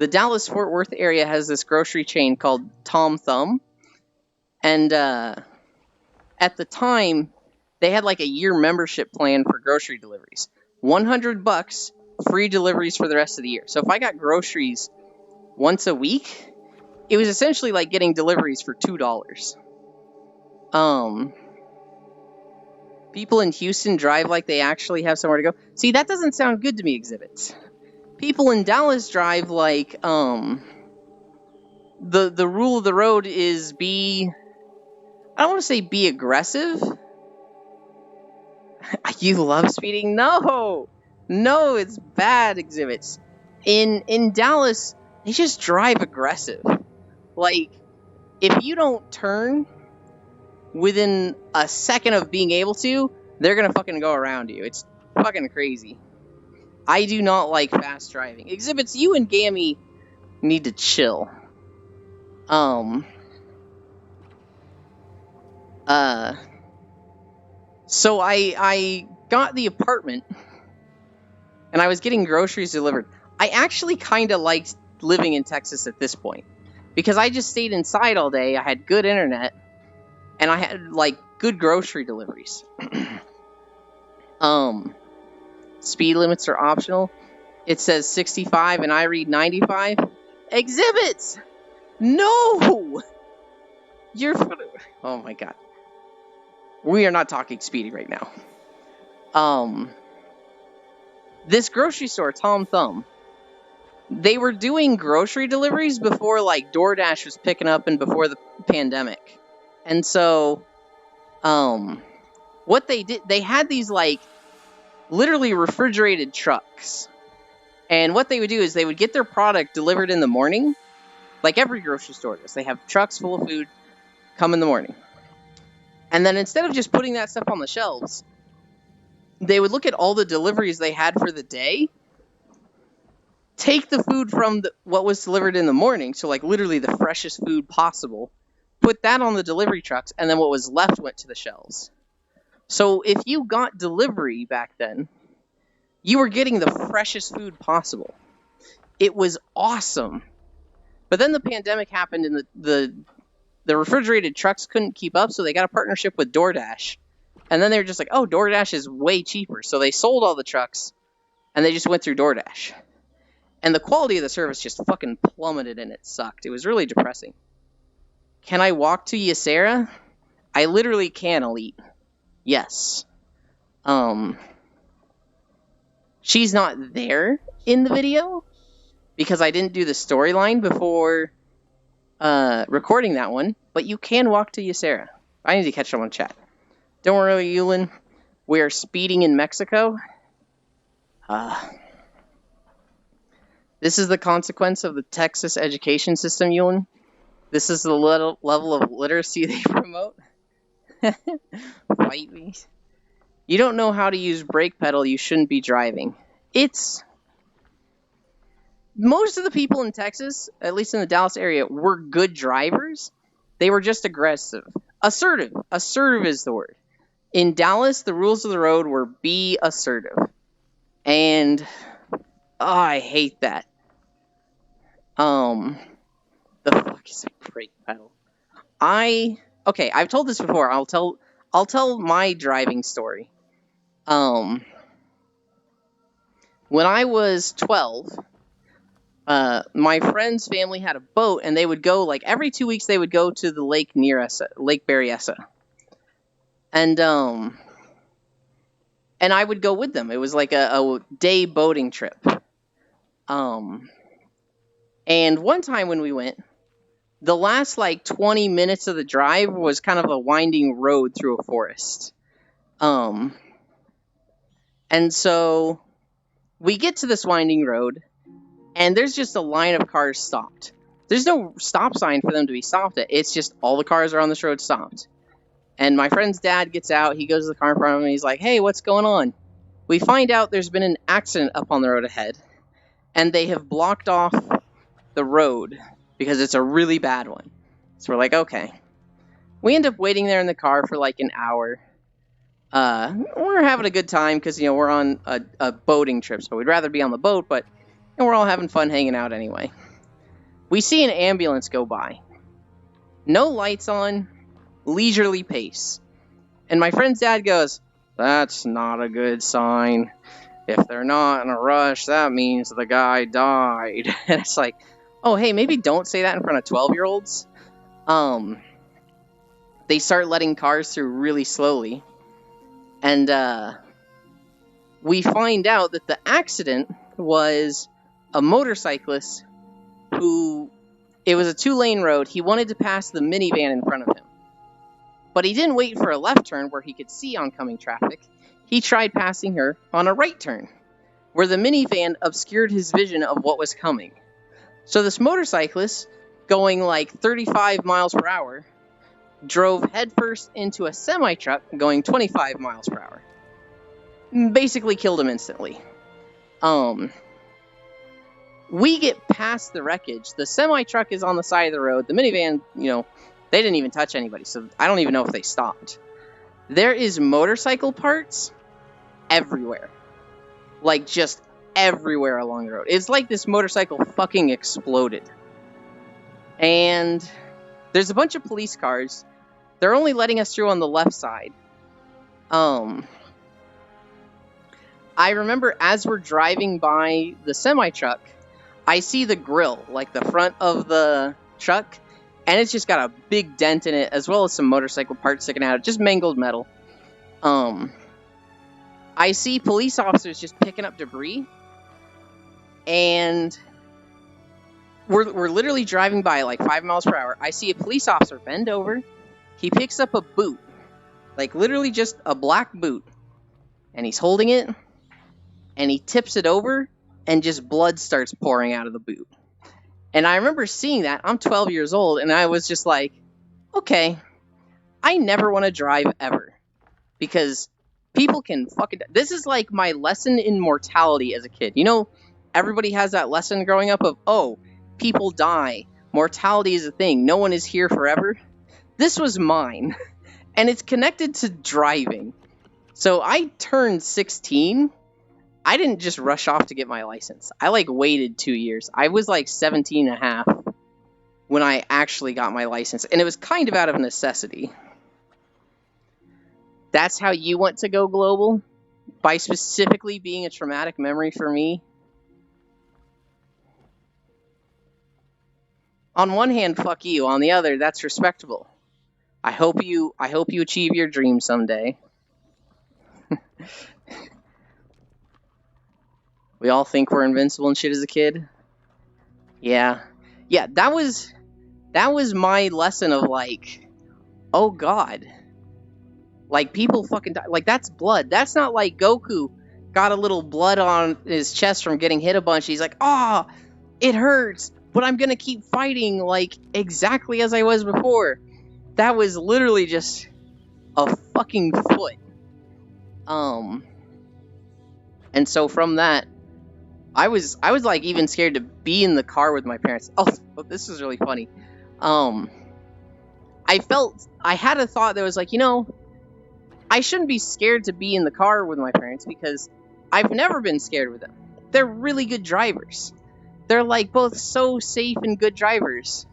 Dallas-Fort Worth area has this grocery chain called Tom Thumb. And at the time, they had like a year membership plan for grocery deliveries. $100, free deliveries for the rest of the year. So if I got groceries once a week, it was essentially like getting deliveries for $2. People in Houston drive like they actually have somewhere to go. See, that doesn't sound good to me, Exhibits. People in Dallas drive like, the rule of the road is I don't want to say be aggressive. You love speeding? No, it's bad, Exhibits. In Dallas, they just drive aggressive. Like, if you don't turn within a second of being able to, they're gonna fucking go around you. It's fucking crazy. I do not like fast driving. Exhibits, you and Gammy need to chill. So I got the apartment, and I was getting groceries delivered. I actually kind of liked living in Texas at this point, because I just stayed inside all day, I had good internet, and I had, like, good grocery deliveries. Speed limits are optional. It says 65, and I read 95. Exhibits! No! Oh my god. We are not talking speeding right now. This grocery store, Tom Thumb, they were doing grocery deliveries before, like, DoorDash was picking up and before the pandemic. And so, what they did, they had these, like, literally refrigerated trucks. And what they would do is they would get their product delivered in the morning, like every grocery store does. They have trucks full of food, come in the morning. And then instead of just putting that stuff on the shelves, they would look at all the deliveries they had for the day, take the food from what was delivered in the morning, so like literally the freshest food possible, put that on the delivery trucks, and then what was left went to the shelves. So if you got delivery back then, you were getting the freshest food possible. It was awesome. But then the pandemic happened, and the refrigerated trucks couldn't keep up, so they got a partnership with DoorDash. And then they were just like, oh, DoorDash is way cheaper. So they sold all the trucks, and they just went through DoorDash. And the quality of the service just fucking plummeted, and it sucked. It was really depressing. Can I walk to Ysera? I literally can, Elite. Yes. She's not there in the video, because I didn't do the storyline before recording that one, but you can walk to Ysera. I need to catch up on chat. Don't worry, Yulin. We are speeding in Mexico. This is the consequence of the Texas education system, Yulin. This is the level of literacy they promote. Fight me. You don't know how to use brake pedal, you shouldn't be driving. Most of the people in Texas, at least in the Dallas area, were good drivers. They were just aggressive. Assertive. Assertive is the word. In Dallas, the rules of the road were be assertive. And I hate that. The fuck is a brake pedal? Okay, I've told this before. I'll tell my driving story. When I was 12, my friend's family had a boat, and they would go, like, every 2 weeks they would go to the lake near us, Lake Berryessa. And I would go with them. It was like a day boating trip. And one time when we went, the last, like, 20 minutes of the drive was kind of a winding road through a forest. And so we get to this winding road, and there's just a line of cars stopped. There's no stop sign for them to be stopped at. It's just all the cars are on this road stopped. And my friend's dad gets out. He goes to the car in front of him, and he's like, hey, what's going on? We find out there's been an accident up on the road ahead, and they have blocked off the road because it's a really bad one. So we're like, okay. We end up waiting there in the car for like an hour. We're having a good time because, we're on a boating trip, so we'd rather be on the boat, but we're all having fun hanging out anyway. We see an ambulance go by. No lights on, leisurely pace. And my friend's dad goes, that's not a good sign. If they're not in a rush, that means the guy died. And it's like, oh, hey, maybe don't say that in front of 12-year-olds. They start letting cars through really slowly. And we find out that the accident was a motorcyclist who, it was a 2-lane road. He wanted to pass the minivan in front of him. But he didn't wait for a left turn where he could see oncoming traffic. He tried passing her on a right turn, where the minivan obscured his vision of what was coming. So this motorcyclist, going like 35 miles per hour, drove headfirst into a semi-truck going 25 miles per hour. Basically killed him instantly. We get past the wreckage. The semi-truck is on the side of the road. The minivan, they didn't even touch anybody, so I don't even know if they stopped. There is motorcycle parts everywhere. Like, just everywhere along the road. It's like this motorcycle fucking exploded. And there's a bunch of police cars. They're only letting us through on the left side. I remember as we're driving by the semi-truck, I see the grill, like the front of the truck, and it's just got a big dent in it, as well as some motorcycle parts sticking out, just mangled metal. I see police officers just picking up debris, and we're literally driving by like 5 miles per hour. I see a police officer bend over. He picks up a boot, like literally just a black boot, and he's holding it, and he tips it over, and just blood starts pouring out of the boot. And I remember seeing that. I'm 12 years old, and I was just like, okay, I never want to drive ever. Because people can fucking... This is like my lesson in mortality as a kid. Everybody has that lesson growing up of, oh, people die. Mortality is a thing. No one is here forever. This was mine. And it's connected to driving. So I turned 16. I didn't just rush off to get my license. I waited 2 years. I was 17 and a half when I actually got my license. And it was kind of out of necessity. That's how you want to go global? By specifically being a traumatic memory for me? On one hand, fuck you. On the other, that's respectable. I hope you achieve your dream someday. We all think we're invincible and shit as a kid. Yeah, that was my lesson of oh god. People fucking die. That's blood. That's not like Goku got a little blood on his chest from getting hit a bunch. He's like, oh, it hurts, but I'm gonna keep fighting exactly as I was before. That was literally just a fucking foot. And so from that, I was even scared to be in the car with my parents. Oh, this is really funny. I had a thought that was I shouldn't be scared to be in the car with my parents because I've never been scared with them. They're really good drivers. They're like both so safe and good drivers.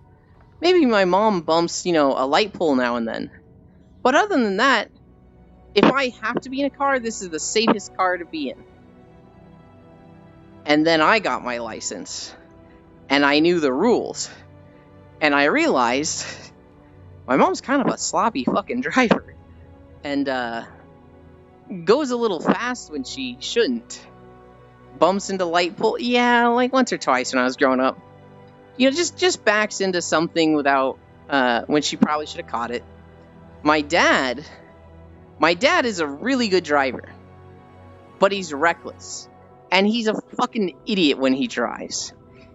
Maybe my mom bumps, a light pole now and then. But other than that, if I have to be in a car, this is the safest car to be in. And then I got my license. And I knew the rules. And I realized my mom's kind of a sloppy fucking driver. And goes a little fast when she shouldn't. Bumps into light pole. Yeah, like once or twice when I was growing up. Just backs into something without when she probably should have caught it. My dad is a really good driver, but he's reckless, and he's a fucking idiot when he drives.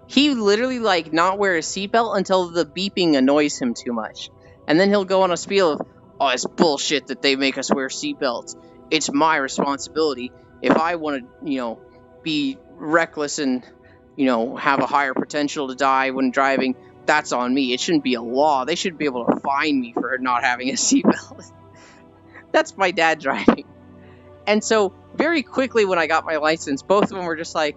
He literally not wear a seatbelt until the beeping annoys him too much, and then he'll go on a spiel of, "Oh, it's bullshit that they make us wear seatbelts. It's my responsibility. If I want to, be reckless and, have a higher potential to die when driving, that's on me. It shouldn't be a law. They should be able to fine me for not having a seatbelt." That's my dad driving. And so, very quickly when I got my license, both of them were just like,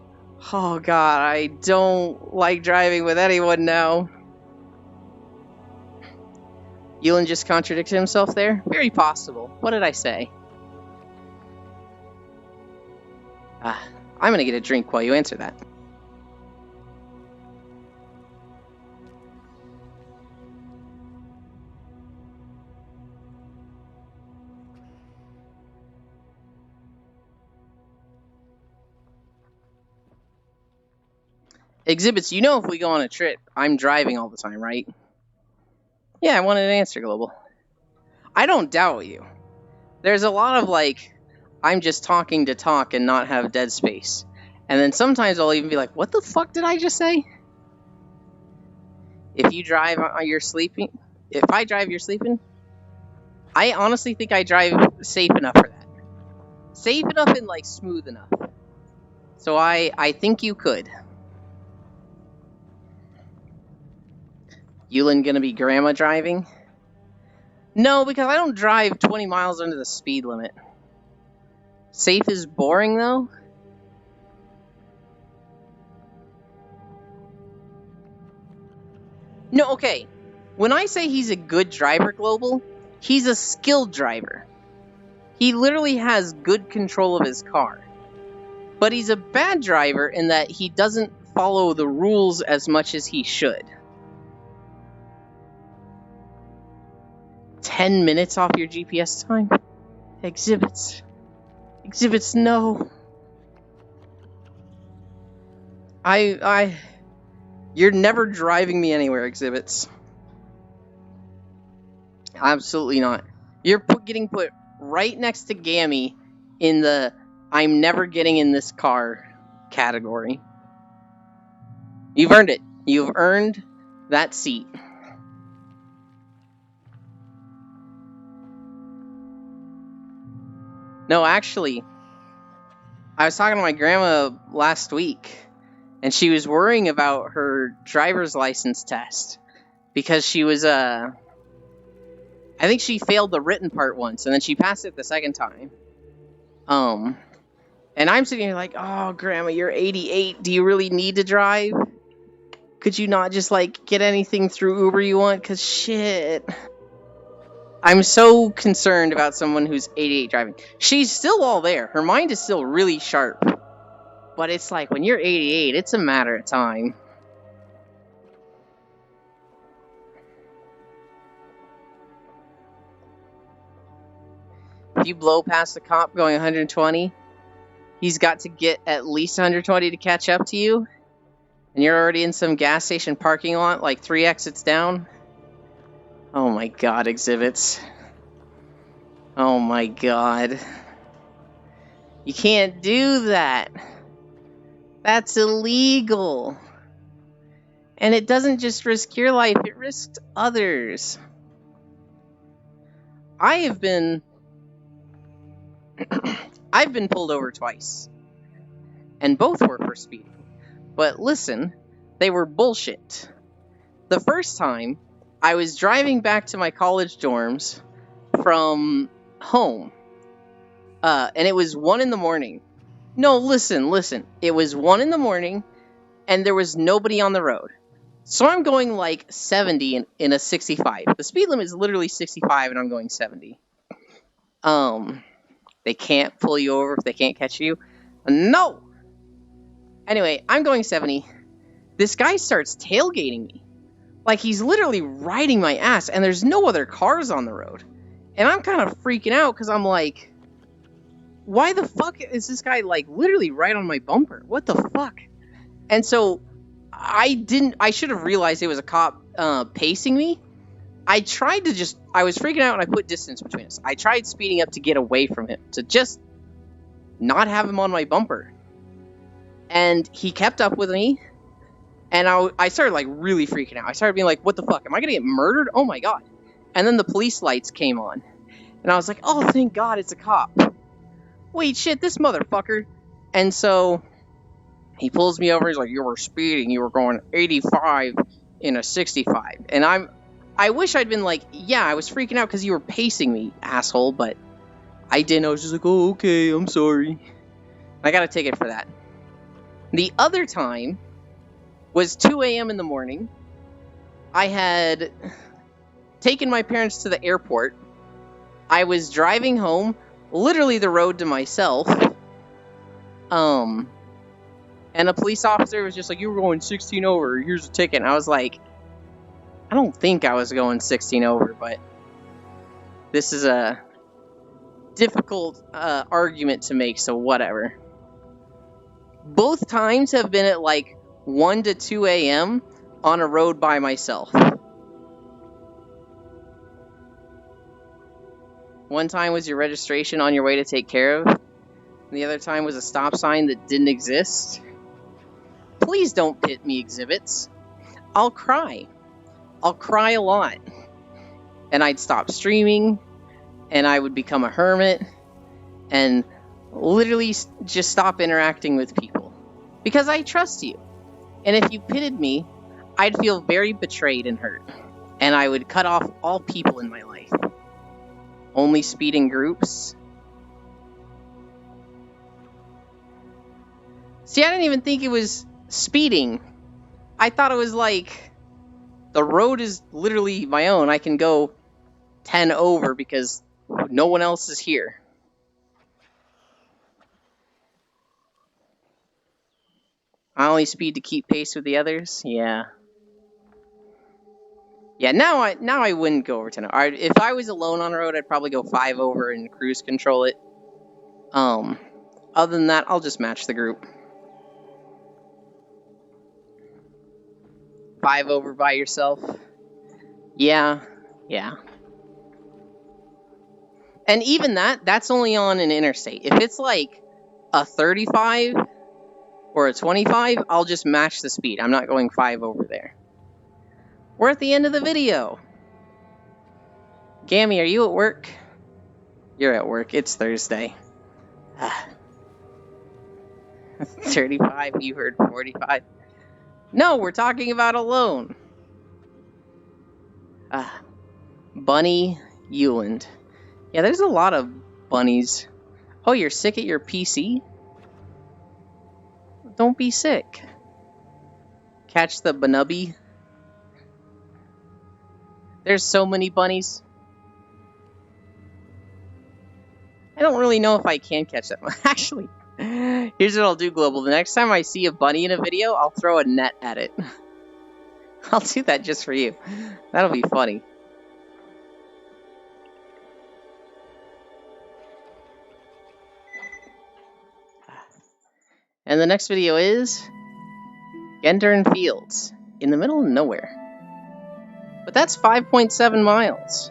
"Oh god, I don't like driving with anyone now." Yulin just contradicted himself there? Very possible. What did I say? I'm gonna get a drink while you answer that. Exhibits, if we go on a trip, I'm driving all the time, right? Yeah, I wanted an answer, Global. I don't doubt you. There's a lot of I'm just talking to talk and not have dead space. And then sometimes I'll even be like, what the fuck did I just say? If you drive, you're sleeping. If I drive, you're sleeping. I honestly think I drive safe enough for that. Safe enough and smooth enough. So I think you could. Yulin gonna be grandma driving? No, because I don't drive 20 miles under the speed limit. Safe is boring, though? No, okay. When I say he's a good driver, Global, he's a skilled driver. He literally has good control of his car. But he's a bad driver in that he doesn't follow the rules as much as he should. 10 minutes off your GPS time? Exhibits. Exhibits, no. You're never driving me anywhere, Exhibits. Absolutely not. You're getting put right next to Gammy in the I'm never getting in this car category. You've earned it. You've earned that seat. No, actually, I was talking to my grandma last week, and she was worrying about her driver's license test because she was, I think she failed the written part once, and then she passed it the second time. And I'm sitting here like, oh, Grandma, you're 88. Do you really need to drive? Could you not just, get anything through Uber you want? Because shit. I'm so concerned about someone who's 88 driving. She's still all there. Her mind is still really sharp. But it's when you're 88, it's a matter of time. If you blow past the cop going 120, he's got to get at least 120 to catch up to you. And you're already in some gas station parking lot, 3 exits down. Oh my god, Exhibits. Oh my god. You can't do that. That's illegal. And it doesn't just risk your life, it risks others. I've been pulled over twice. And both were for speeding. But listen, they were bullshit. The first time, I was driving back to my college dorms from home. And it was 1 a.m. No, listen. It was 1 a.m. and there was nobody on the road. So I'm going like 70 in a 65. The speed limit is literally 65 and I'm going 70. They can't pull you over if they can't catch you. No! Anyway, I'm going 70. This guy starts tailgating me. Like, he's literally riding my ass, and there's no other cars on the road. And I'm kind of freaking out, because I'm like, why the fuck is this guy, like, literally right on my bumper? What the fuck? And so, I should have realized it was a cop pacing me. I was freaking out, and I put distance between us. I tried speeding up to get away from him, to just not have him on my bumper. And he kept up with me. And I started, like, really freaking out. I started being like, what the fuck? Am I going to get murdered? Oh, my God. And then the police lights came on. And I was like, oh, thank God it's a cop. Wait, shit, this motherfucker. And so he pulls me over. He's like, you were speeding. You were going 85 in a 65. And I wish I'd been like, yeah, I was freaking out because you were pacing me, asshole. But I didn't. I was just like, oh, okay, I'm sorry. I got a ticket for that. The other time was 2 a.m. in the morning. I had taken my parents to the airport. I was driving home, literally the road to myself. And a police officer was just like, you were going 16 over, here's a ticket. And I was like, I don't think I was going 16 over, but this is a difficult argument to make, so whatever. Both times have been at like 1 to 2 a.m. on a road by myself. One time was your registration on your way to take care of. And the other time was a stop sign that didn't exist. Please don't pit me exhibits. I'll cry. I'll cry a lot. And I'd stop streaming. And I would become a hermit. And literally just stop interacting with people. Because I trust you. And if you pitted me, I'd feel very betrayed and hurt. And I would cut off all people in my life. Only speed in groups. See, I didn't even think it was speeding. I thought it was like, the road is literally my own. I can go 10 over because no one else is here. I only speed to keep pace with the others? Yeah. Yeah, now I wouldn't go over 10 over. If I was alone on the road, I'd probably go 5 over and cruise control it. Other than that, I'll just match the group. 5 over by yourself? Yeah. And even that's only on an interstate. If it's like a 35 or a 25, I'll just match the speed. I'm not going 5 over there. We're at the end of the video. Gammy, are you at work? You're at work. It's Thursday. 35, you heard 45. No, we're talking about Alone. Bunny Euland. Yeah, there's a lot of bunnies. Oh, you're sick at your PC? Don't be sick. Catch the Bunubby. There's so many bunnies. I don't really know if I can catch them. Actually, here's what I'll do, Global. The next time I see a bunny in a video, I'll throw a net at it. I'll do that just for you. That'll be funny. And the next video is Gendern Fields, in the middle of nowhere. But that's 5.7 miles.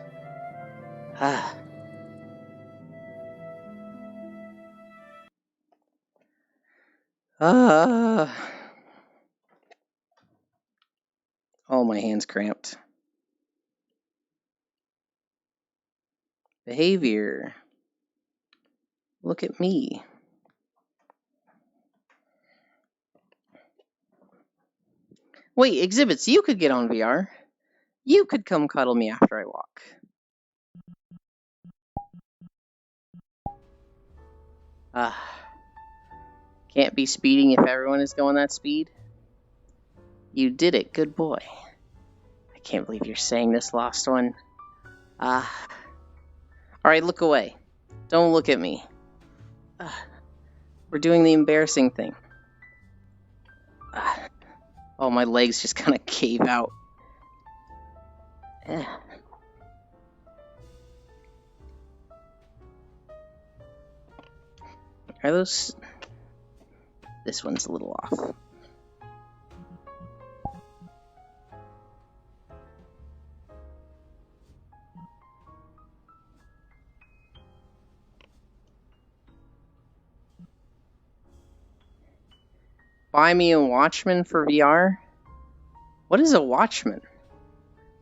Oh, my hand's cramped. Behavior. Look at me. Wait, exhibits, you could get on VR. You could come cuddle me after I walk. Can't be speeding if everyone is going that speed. You did it. Good boy. I can't believe you're saying this, lost one. Alright, look away. Don't look at me. We're doing the embarrassing thing. Oh, my legs just kind of cave out. Are those... This one's a little off. Buy me a Watchman for VR? What is a Watchman?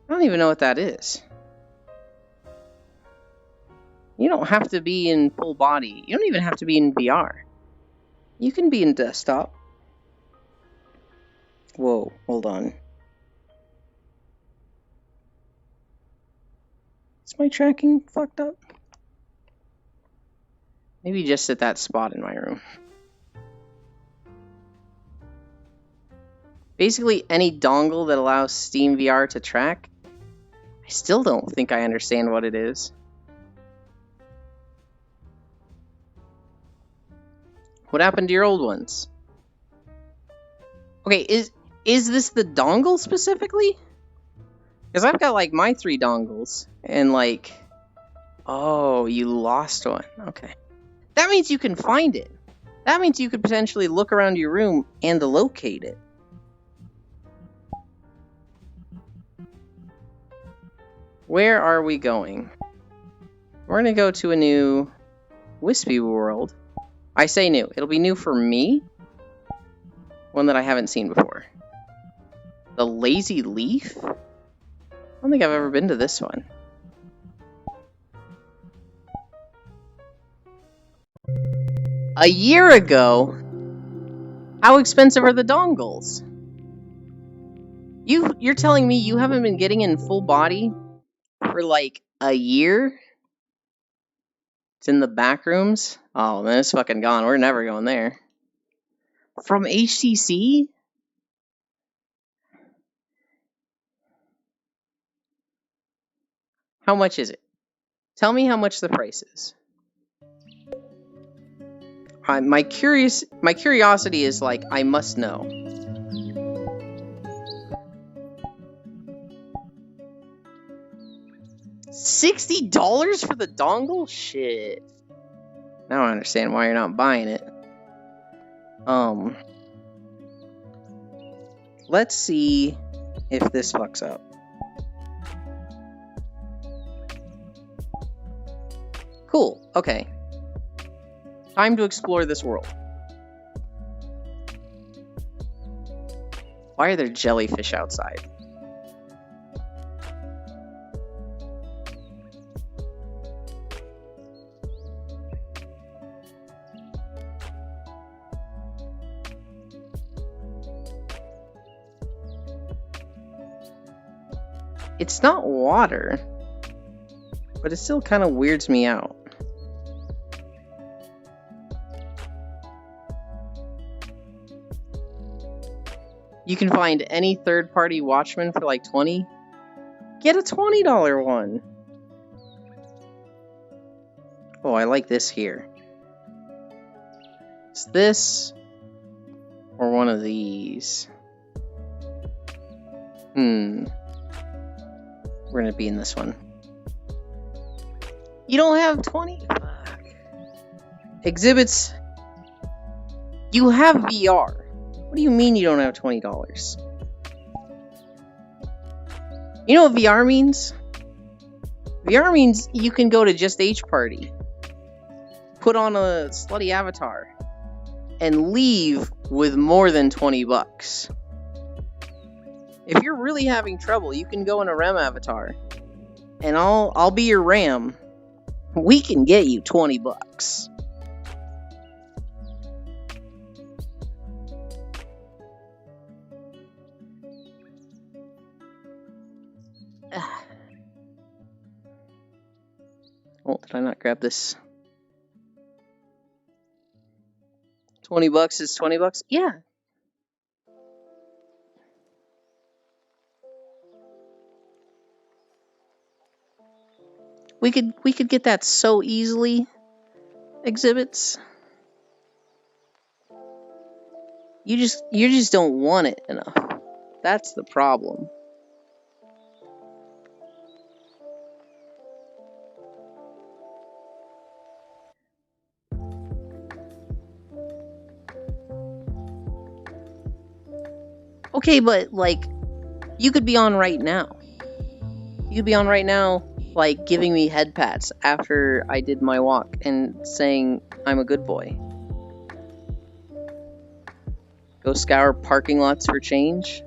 I don't even know what that is. You don't have to be in full body. You don't even have to be in VR. You can be in desktop. Whoa, hold on. Is my tracking fucked up? Maybe just at that spot in my room. Basically, any dongle that allows Steam VR to track. I still don't think I understand what it is. What happened to your old ones? Okay, is this the dongle specifically? Because I've got like my 3 dongles and like, oh, you lost one. Okay, that means you can find it. That means you could potentially look around your room and locate it. Where are we going? We're gonna go to a new Wispy World. I say new. It'll be new for me. One that I haven't seen before. The Lazy Leaf? I don't think I've ever been to this one. A year ago? How expensive are the dongles? You're telling me you haven't been getting in full body for like a year? It's in the back rooms? Oh man, it's fucking gone. We're never going there. From HTC? How much is it? Tell me how much the price is. My curiosity is like, I must know. $60 for the dongle? Shit. Now I understand why you're not buying it. Let's see if this fucks up. Cool, okay. Time to explore this world. Why are there jellyfish outside? It's not water, but it still kind of weirds me out. You can find any third-party Watchman for like $20. Get a $20 one. Oh, I like this here. It's this or one of these. We're gonna be in this one. You don't have 20? Fuck. Exhibits. You have VR. What do you mean you don't have $20? You know what VR means? VR means you can go to Just H Party, put on a slutty avatar, and leave with more than $20. If you're really having trouble, you can go in a REM avatar, and I'll be your RAM. We can get you $20. Oh, did I not grab this? $20 is $20? Yeah. We could get that so easily. Exhibits. You just don't want it enough. That's the problem. Okay, but like, you could be on right now. You could be on right now, like giving me head pats after I did my walk and saying I'm a good boy. Go scour parking lots for change.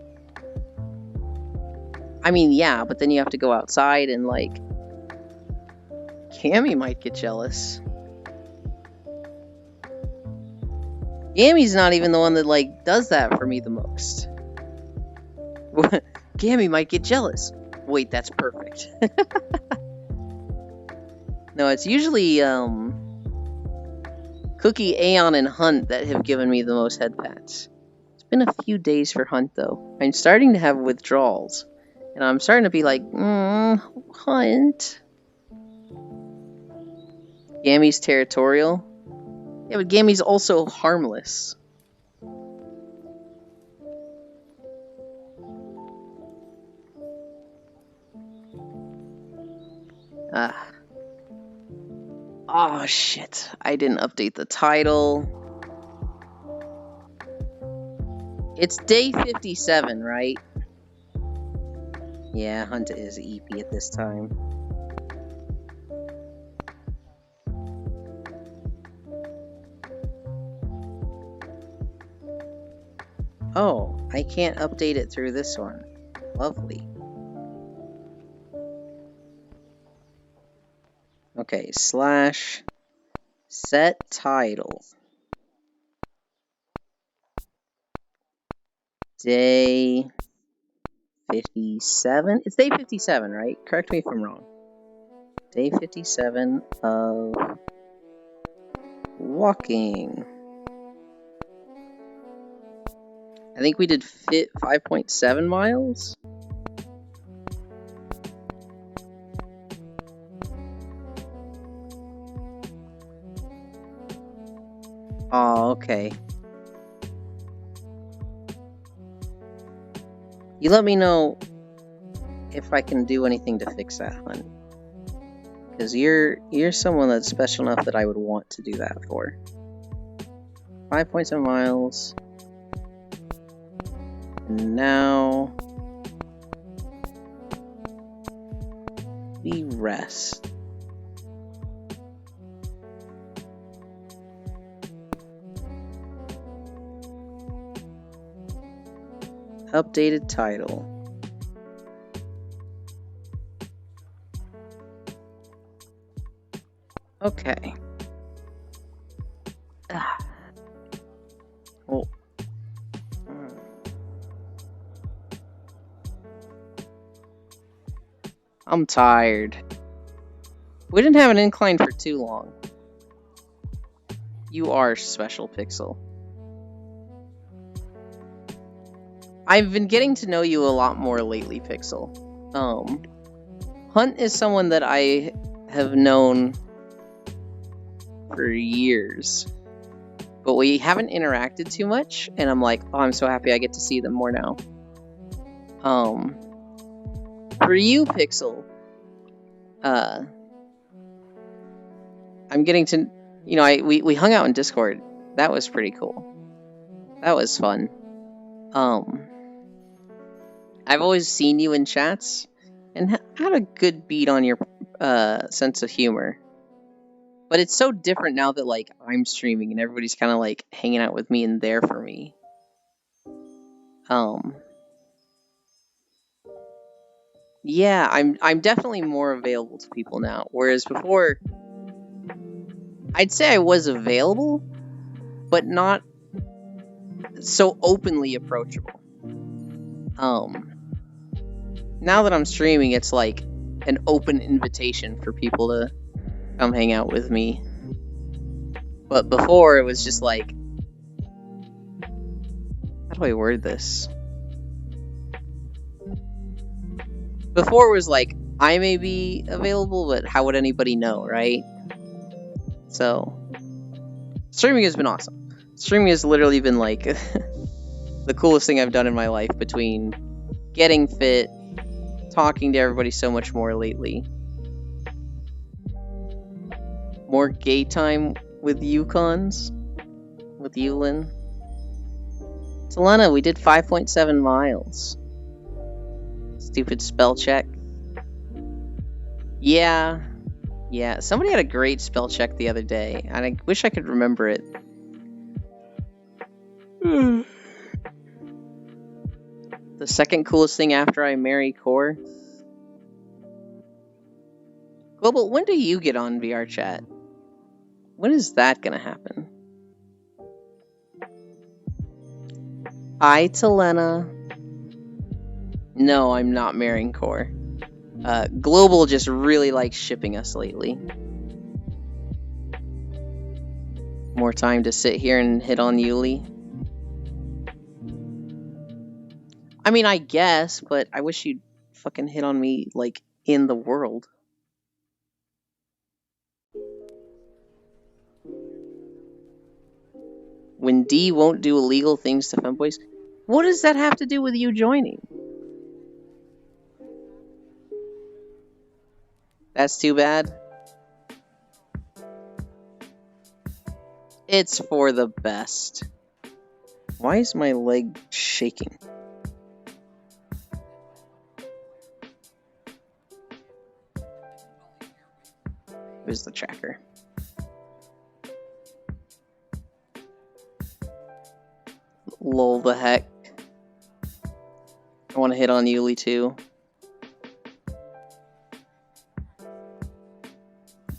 I mean, yeah, but then you have to go outside and like, Cammy might get jealous. Gammy's not even the one that like does that for me the most. Gammy might get jealous. Wait, that's perfect. No, it's usually Cookie, Aeon, and Hunt that have given me the most head pats. It's been a few days for Hunt though. I'm starting to have withdrawals. And I'm starting to be like, Hunt. Gammy's territorial. Yeah, but Gammy's also harmless. Oh shit, I didn't update the title. It's day 57, right? Yeah, Hunt is EP at this time. Oh, I can't update it through this one. Lovely. Okay, slash set title. Day 57? It's day 57, right? Correct me if I'm wrong. Day 57 of walking. I think we did 5.7 miles. Oh, okay. You let me know if I can do anything to fix that, Hunt. Because you're someone that's special enough that I would want to do that for. 5.7 miles. And now we rest. Updated title. Okay. Well. I'm tired. We didn't have an incline for too long. You are special, Pixel. I've been getting to know you a lot more lately, Pixel. Hunt is someone that I have known for years, but we haven't interacted too much, and I'm like, oh, I'm so happy I get to see them more now. For you, Pixel, I'm getting to, we hung out in Discord. That was pretty cool. That was fun. I've always seen you in chats and had a good beat on your sense of humor. But it's so different now that like I'm streaming and everybody's kind of like hanging out with me and there for me. Yeah, I'm definitely more available to people now, whereas before I'd say I was available, but not so openly approachable. Now that I'm streaming, it's like an open invitation for people to come hang out with me. But before, it was just like, how do I word this? Before it was like, I may be available, but how would anybody know, right? So, streaming has been awesome. Streaming has literally been like the coolest thing I've done in my life, between getting fit, talking to everybody so much more lately. More gay time with Yukons. With Yulin. Selena, we did 5.7 miles. Stupid spell check. Yeah. Yeah, somebody had a great spell check the other day, and I wish I could remember it. The second coolest thing after I marry Core. Global, when do you get on VR chat? When is that gonna happen? Hi, Telena. No, I'm not marrying Core. Global just really likes shipping us lately. More time to sit here and hit on Yuli. I mean, I guess, but I wish you'd fucking hit on me, like, in the world. When D won't do illegal things to femboys? What does that have to do with you joining? That's too bad. It's for the best. Why is my leg shaking? Where's the tracker? Lol the heck. I want to hit on Yuli too.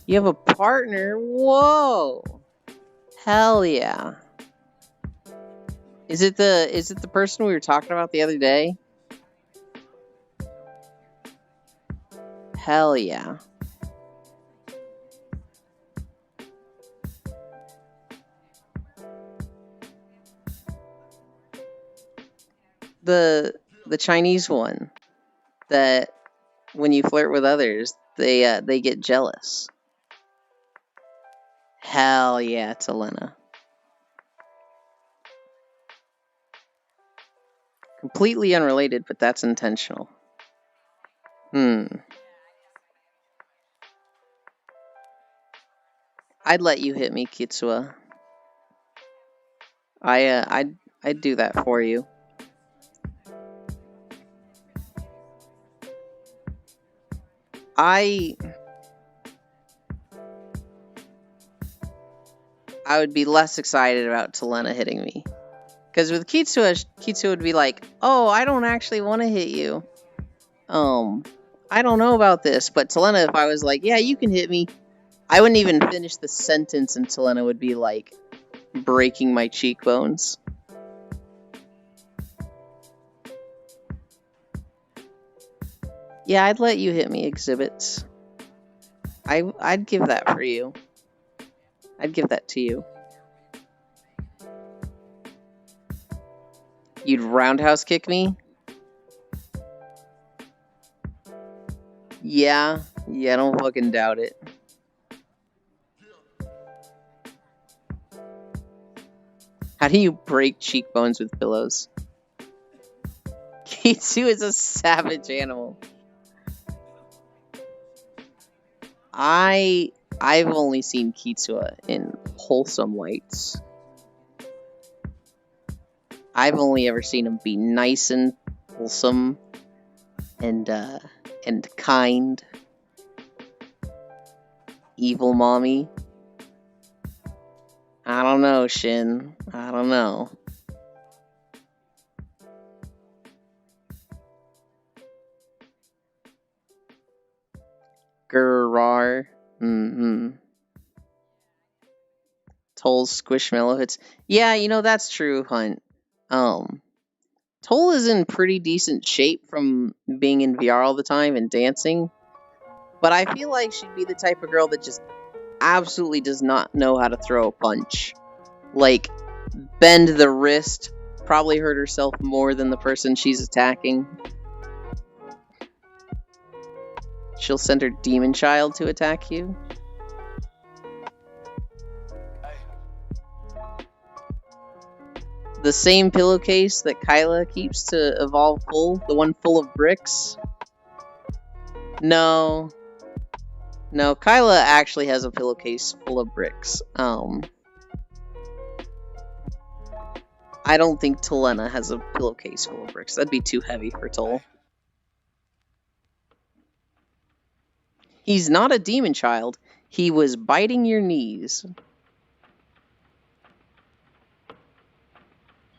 You have a partner? Whoa! Hell yeah. Is it the person we were talking about the other day? Hell yeah. The Chinese one, that when you flirt with others, they get jealous. Hell yeah, Telena. Completely unrelated, but that's intentional. I'd let you hit me, Kitsua. I'd do that for you. I would be less excited about Telena hitting me. Because with Kitsua would be like, oh, I don't actually want to hit you. I don't know about this. But Telena, if I was like, yeah, you can hit me, I wouldn't even finish the sentence and Telena would be like, breaking my cheekbones. Yeah, I'd let you hit me, Exhibits. I'd give that for you. I'd give that to you. You'd roundhouse kick me? Yeah, I don't fucking doubt it. How do you break cheekbones with pillows? Kitsu is a savage animal. I've only seen Kitsua in wholesome lights. I've only ever seen him be nice and wholesome and kind. Evil mommy. I don't know, Shin. I don't know. Gurrar. Toll's squishmallow hits. Yeah, you know, that's true, Hunt. Toll is in pretty decent shape from being in VR all the time and dancing. But I feel like she'd be the type of girl that just absolutely does not know how to throw a punch. Like, bend the wrist, probably hurt herself more than the person she's attacking. She'll send her demon child to attack you. The same pillowcase that Kyla keeps to evolve full, the one full of bricks. No, Kyla actually has a pillowcase full of bricks. I don't think Tolena has a pillowcase full of bricks. That'd be too heavy for Tol. He's not a demon child. He was biting your knees.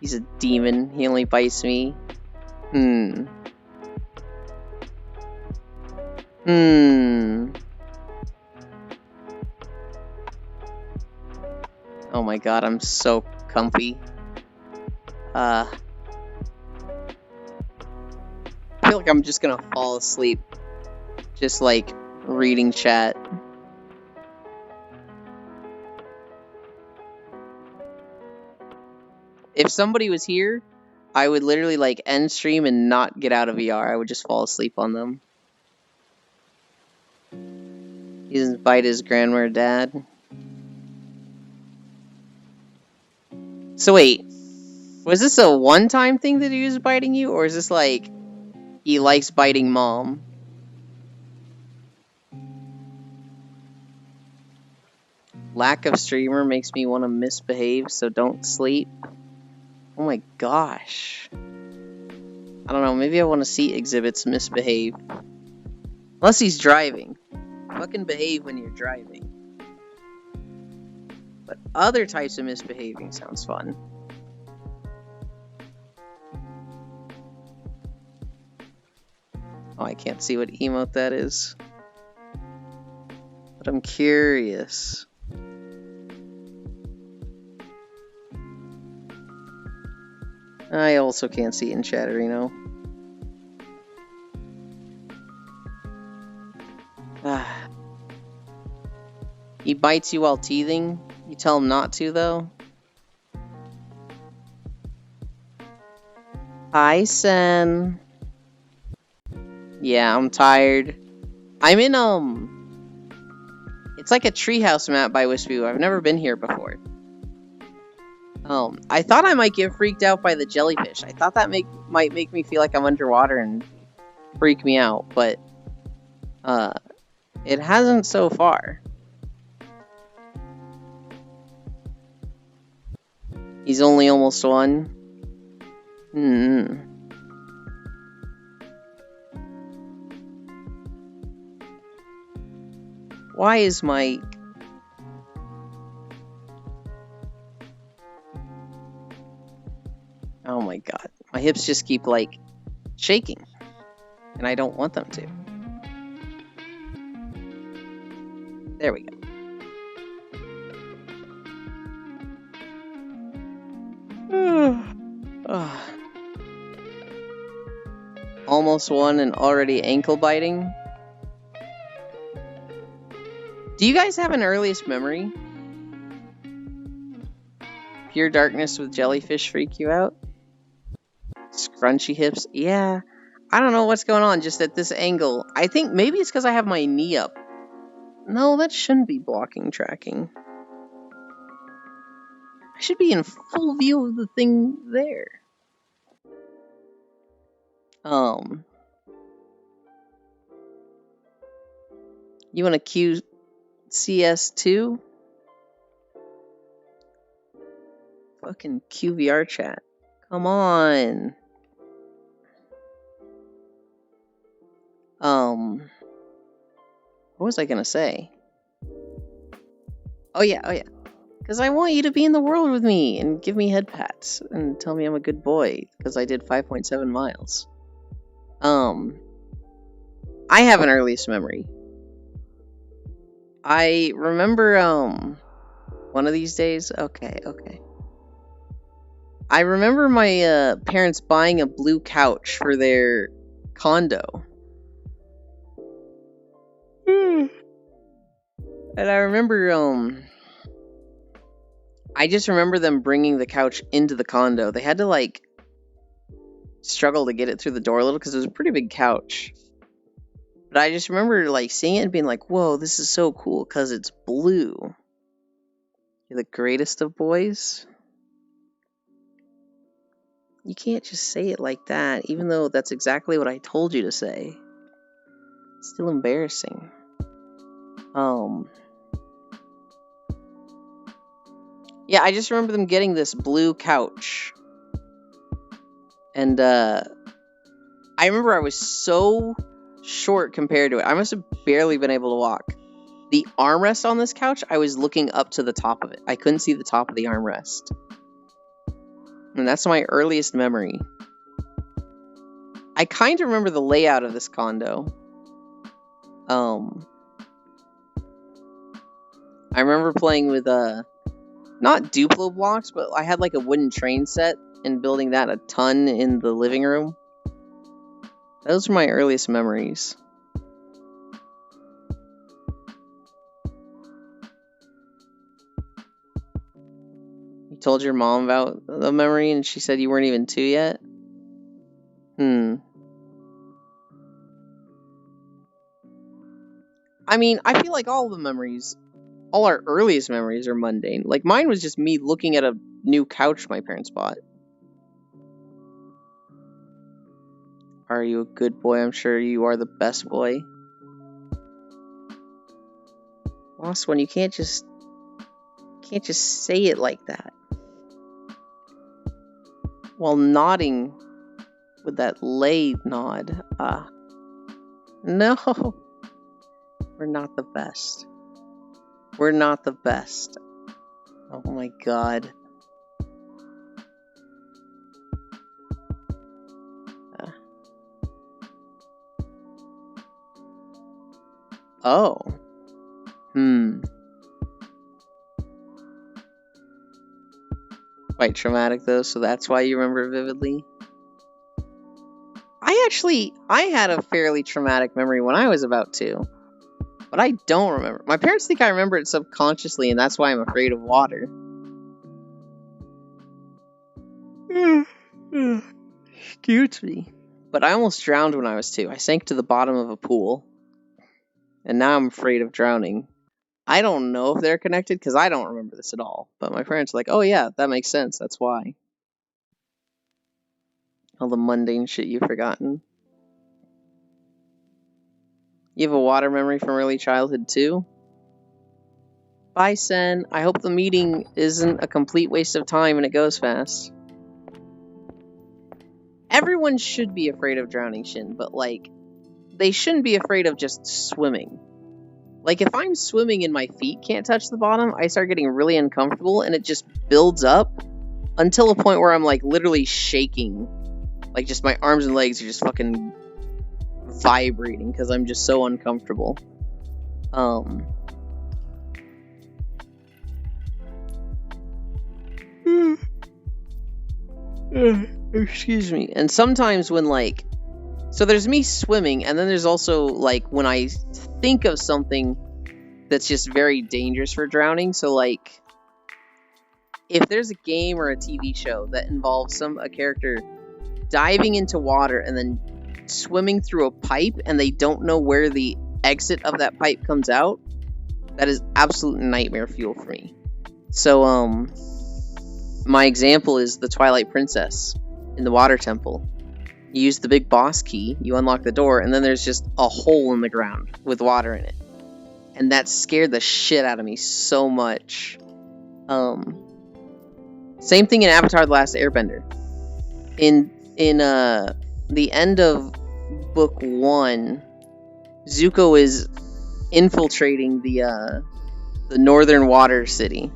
He's a demon. He only bites me. Oh my god, I'm so comfy. I feel like I'm just gonna fall asleep. Just like reading chat. If somebody was here, I would literally like end stream and not get out of VR. I would just fall asleep on them. He doesn't bite his grandma or dad. So wait, was this a one-time thing that he was biting you, or is this like he likes biting mom? Lack of streamer makes me want to misbehave, so don't sleep. Oh my gosh. I don't know, maybe I want to see Exhibit's misbehave. Unless he's driving. Fucking behave when you're driving. But other types of misbehaving sounds fun. Oh, I can't see what emote that is. But I'm curious. I also can't see it in Chatterino. He bites you while teething? You tell him not to, though? Hi, Sen. Yeah, I'm tired. I'm in, it's like a treehouse map by Wispy. I've never been here before. I thought I might get freaked out by the jellyfish. I thought that might make me feel like I'm underwater and freak me out, but it hasn't so far. He's only almost one. Why is my... Oh my god. My hips just keep, like, shaking. And I don't want them to. There we go. Almost one and already ankle biting. Do you guys have an earliest memory? Pure darkness with jellyfish freak you out? Scrunchy hips? Yeah. I don't know what's going on just at this angle. I think maybe it's because I have my knee up. No, that shouldn't be blocking tracking. I should be in full view of the thing there. You want to queue CS2? Fucking QVR chat. Come on. What was I gonna say? Oh yeah. Because I want you to be in the world with me and give me head pats and tell me I'm a good boy because I did 5.7 miles. I have an earliest memory. I remember, one of these days, okay. I remember my, parents buying a blue couch for their condo. And I remember, I just remember them bringing the couch into the condo. They had to, like, struggle to get it through the door a little because it was a pretty big couch. But But I just remember like seeing it and being like, whoa, this is so cool because it's blue. You're the greatest of boys? You can't just say it like that, even though that's exactly what I told you to say. It's still embarrassing. Yeah, I just remember them getting this blue couch. And, I remember I was so short compared to it. I must have barely been able to walk. The armrest on this couch, I was looking up to the top of it. I couldn't see the top of the armrest. And that's my earliest memory. I kind of remember the layout of this condo. I remember playing with, not Duplo blocks, but I had like a wooden train set and building that a ton in the living room. Those are my earliest memories. You told your mom about the memory and she said you weren't even 2 yet? I mean, I feel like all our earliest memories are mundane. Like, mine was just me looking at a new couch my parents bought. Are you a good boy? I'm sure you are the best boy. Lost one, you can't just say it like that. While nodding with that lay nod. No. We're not the best. We're not the best. Oh my god. Oh. Quite traumatic though, so that's why you remember it vividly. I had a fairly traumatic memory when I was about 2. But I don't remember. My parents think I remember it subconsciously, and that's why I'm afraid of water. Excuse me. But I almost drowned when I was 2. I sank to the bottom of a pool. And now I'm afraid of drowning. I don't know if they're connected, because I don't remember this at all. But my parents are like, oh yeah, that makes sense. That's why. All the mundane shit you've forgotten. You have a water memory from early childhood too? Bye, Sen. I hope the meeting isn't a complete waste of time and it goes fast. Everyone should be afraid of drowning, Shin, but like, they shouldn't be afraid of just swimming. Like, if I'm swimming and my feet can't touch the bottom, I start getting really uncomfortable and it just builds up until a point where I'm like literally shaking. Like, just my arms and legs are just fucking vibrating because I'm just so uncomfortable. Excuse me. And sometimes when like, so there's me swimming, and then there's also like when I think of something that's just very dangerous for drowning. So like, if there's a game or a TV show that involves a character diving into water and then swimming through a pipe and they don't know where the exit of that pipe comes out, that is absolute nightmare fuel for me. So my example is the Twilight Princess in the water temple. You use the big boss key, you unlock the door, and then there's just a hole in the ground with water in it, and that scared the shit out of me so much. Same thing in Avatar: The Last Airbender. In the end of book 1, Zuko is infiltrating the northern water city.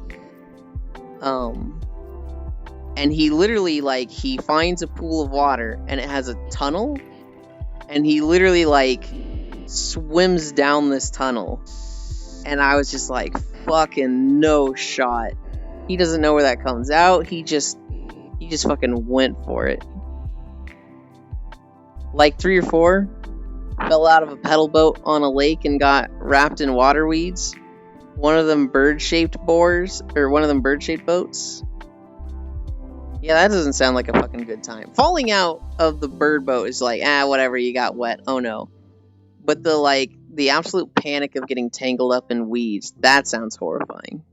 And he literally, like, he finds a pool of water and it has a tunnel, and he literally, like, swims down this tunnel. And I was just like, fucking no shot. He doesn't know where that comes out. He just fucking went for it. Like 3 or 4 fell out of a pedal boat on a lake and got wrapped in water weeds. One of them bird-shaped boats. Yeah, that doesn't sound like a fucking good time. Falling out of the bird boat is like, whatever, you got wet. Oh no. But the absolute panic of getting tangled up in weeds, that sounds horrifying.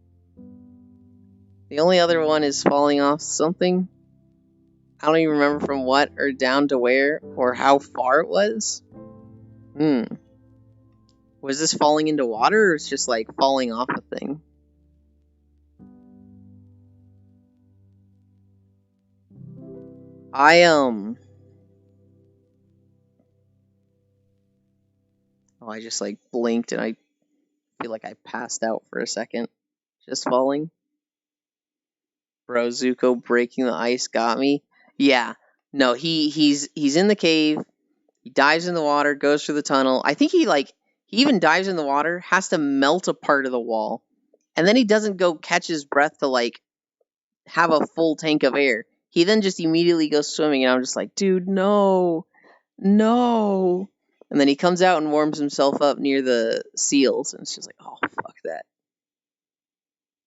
The only other one is falling off something. I don't even remember from what or down to where or how far it was. Was this falling into water or it's just like falling off a thing? I just like blinked and I feel like I passed out for a second. Just falling. Bro, Zuko breaking the ice got me. Yeah. No, he's in the cave. He dives in the water, goes through the tunnel. I think he even dives in the water, has to melt a part of the wall. And then he doesn't go catch his breath to like have a full tank of air. He then just immediately goes swimming and I'm just like, dude, no. No. And then he comes out and warms himself up near the seals and it's just like, oh, fuck that.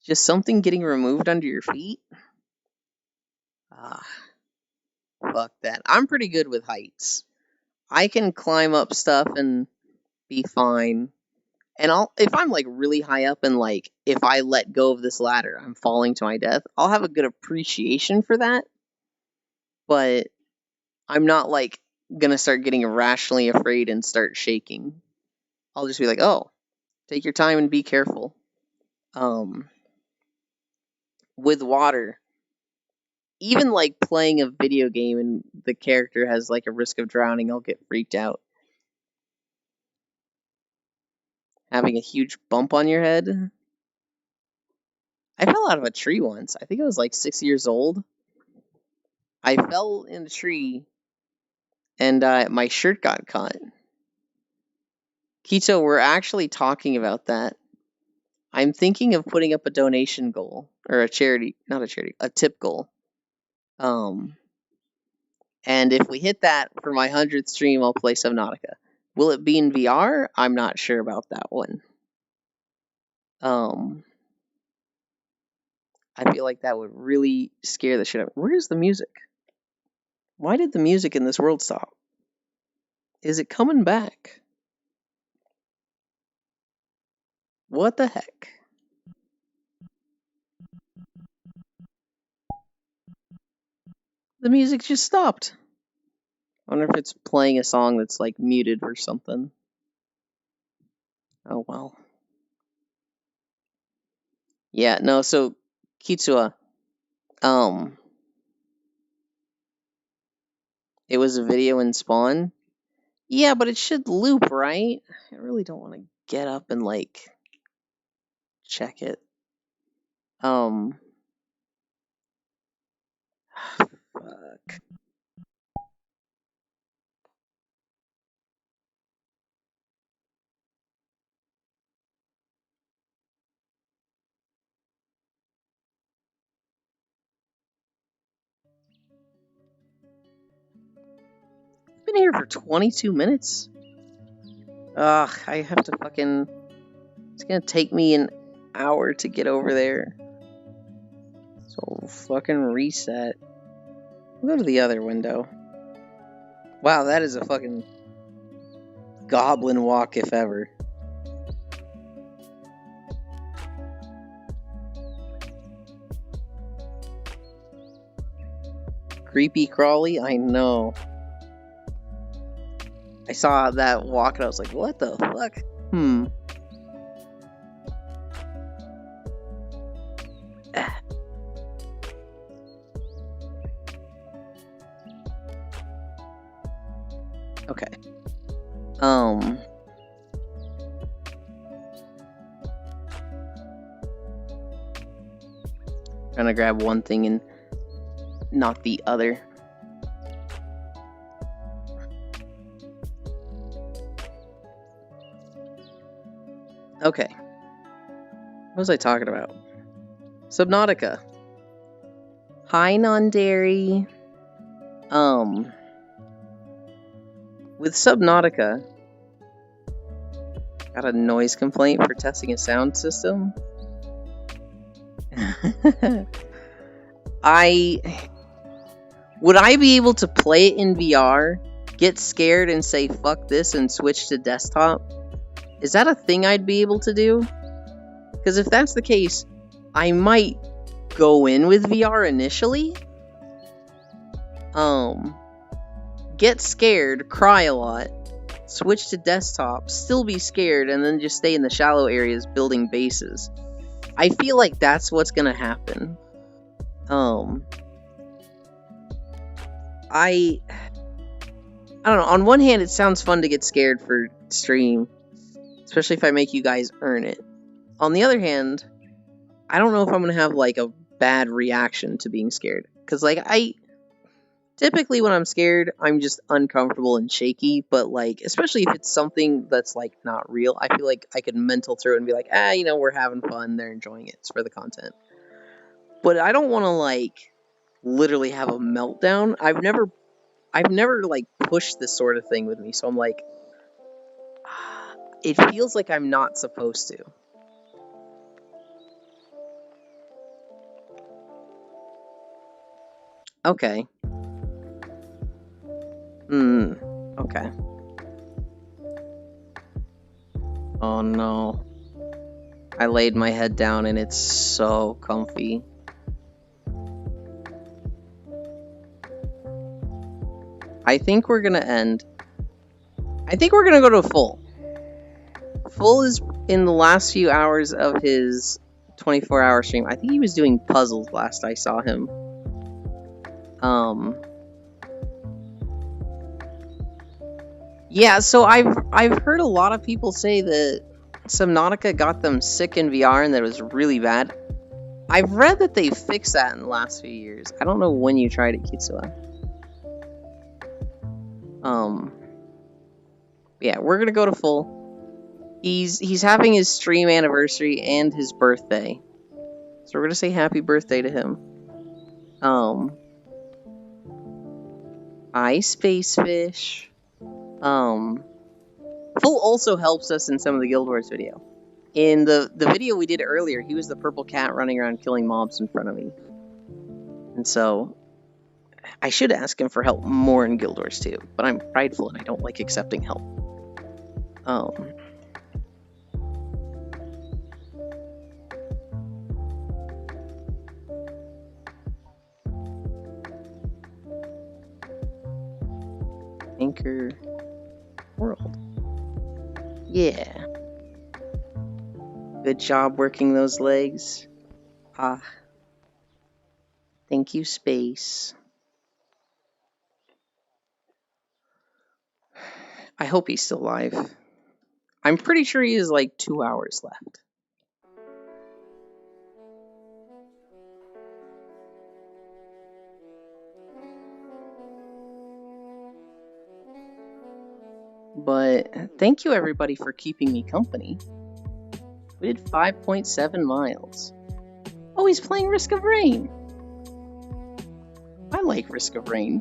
Just something getting removed under your feet? Fuck that. I'm pretty good with heights. I can climb up stuff and be fine. And if I'm like really high up and like if I let go of this ladder, I'm falling to my death, I'll have a good appreciation for that. But I'm not like gonna start getting irrationally afraid and start shaking. I'll just be like, oh, take your time and be careful. With water, even like playing a video game and the character has like a risk of drowning, I'll get freaked out. Having a huge bump on your head. I fell out of a tree once. I think I was like 6 years old. I fell in a tree and my shirt got caught. Kito, we're actually talking about that. I'm thinking of putting up a donation goal or a tip goal. And if we hit that for my 100th stream, I'll play Subnautica. Will it be in VR? I'm not sure about that one. I feel like that would really scare the shit out of me. Where's the music? Why did the music in this world stop? Is it coming back? What the heck? The music just stopped. I wonder if it's playing a song that's like muted or something. Oh well. Yeah, no, so Kitsua, it was a video in Spawn. Yeah, but it should loop, right? I really don't want to get up and like check it. Fuck. Been here for 22 minutes. Ugh, I have to fucking... It's gonna take me an hour to get over there. So fucking reset. I'll go to the other window. Wow, that is a fucking goblin walk if ever. Creepy crawly? I know. I saw that walk and I was like, what the fuck? Okay. Trying to grab one thing and not the other. Okay. What was I talking about? Subnautica. Hi, non-dairy. With Subnautica, got a noise complaint for testing a sound system. Would I be able to play it in VR get scared and say fuck this and switch to desktop, is that a thing I'd be able to do? Because if that's the case, I might go in with VR initially, get scared, cry a lot, switch to desktop, still be scared, and then just stay in the shallow areas building bases. I feel like that's what's gonna happen. I don't know. On one hand, it sounds fun to get scared for stream, especially if I make you guys earn it. On the other hand, I don't know if I'm gonna have like a bad reaction to being scared, because like typically when I'm scared, I'm just uncomfortable and shaky, but like, especially if it's something that's like not real, I feel like I could mental through it and be like, you know, we're having fun, they're enjoying it, it's for the content. But I don't want to like literally have a meltdown. I've never like pushed this sort of thing with me, so I'm like, it feels like I'm not supposed to. Okay. Okay. Oh no. I laid my head down and it's so comfy. I think we're gonna end. I think we're gonna go to full. Full is in the last few hours of his 24-hour stream. I think he was doing puzzles last I saw him. Yeah, so I've heard a lot of people say that Subnautica got them sick in VR and that it was really bad. I've read that they fixed that in the last few years. I don't know when you tried it, Kitsua. Yeah, we're gonna go to full. He's having his stream anniversary and his birthday, so we're gonna say happy birthday to him. Hi, Space Fish. Full also helps us in some of the Guild Wars video. In the video we did earlier, he was the purple cat running around killing mobs in front of me. And so, I should ask him for help more in Guild Wars too, but I'm prideful and I don't like accepting help. Anchor World. Yeah. Good job working those legs. Thank you, Space. I hope he's still alive. I'm pretty sure he has like 2 hours left. But thank you everybody for keeping me company. We did 5.7 miles. Oh, he's playing Risk of Rain. I like Risk of Rain.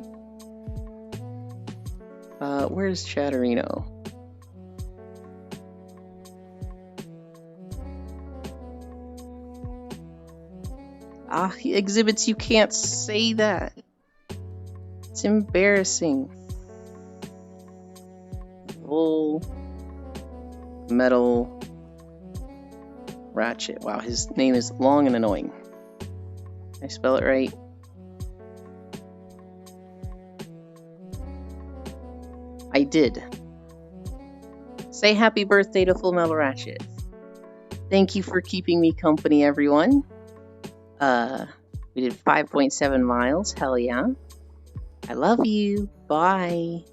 Where's Chatterino? He exhibits, you can't say that. It's embarrassing. Full Metal Ratchet. Wow, his name is long and annoying. Did I spell it right? I did. Say happy birthday to Full Metal Ratchet. Thank you for keeping me company, everyone. We did 5.7 miles. Hell yeah. I love you. Bye.